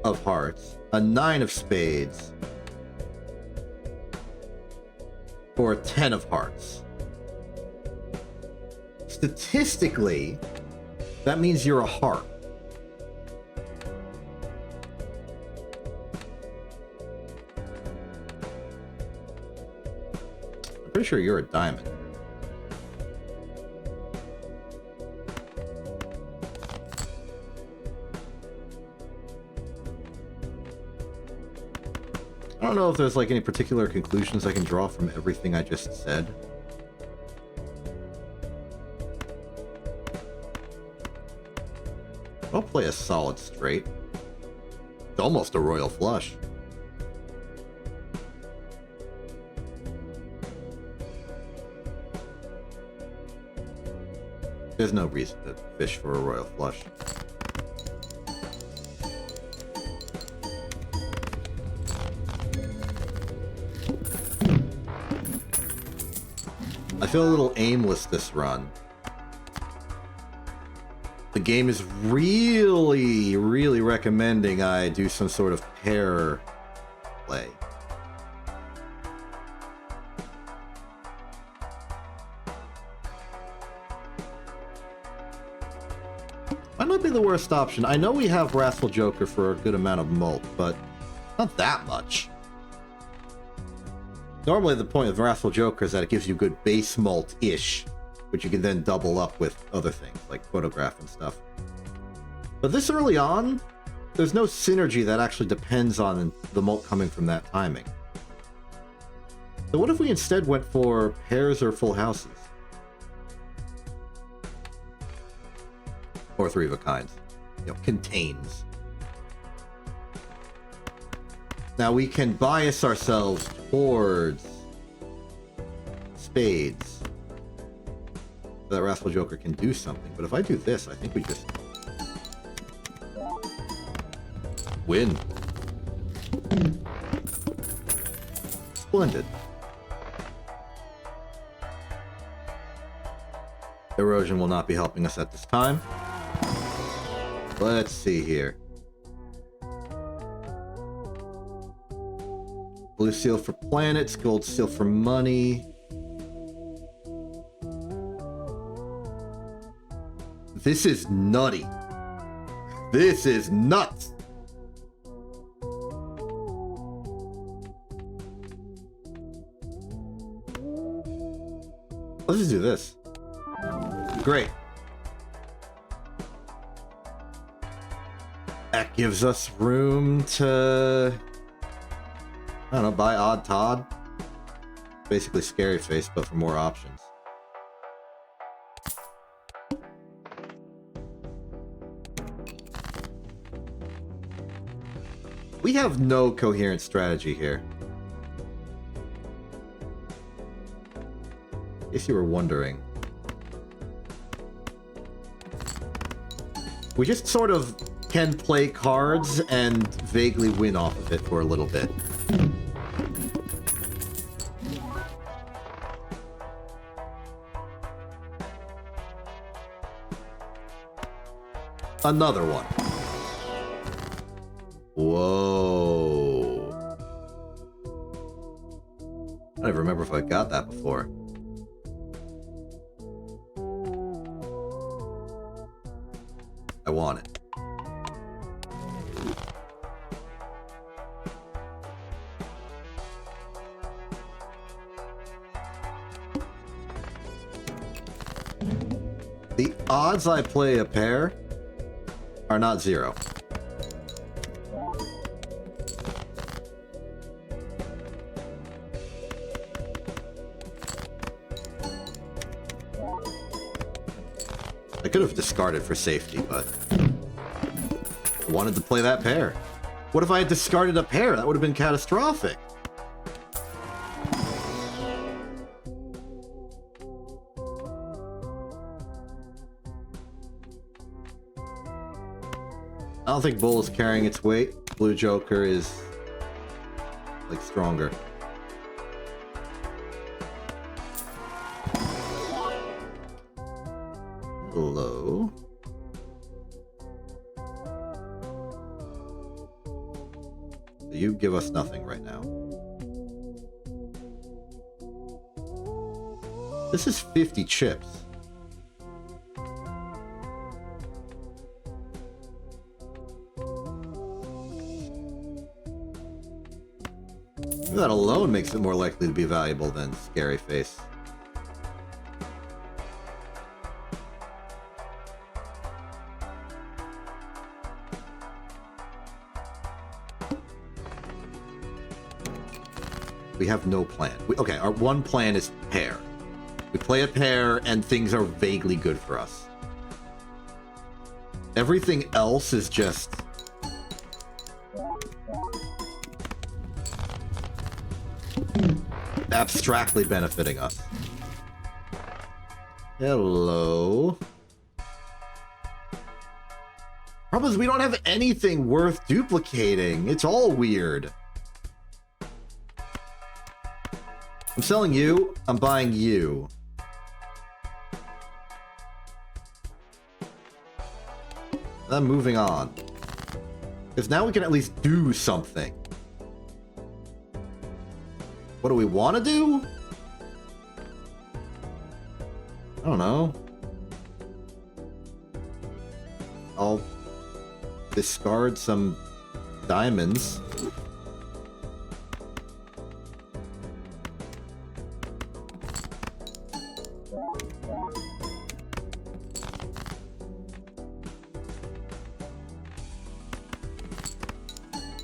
of hearts, a 9 of spades, or a 10 of hearts. Statistically, that means you're a heart. I'm pretty sure you're a diamond. I don't know if there's like any particular conclusions I can draw from everything I just said. I'll play a solid straight. It's almost a royal flush. There's no reason to fish for a royal flush. I feel a little aimless this run. The game is really, really recommending I do some sort of pair play. Might not be the worst option. I know we have Wrathful Joker for a good amount of mult, but not that much. Normally the point of Wrathful Joker is that it gives you good base mult-ish, which you can then double up with other things, like photograph and stuff. But this early on, there's no synergy that actually depends on the mult coming from that timing. So what if we instead went for pairs or full houses? Or 3 of a kind. You know, contains. Now we can bias ourselves towards spades. So that Wrathful Joker can do something. But if I do this, I think we just win. Splendid. Erosion will not be helping us at this time. Let's see here. Blue seal for planets, gold seal for money. This is nutty. This is nuts. Let's just do this. Great. That gives us room to, I don't know, buy Odd Todd. Basically Scary Face, but for more options. We have no coherent strategy here. If you were wondering. We just sort of can play cards and vaguely win off of it for a little bit. Another one. Whoa. I don't even remember if I got that before. I want it. The odds I play a pair are not zero. I could have discarded for safety, but I wanted to play that pair. What if I had discarded a pair? That would have been catastrophic. I don't think Bull is carrying its weight. Blue Joker is, like, stronger. Hello? You give us nothing right now. This is 50 chips. That alone makes it more likely to be valuable than Scary Face. We have no plan. Okay, our one plan is pair. We play a pair and things are vaguely good for us. Everything else is just abstractly benefiting us. Hello. Problem is we don't have anything worth duplicating. It's all weird. I'm selling you. I'm buying you. I'm moving on. Because now we can at least do something. What do we want to do? I don't know. I'll discard some diamonds.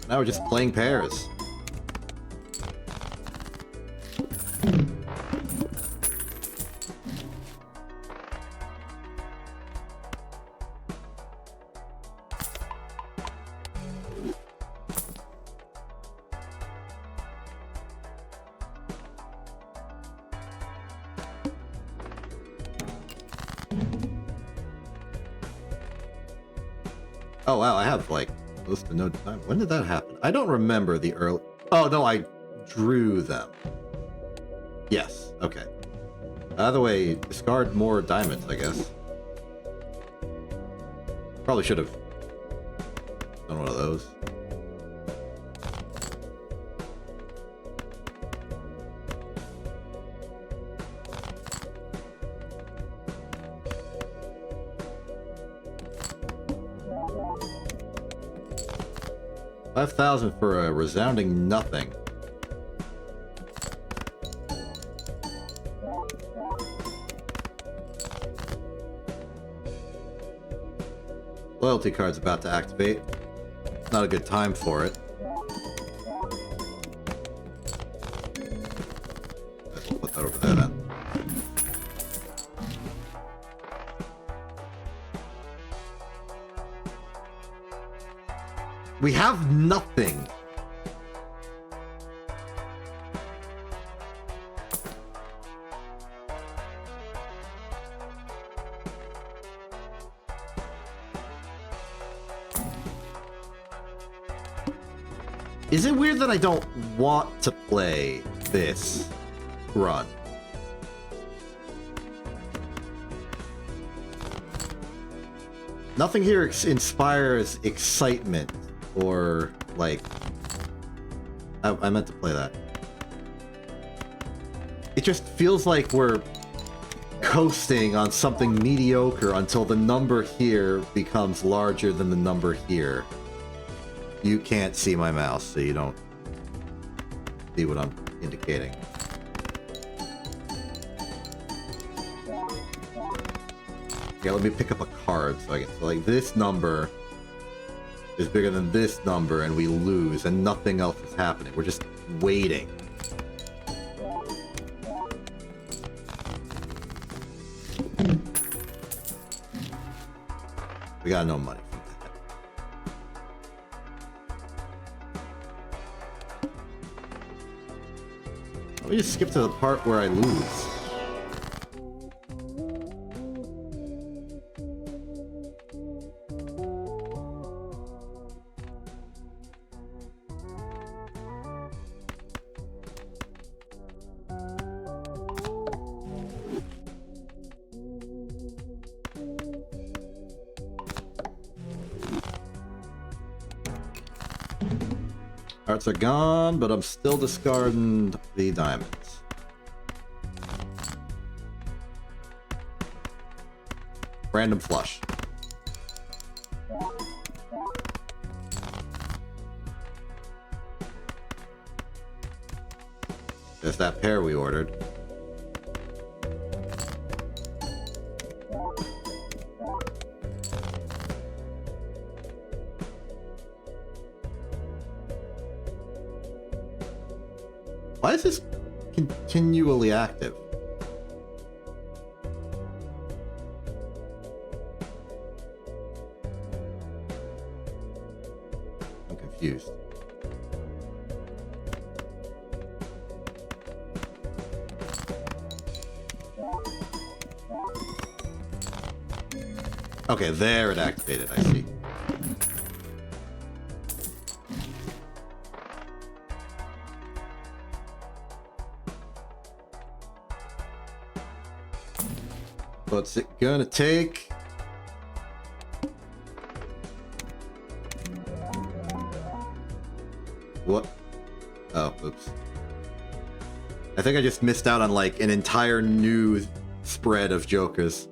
Now we're just playing pairs. Oh wow, I have like close to no time. When did that happen? I don't remember the early... Oh no, I drew them. Yes, okay. Either way, discard more diamonds, I guess. Probably should have done one of those. 5,000 for a resounding nothing. Loyalty card's about to activate. Not a good time for it. We'll put that over there then. We have nothing. Is it weird that I don't want to play this run? Nothing here inspires excitement or, like... I meant to play that. It just feels like we're coasting on something mediocre until the number here becomes larger than the number here. You can't see my mouse, so you don't see what I'm indicating. Yeah, let me pick up a card so I can... So like, this number is bigger than this number, and we lose, and nothing else is happening. We're just waiting. We got no money. Let me just skip to the part where I lose. Hearts are gone, but I'm still discarding the diamonds. Random flush. There's that pair we ordered. Why is this continually active? I'm confused. Okay, there it activated, I see. What's it gonna take? What? Oh, oops. I think I just missed out on like an entire new spread of jokers.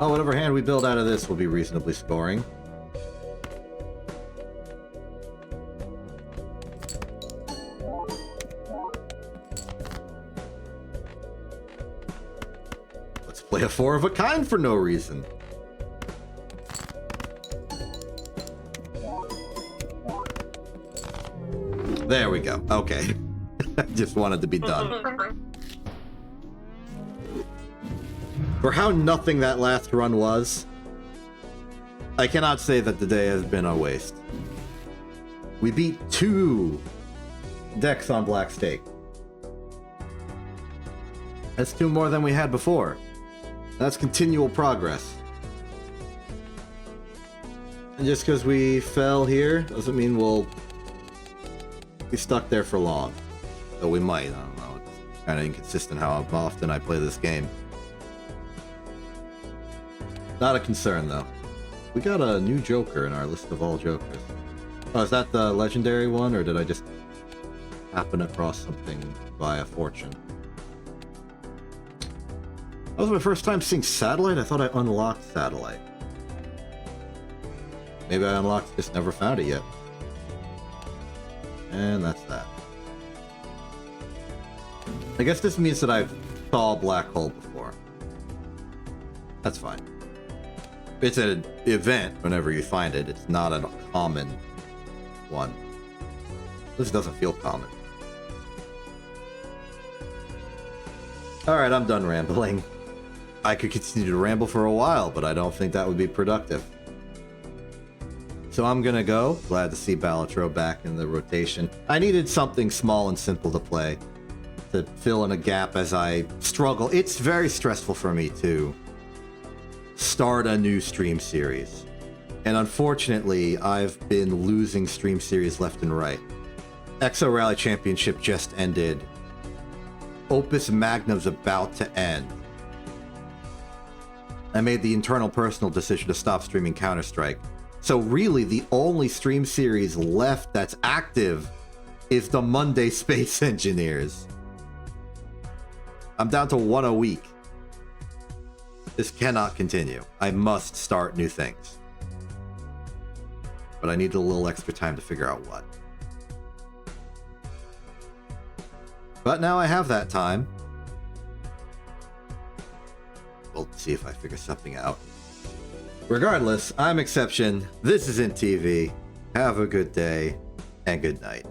Oh, whatever hand we build out of this will be reasonably scoring. Let's play a 4 of a kind for no reason. There we go. Okay. I just wanted to be done. For how nothing that last run was, I cannot say that the day has been a waste. We beat 2 decks on Black Stake. That's 2 more than we had before. That's continual progress. And just because we fell here doesn't mean we'll be stuck there for long. Though we might, I don't know. It's kind of inconsistent how often I play this game. Not a concern, though. We got a new Joker in our list of all Jokers. Oh, is that the legendary one, or did I just happen across something via fortune? That was my first time seeing Satellite? I thought I unlocked Satellite. Maybe I unlocked it, just never found it yet. And that's that. I guess this means that I've saw a black hole before. That's fine. It's an event whenever you find it. It's not a common one. This doesn't feel common. Alright, I'm done rambling. I could continue to ramble for a while, but I don't think that would be productive. So I'm gonna go. Glad to see Balatro back in the rotation. I needed something small and simple to play to fill in a gap as I struggle. It's very stressful for me to start a new stream series. And unfortunately, I've been losing stream series left and right. EXO Rally Championship just ended. Opus Magnum's about to end. I made the internal personal decision to stop streaming Counter-Strike. So really, the only stream series left that's active is the Monday Space Engineers. I'm down to one a week. This cannot continue. I must start new things. But I need a little extra time to figure out what. But now I have that time. We'll see if I figure something out. Regardless, I'm Exception. This isn't TV. Have a good day and good night.